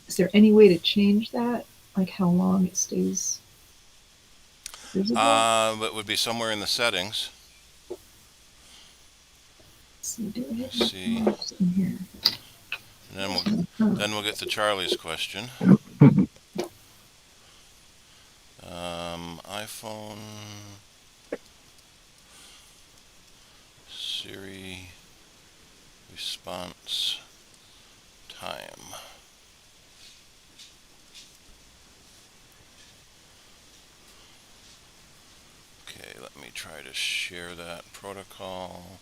Is there any way to change that? Like how long it stays visible? It would be somewhere in the settings. So do I have Let's see. notes in here? And then we'll get to Charlie's question. iPhone, Siri, response time. Okay, let me try to share that protocol.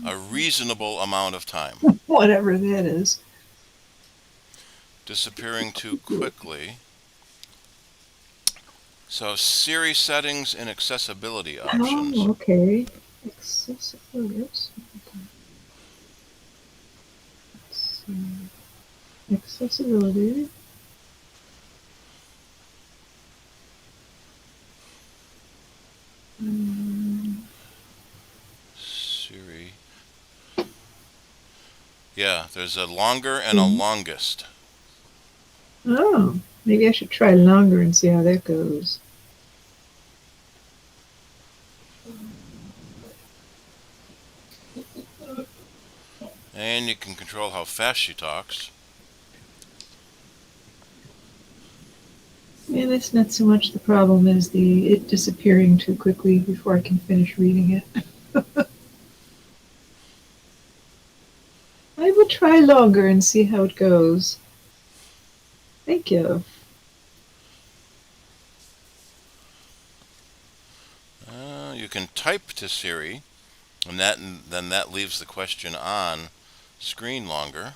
A reasonable amount of time. Whatever that is. Disappearing too quickly. So Siri settings and accessibility options. Oh, okay. Accessibility. Accessibility. Siri. Yeah, there's a longer and a longest. Oh, maybe I should try longer and see how that goes. And you can control how fast she talks. Yeah, that's not so much the problem as it disappearing too quickly before I can finish reading it. I will try longer and see how it goes. Thank you. You can type to Siri, and then that leaves the question on screen longer.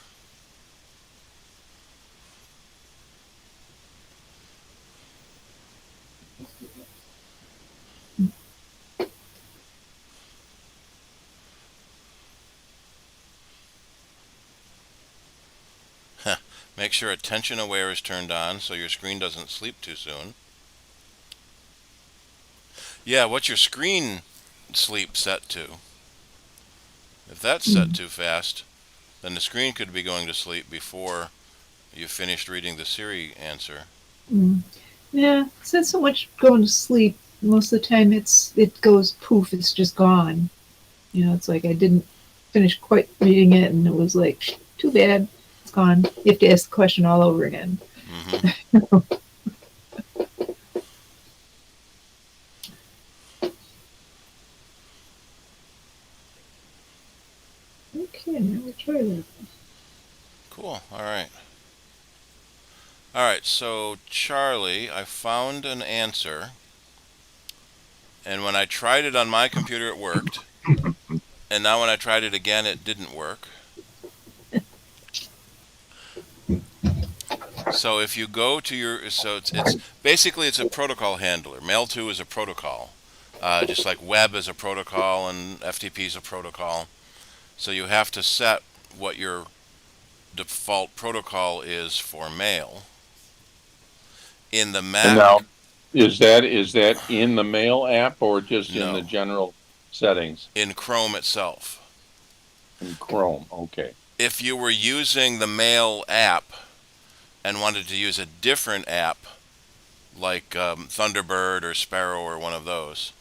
Make sure attention aware is turned on so your screen doesn't sleep too soon. Yeah, what's your screen sleep set to? If that's set too fast, then the screen could be going to sleep before you've finished reading the Siri answer. Yeah, it's not so much going to sleep. Most of the time it goes poof, it's just gone. It's like I didn't finish quite reading it and it was like, too bad, it's gone. You have to ask the question all over again. Okay, now we'll try that. Cool. All right. All right. So Charlie, I found an answer, and when I tried it on my computer, it worked. And now when I tried it again, it didn't work. So if you go to your, so it's basically it's a protocol handler. Mail2 is a protocol, just like web is a protocol and FTP is a protocol. So you have to set what your default protocol is for mail. In the And Mac, now, is that in the Mail app or just in No. the general settings in Chrome itself. in Chrome? Okay. If you were using the Mail app and wanted to use a different app, like Thunderbird or Sparrow or one of those,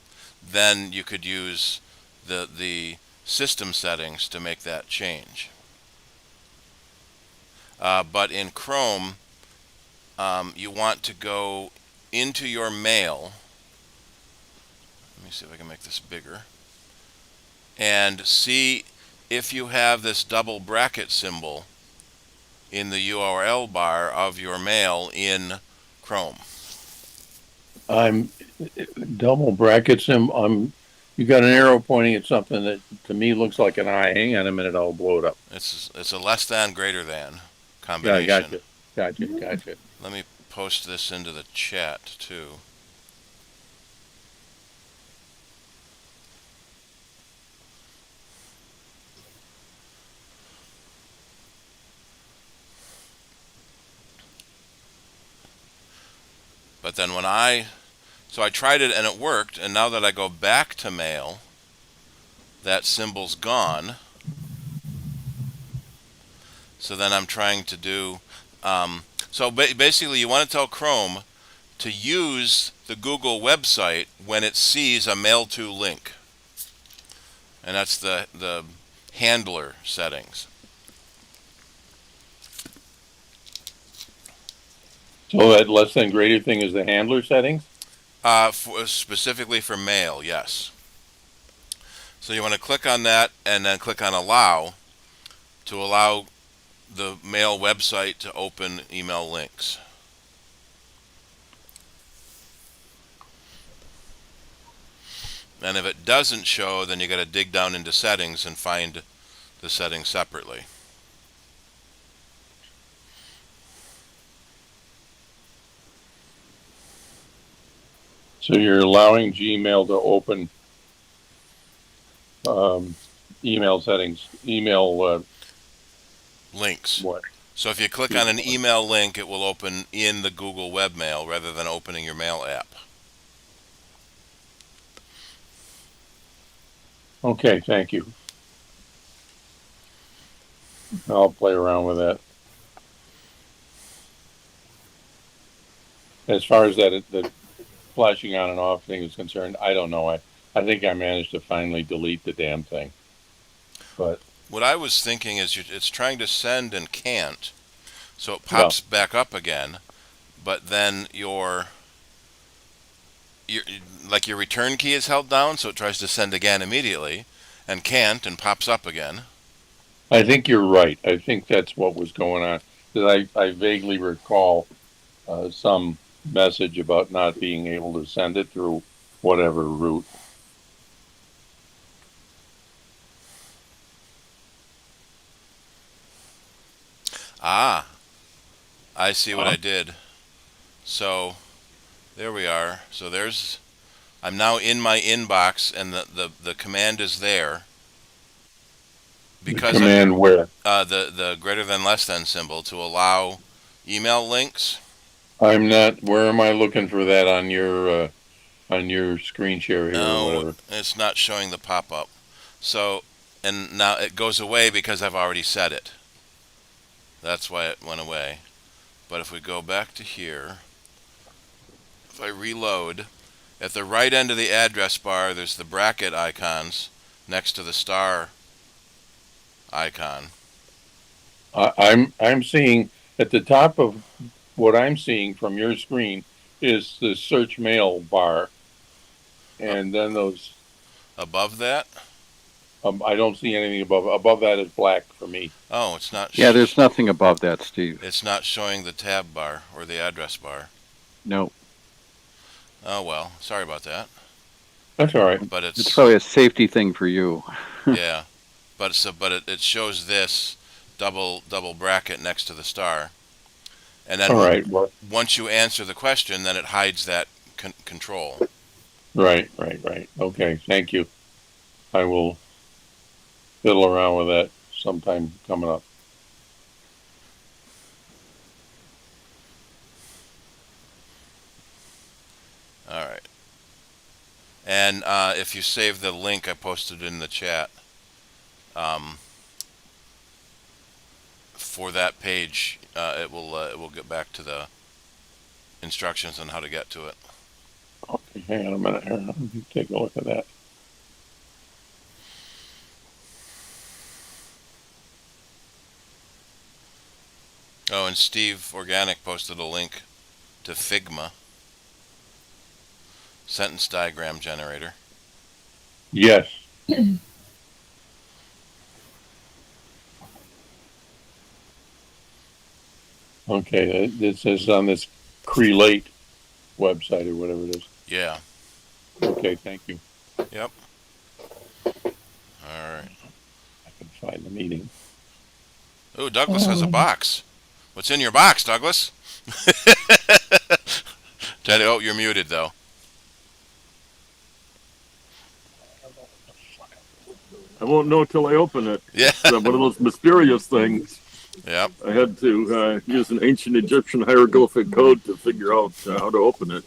then you could use the system settings to make that change. But in Chrome, you want to go into your mail. Let me see if I can make this bigger. And see if you have this double bracket symbol in the URL bar of your mail in Chrome. I'm double brackets. You got an arrow pointing at something that to me looks like an eye. Hang on a minute, I'll blow it up. It's a less than, greater than Yeah, combination. gotcha. Let me post this into the chat too. But then so I tried it and it worked, and now that I go back to mail, that symbol's gone. So then I'm trying to do, basically you want to tell Chrome to use the Google website when it sees a Mail2 link. And that's the handler settings. So that less than greater thing is the handler settings? Specifically for mail, yes. So you want to click on that and then click on allow to allow the mail website to open email links. And if it doesn't show, then you got to dig down into settings and find the settings separately. So you're allowing Gmail to open email settings, Links. what? So if you click on an email link, it will open in the Google webmail rather than opening your mail app. Okay, thank you. I'll play around with that. As far as the flashing on and off thing is concerned, I don't know. I think I managed to finally delete the damn thing. But what I was thinking is it's trying to send and can't, so it pops back up again, but then your return key is held down, so it tries to send again immediately, and can't, and pops up again. I think you're right. I think that's what was going on. Because I vaguely recall some message about not being able to send it through whatever route. Ah, I see what I did. So there we are. So I'm now in my inbox, and the command is there. Because the command where? The greater than less than symbol to allow email links. I'm not. Where am I looking for that on your screen share here or whatever? It's not showing the pop-up. So, and now it goes away because I've already set it. That's why it went away. But if we go back to here, if I reload, at the right end of the address bar, there's the bracket icons next to the star icon. I'm seeing at the top of what I'm seeing from your screen is the search mail bar, and then those above that. I don't see anything above. Above that is black for me. Oh, it's not. Yeah, there's nothing above that, Steve. It's not showing the tab bar or the address bar. No. Oh well, sorry about that. That's all right. But It's probably a safety thing for you. yeah, but it shows this double bracket next to the star, and then All right. Well, once you answer the question, then it hides that control. right. Okay. Thank you. I will fiddle around with that sometime coming up. All right. And if you save the link I posted in the chat for that page, it will get back to the instructions on how to get to it. Okay, hang on a minute here. Let me take a look at that. Oh, and Steve Organic posted a link to Figma sentence diagram generator. Yes. Okay, this is on this Crelate website or whatever it is. Yeah. Okay, thank you. Yep. All right. I can find the meeting. Oh, Douglas has a box. What's in your box, Douglas? Teddy, oh, you're muted though. I won't know till I open it. Yeah. It's one of those mysterious things. Yep. I had to use an ancient Egyptian hieroglyphic code to figure out how to open it.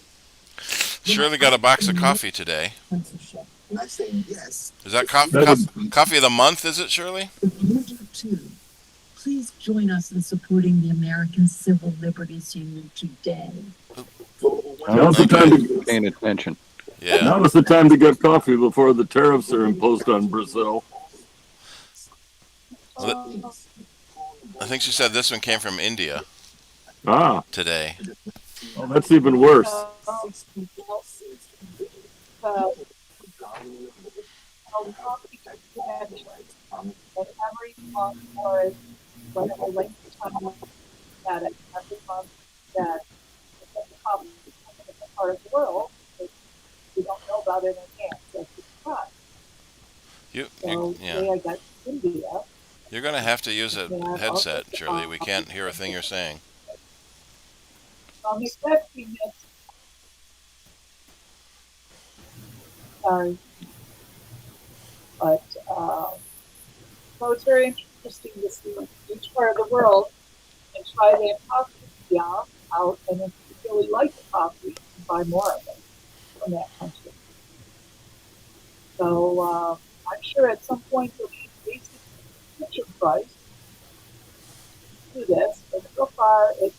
Shirley got a box of coffee today. Is that coffee of the month, is it, Shirley? You do too. Please join us in supporting the American Civil Liberties Union today. Now's the time to Paying attention. Yeah. Now is the time to get coffee before the tariffs are imposed on Brazil. I think she said this one came from India today. Oh, that's even worse. Every month or whatever length of time that it every month that it's a different part of the world, we don't know about it in advance. That's the surprise. So today I got India. You're going to have to use a headset, Shirley. We can't hear a thing you're saying. I'm expecting it. Sorry. But, so it's very interesting to see each part of the world and try their coffee out, and if you really like the coffee, you can buy more of it from that country. So I'm sure at some point there'll be a basic picture price to this, but so far it's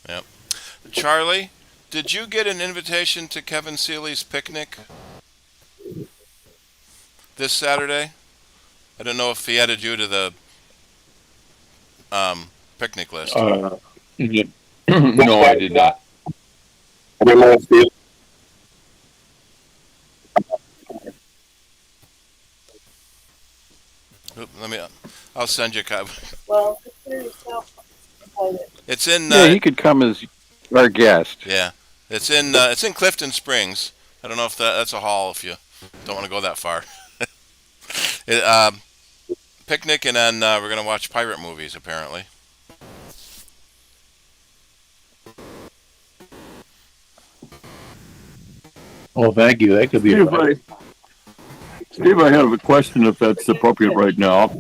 Yep. Charlie, did you get an invitation to Kevin Seeley's picnic this Saturday? I don't know if he added you to the picnic list. No, I did not. I'll send you a copy. well, consider yourself invited. It's in. Yeah, he could come as our guest. Yeah, it's in Clifton Springs. I don't know if that's a hall if you don't want to go that far. Picnic, and then we're gonna watch pirate movies apparently. Oh, thank you. That could be. Steve, I have a question if that's appropriate right now.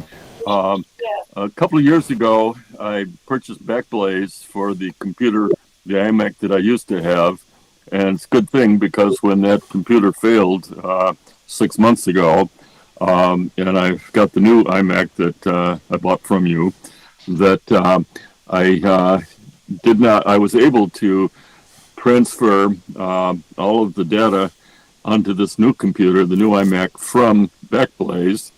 A couple of years ago, I purchased Backblaze for the computer, the iMac that I used to have. And it's a good thing because when that computer failed 6 months ago, and I've got the new iMac that I bought from you, that I was able to transfer all of the data onto this new computer, the new iMac, from Backblaze,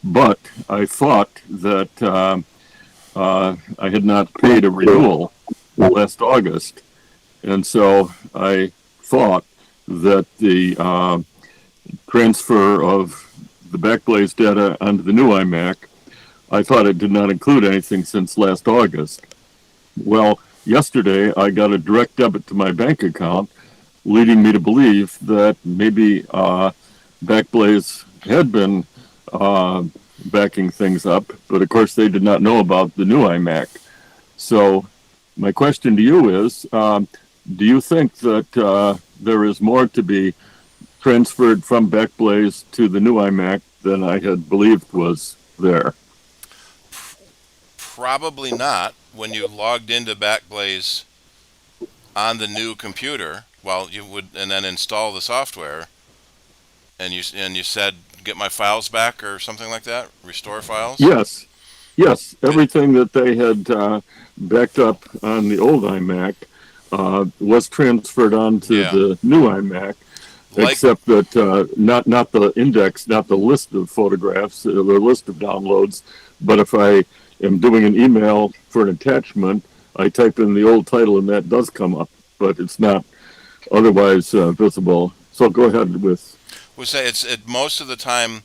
but I thought that I had not paid a renewal last August, and so I thought that the transfer of the Backblaze data onto the new iMac, I thought it did not include anything since last August. Well, yesterday I got a direct debit to my bank account leading me to believe that maybe Backblaze had been backing things up, but of course they did not know about the new iMac. So my question to you is, do you think that there is more to be transferred from Backblaze to the new iMac than I had believed was there? Probably not. When you logged into Backblaze on the new computer, well, you would, and then install the software, and you said get my files back or something like that, restore files. Yes. Everything that they had backed up on the old iMac was transferred onto the new iMac. Except that not the index, not the list of photographs, or the list of downloads, but if I am doing an email for an attachment, I type in the old title and that does come up, but it's not otherwise visible. So go ahead with. We say most of the time.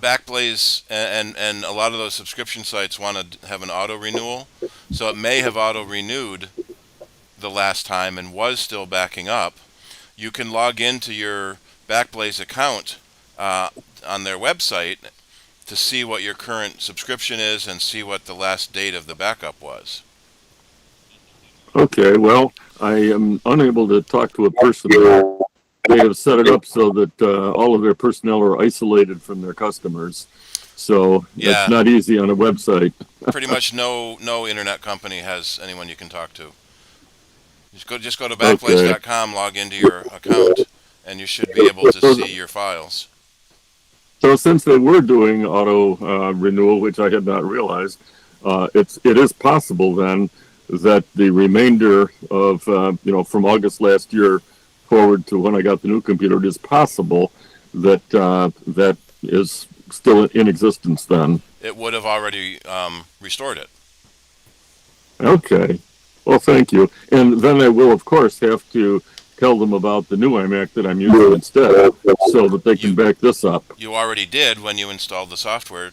Backblaze and a lot of those subscription sites want to have an auto renewal, so it may have auto renewed the last time and was still backing up. You can log into your Backblaze account on their website to see what your current subscription is and see what the last date of the backup was. Okay, well, I am unable to talk to a person there. They have set it up so that all of their personnel are isolated from their customers. So it's not easy on a website. Pretty much no internet company has anyone you can talk to. Just go to backblaze.com, log into your account, and you should be able to see your files. So since they were doing auto renewal, which I had not realized, it is possible then that the remainder of from August last year forward to when I got the new computer, it is possible that that is still in existence then. It would have already restored it. Okay. Well, thank you. And then I will, of course, have to tell them about the new iMac that I'm using instead so that they can back this up. You already did when you installed the software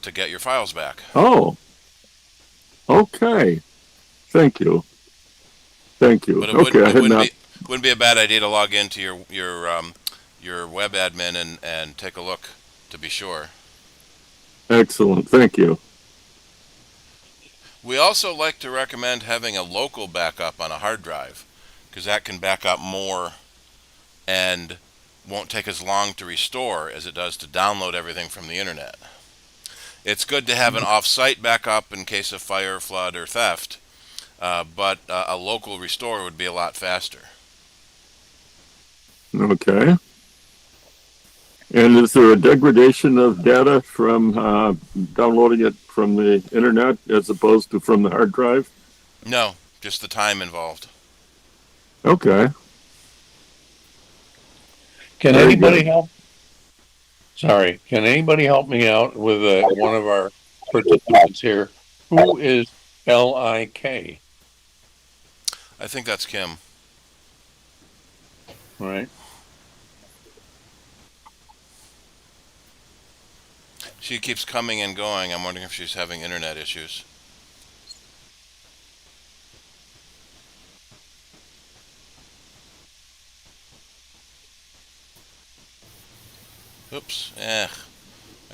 to get your files back. Oh. Okay. Thank you. But it wouldn't be a bad idea to log into your web admin and take a look to be sure. Excellent. Thank you. We also like to recommend having a local backup on a hard drive because that can back up more and won't take as long to restore as it does to download everything from the internet. It's good to have an off-site backup in case of fire, flood, or theft, but a local restore would be a lot faster. Okay. And is there a degradation of data from downloading it from the internet as opposed to from the hard drive? No, just the time involved. Okay. Can anybody help? Sorry, can anybody help me out with one of our participants here? Who is LIK? I think that's Kim. Right. She keeps coming and going. I'm wondering if she's having internet issues. Oops. I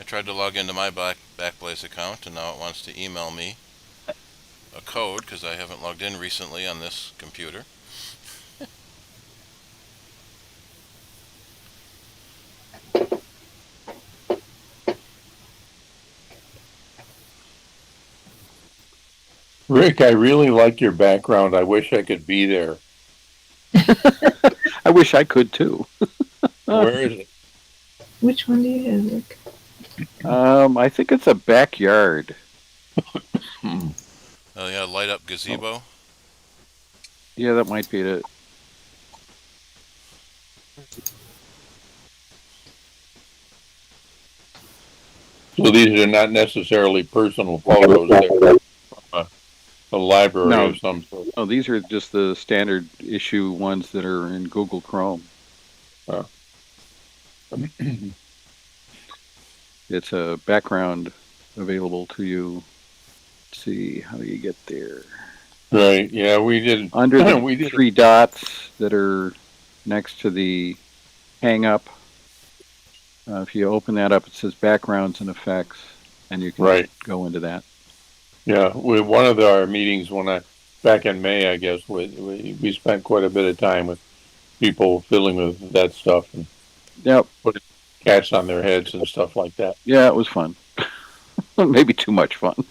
tried to log into my Backblaze account, and now it wants to email me a code because I haven't logged in recently on this computer. Rick, I really like your background. I wish I could be there. I wish I could too. Where is it? Which one do you have, Rick? I think it's a backyard. Oh yeah, light up gazebo. Yeah, that might be it. So these are not necessarily personal photos. They're from a library of some sort. No, these are just the standard issue ones that are in Google Chrome. It's a background available to you. Let's see, how do you get there? Right. Yeah, we did. Under the We did. three dots that are next to the hang up, if you open that up, it says backgrounds and effects, and you can Right. go into that. Yeah, with one of our meetings back in May, I guess, we spent quite a bit of time with people fiddling with that stuff and Yep. putting cats on their heads and stuff like that. Yeah, it was fun. Maybe too much fun.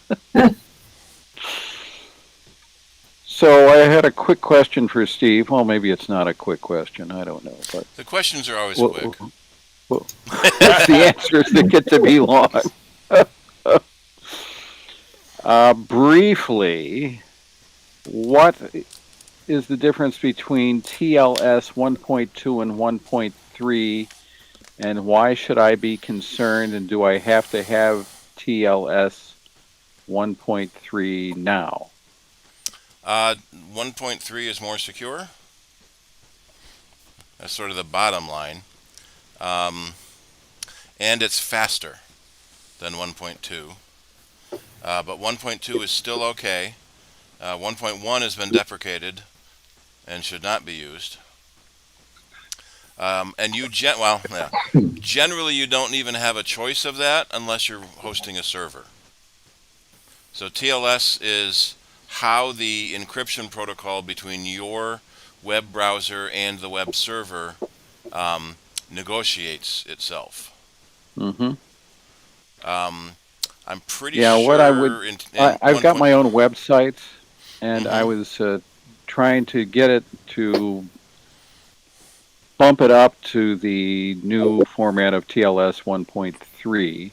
So I had a quick question for Steve. Well, maybe it's not a quick question. I don't know, but The questions are always quick. It's the answers that get to be long. Briefly, what is the difference between TLS 1.2 and 1.3, and why should I be concerned, and do I have to have TLS 1.3 now? 1.3 is more secure. That's sort of the bottom line. And it's faster than 1.2. But 1.2 is still okay. 1.1 has been deprecated and should not be used. And generally you don't even have a choice of that unless you're hosting a server. So TLS is how the encryption protocol between your web browser and the web server negotiates itself. Mm-hmm. I'm pretty Yeah, sure. what I've got my own websites, and I was trying to get it to bump it up to the new format of TLS 1.3.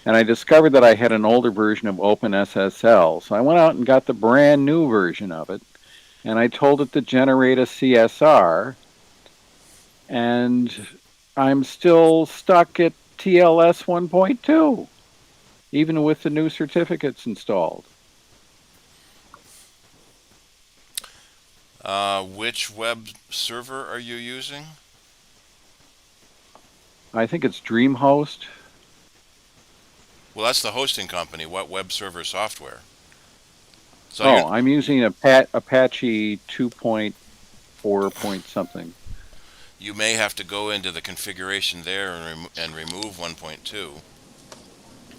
And I discovered that I had an older version of OpenSSL. So I went out and got the brand new version of it. And I told it to generate a CSR. And I'm still stuck at TLS 1.2, even with the new certificates installed. Which web server are you using? I think it's DreamHost. Well, that's the hosting company. What web server software? So I'm using Apache 2.4 point something. You may have to go into the configuration there and remove 1.2.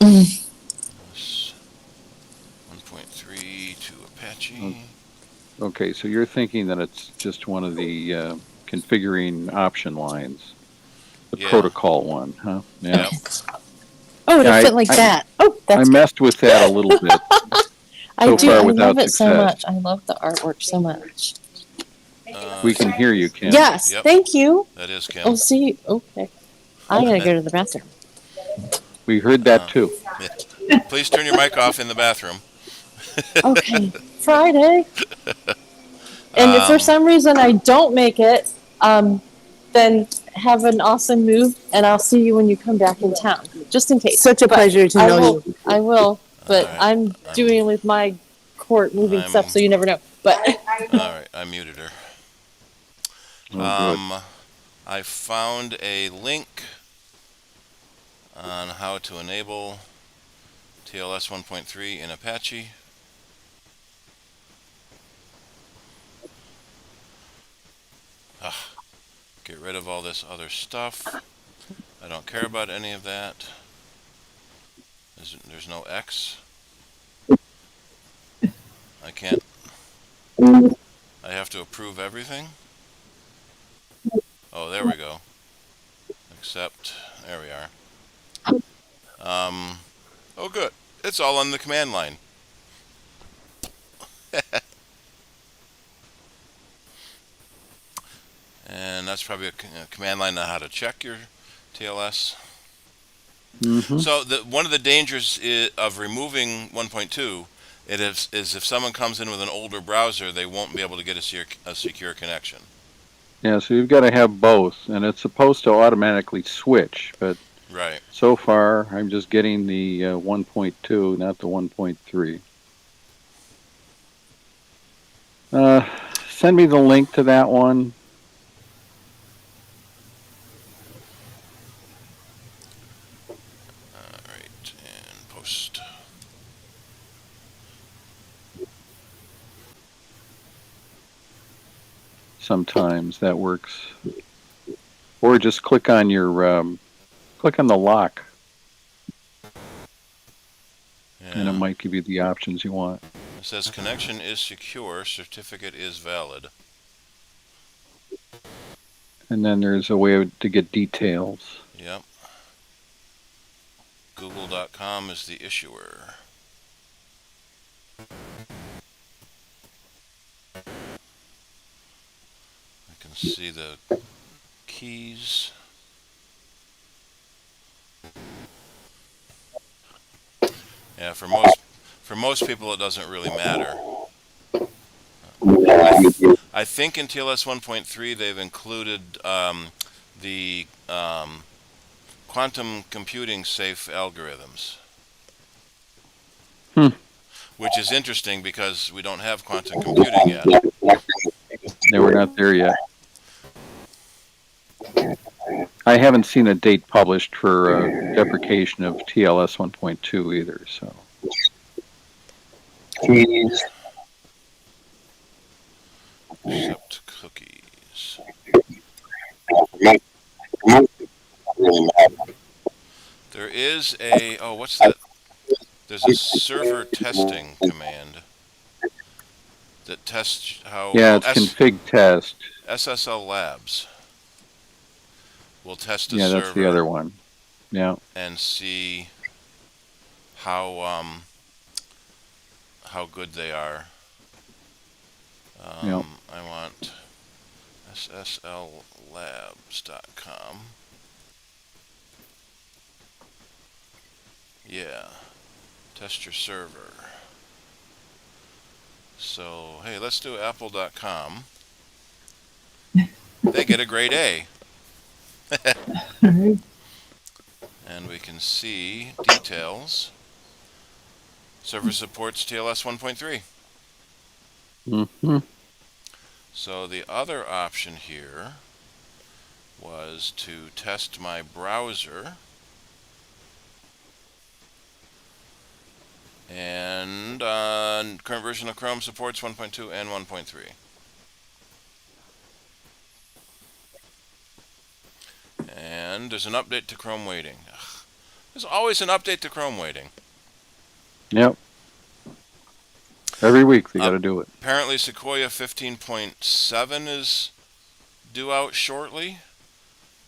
1.3 to Apache. Okay, so you're thinking that it's just one of the configuring option lines, the protocol one, huh? Yeah. Yep. Oh, to fit like that. Oh, that's I messed with that a little bit. I do. I love it success. so much. I love the artwork so much. We can hear you, Kim. Yes, thank you. That is Kim. Oh, see, okay. I'm gonna go to the bathroom. We heard that too. Yeah. Please turn your mic off in the bathroom. Okay, Friday. And if for some reason I don't make it, then have an awesome move, and I'll see you when you come back in town, just in case. Such a pleasure to know you. I will, but I'm doing with my court moving stuff, so you never know. But all right, I muted her. Oh, I found a link on how to enable TLS 1.3 in Apache. Get rid of all this other stuff. I don't care about any of that. There's no X. I can't. I have to approve everything. Oh, there we go. Accept. There we are. Oh, good. It's all on the command line. And that's probably a command line on how to check your TLS. Mm-hmm. So one of the dangers of removing 1.2 is if someone comes in with an older browser, they won't be able to get a secure connection. Yeah, so you've got to have both, and it's supposed to automatically switch, but right. So far I'm just getting the 1.2, not the 1.3. Send me the link to that one. Alright, and post. sometimes that works. Or just click on your click on the lock, and it might give you the options you want. It says connection is secure, certificate is valid. And then there's a way to get details. Yep. Google.com is the issuer. I can see the keys. Yeah, for most people it doesn't really matter. I think in TLS 1.3 they've included the quantum computing safe algorithms. Which is interesting because we don't have quantum computing yet. No, we're not there yet. I haven't seen a date published for deprecation of TLS 1.2 either, so. Accept cookies. There is a, oh, what's that? There's a server testing command that tests how... Yeah, it's config test. SSL Labs will test a server. Yeah, that's the other one. Yeah. And see how good they are. Yep. I want sslabs.com. Yeah. Test your server. So, hey, let's do apple.com. They get a grade A. And we can see details. Server supports TLS 1.3. Mm-hmm. So the other option here was to test my browser. And current version of Chrome supports 1.2 and 1.3. And there's an update to Chrome waiting. Ugh. There's always an update to Chrome waiting. Yep. Every week they got to do it. Apparently Sequoia 15.7 is due out shortly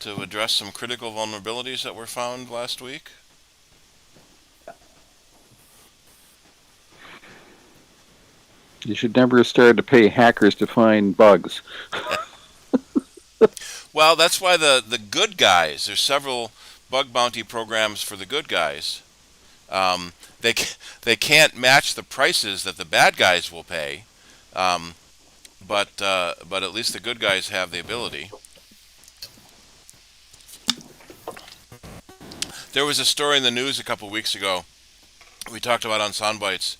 to address some critical vulnerabilities that were found last week. You should never have started to pay hackers to find bugs. Well, that's why the good guys, there's several bug bounty programs for the good guys. They can't match the prices that the bad guys will pay, but at least the good guys have the ability. There was a story in the news a couple weeks ago. We talked about on Soundbites.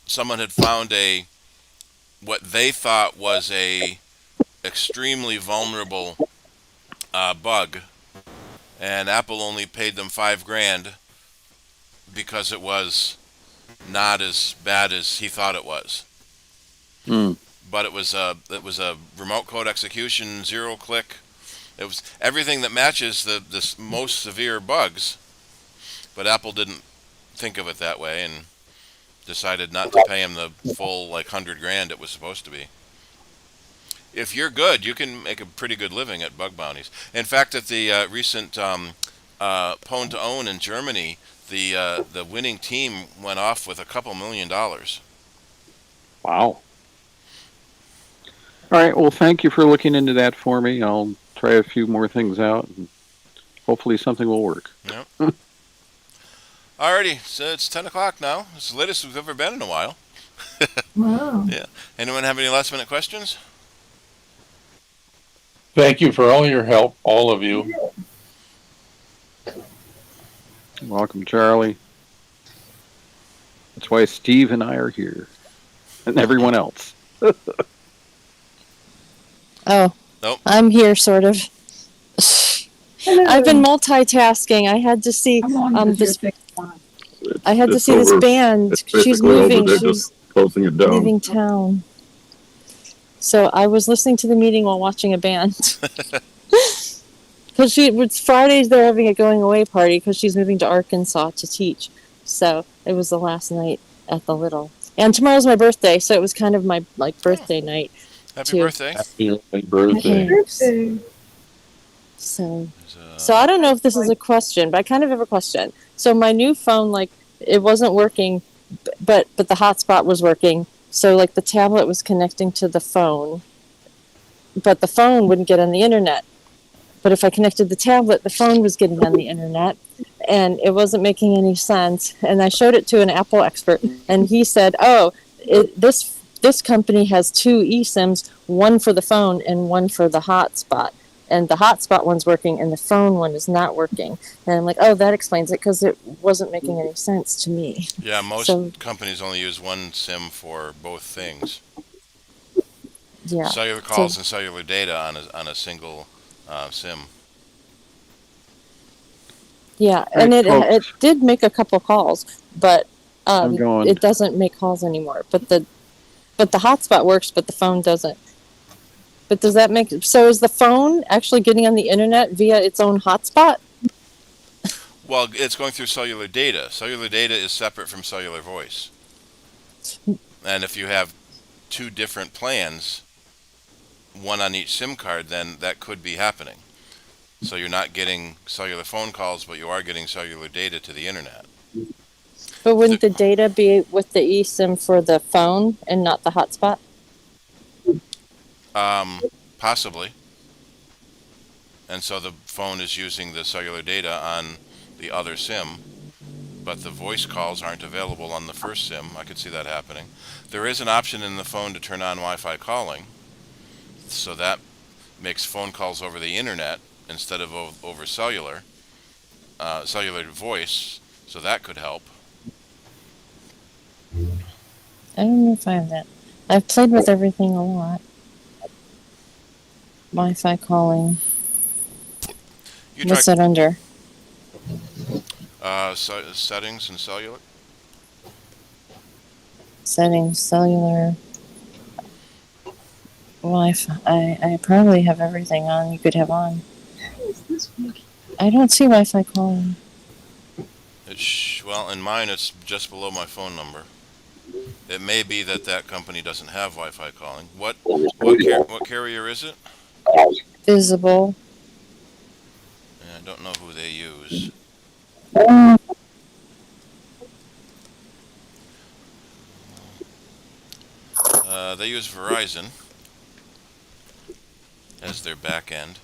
Someone had found what they thought was a extremely vulnerable bug, and Apple only paid them $5,000 because it was not as bad as he thought it was. But it was a remote code execution, 0-click. It was everything that matches the most severe bugs, but Apple didn't think of it that way and decided not to pay him the full $100,000 it was supposed to be. If you're good, you can make a pretty good living at bug bounties. In fact, at the recent Pwn to Own in Germany, the winning team went off with a couple $1 million. Wow. All right. Well, thank you for looking into that for me. I'll try a few more things out, and hopefully something will work. Yep. Alrighty, so it's 10 o'clock now. It's the latest we've ever been in a while. Wow. Yeah. Anyone have any last minute questions? Thank you for all your help, all of you. Welcome, Charlie. That's why Steve and I are here, and everyone else. Oh, Nope. I'm here, sort of. Hello. I've been multitasking. I had to see this. I had to see this band. She's moving. She's closing it down. leaving town. So I was listening to the meeting while watching a band. Because it's Fridays, they're having a going away party because she's moving to Arkansas to teach. So it was the last night at the Little. And tomorrow's my birthday, so it was kind of my birthday night. Happy too. birthday. Happy birthday. Birthday. So I don't know if this is a question, but I kind of have a question. So my new phone, like, it wasn't working, but the hotspot was working. So like the tablet was connecting to the phone, but the phone wouldn't get on the internet. But if I connected the tablet, the phone was getting on the internet, and it wasn't making any sense. And I showed it to an Apple expert, and he said, "Oh, this company has two eSIMs, one for the phone and one for the hotspot. And the hotspot one's working, and the phone one is not working." And I'm like, "Oh, that explains it, because it wasn't making any sense to me." Yeah, most companies only use one SIM for both things. Yeah. Cellular calls and cellular data on a single SIM. Yeah, and it did make a couple calls, but it doesn't make calls anymore. But the hotspot works, but the phone doesn't. But does that make so? Is the phone actually getting on the internet via its own hotspot? Well, it's going through cellular data. Cellular data is separate from cellular voice. And if you have two different plans, one on each SIM card, then that could be happening. So you're not getting cellular phone calls, but you are getting cellular data to the internet. But wouldn't the data be with the eSIM for the phone and not the hotspot? Possibly. And so the phone is using the cellular data on the other SIM, but the voice calls aren't available on the first SIM. I could see that happening. There is an option in the phone to turn on Wi-Fi calling, so that makes phone calls over the internet instead of over cellular voice, so that could help. I don't know if I have that. I've played with everything a lot. Wi-Fi calling. What's that under? Settings and cellular. Settings, cellular, Wi-Fi. I probably have everything on you could have on. I don't see Wi-Fi calling. Well, in mine it's just below my phone number. It may be that company doesn't have Wi-Fi calling. What carrier is it? Visible. Yeah, I don't know who they use. They use Verizon as their back end.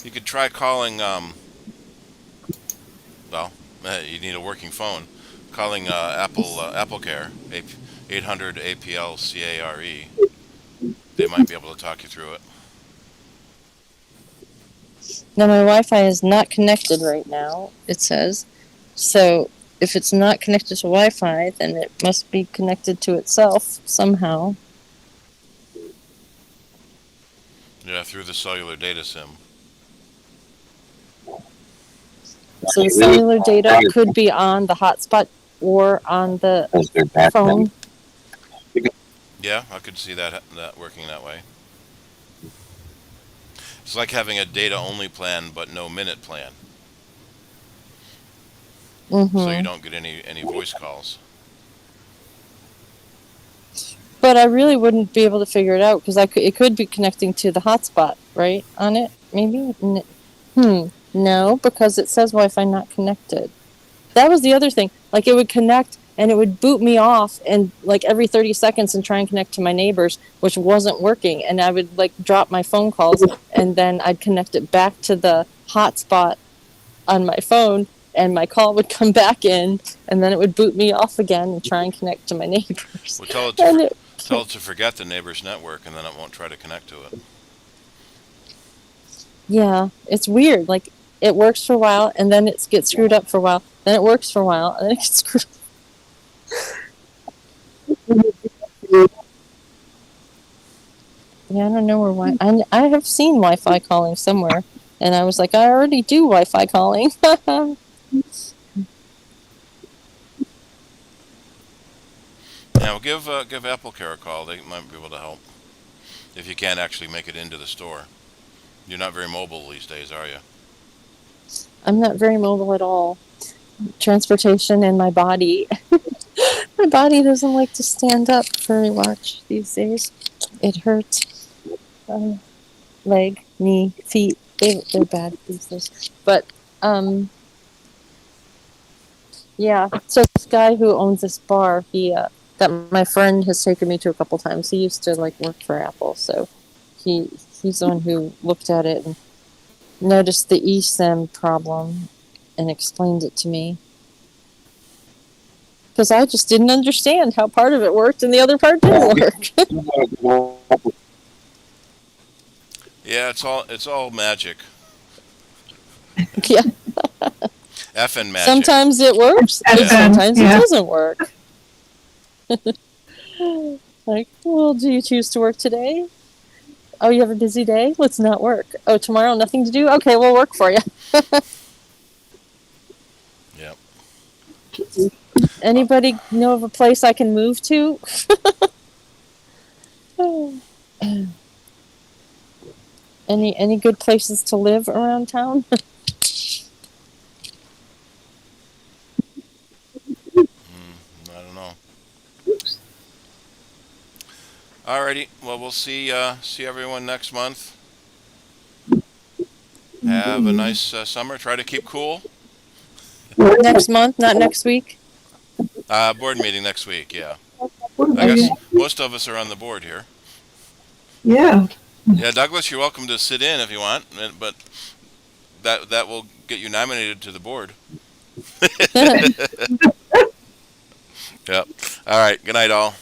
You could try calling, you need a working phone. Calling Apple Care, 800 APL CARE. They might be able to talk you through it. Now my Wi-Fi is not connected right now, it says. So if it's not connected to Wi-Fi, then it must be connected to itself somehow. Yeah, through the cellular data SIM. So the cellular data could be on the hotspot or on the phone. Yeah, I could see that working that way. It's like having a data-only plan but no minute plan. Mm-hmm. So you don't get any voice calls. But I really wouldn't be able to figure it out because it could be connecting to the hotspot, right? On it, maybe. No, because it says Wi-Fi not connected. That was the other thing. Like it would connect and it would boot me off and like every 30 seconds and try and connect to my neighbors, which wasn't working. And I would like drop my phone calls and then I'd connect it back to the hotspot on my phone and my call would come back in and then it would boot me off again and try and connect to my neighbors. Well, tell it to forget the neighbor's network and then it won't try to connect to it. Yeah, it's weird. Like it works for a while and then it gets screwed up for a while. Then it works for a while and then it gets screwed up. Yeah, I don't know where I have seen Wi-Fi calling somewhere, and I was like, I already do Wi-Fi calling. Yeah, well, give Apple Care a call. They might be able to help. if you can't actually make it into the store. You're not very mobile these days, are you? I'm not very mobile at all. Transportation and my body. My body doesn't like to stand up very much these days. It hurts. Leg, knee, feet. They're bad these days. But, yeah. So this guy who owns this bar, that my friend has taken me to a couple times. He used to like work for Apple, so he's the one who looked at it and noticed the eSIM problem and explained it to me. Because I just didn't understand how part of it worked and the other part didn't work. Yeah, it's all magic. Yeah. Effing magic. Sometimes it works, and sometimes it doesn't work. Like, well, do you choose to work today? Oh, you have a busy day? Let's not work. Oh, tomorrow, nothing to do? Okay, we'll work for you. Yep. Anybody know of a place I can move to? Any good places to live around town? I don't know. Alrighty. Well, we'll see everyone next month. Have a nice summer. Try to keep cool. Next month, not next week? Board meeting next week, yeah. I guess most of us are on the board here. Yeah. Yeah, Douglas, you're welcome to sit in if you want, but that will get you nominated to the board. Yep. All right. Good night, all.